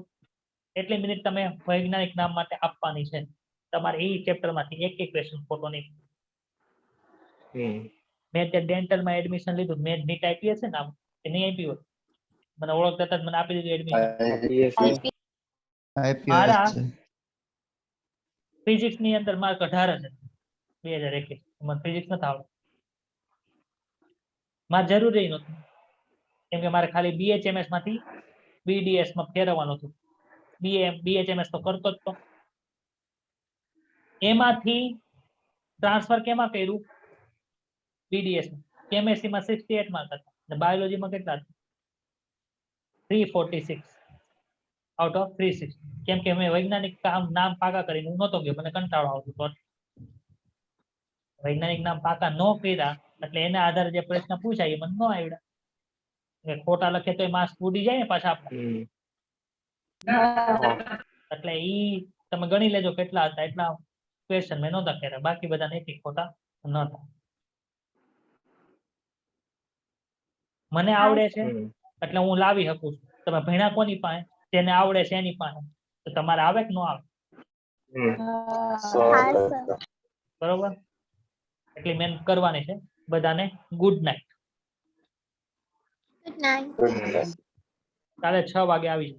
એટલી મિનિટ તમે વૈજ્ઞાનિક નામ માટે આપવાની છે. તમારે એ ચેપ્ટર માંથી એક એક ક્વેશ્ચન ખોટો નહીં. મેં ત્યાં ડેન્ટલમાં એડમિશન લીધું. મેં નીટ આપી હશે ને આમ કે નહીં આપી હોય? મને ઓળખતા હતા મને આપી દીધું એડમિશન. મારા ફિઝિક્સ ની અંદર માર્ક 18 છે 2021. મને ફિઝિક્સ નથી આવડતું. મારે જરૂરી નહોતું, કેમ કે મારે ખાલી BHMS માંથી BDS માં ફેરવવાનું હતું. BHMS તો કરતો જ તો. એમાંથી ટ્રાન્સફર કેમાં કર્યું? BDS માં. કેમેસ્ટ્રી માં 68 માર્ક હતા અને બાયોલોજી માં કેટલા હતા? 346 આઉટ ઓફ 360. કેમ કે મેં વૈજ્ઞાનિક નામ પાકા કરીને હું નહોતો ગયો, મને કંટાળો આવતો હતો. વૈજ્ઞાનિક નામ પાકા ન કર્યા એટલે એના આધારે જે પ્રશ્ન પૂછાય એ મને ન આવડ્યા. ખોટા લખે તો માર્ક્સ ઉડી જાય ને પાછા આપણે. એટલે ઈ તમે ગણી લેજો કેટલા હતા. એટલા ક્વેશ્ચન મેં નહોતા કર્યા, બાકી બધા નથી ખોટા નહોતા. મને આવડે છે એટલે હું લાવી શકું છું. તમે ભણ્યા કોની પાસે? જેને આવડે છે એની પાસે. તો તમારે આવે કે ન આવે? બરોબર. એટલી મહેનત કરવાની છે. બધાને ગુડ નાઇટ. Good night. કાલે 6 વાગે આવી.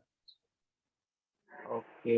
ઓકે.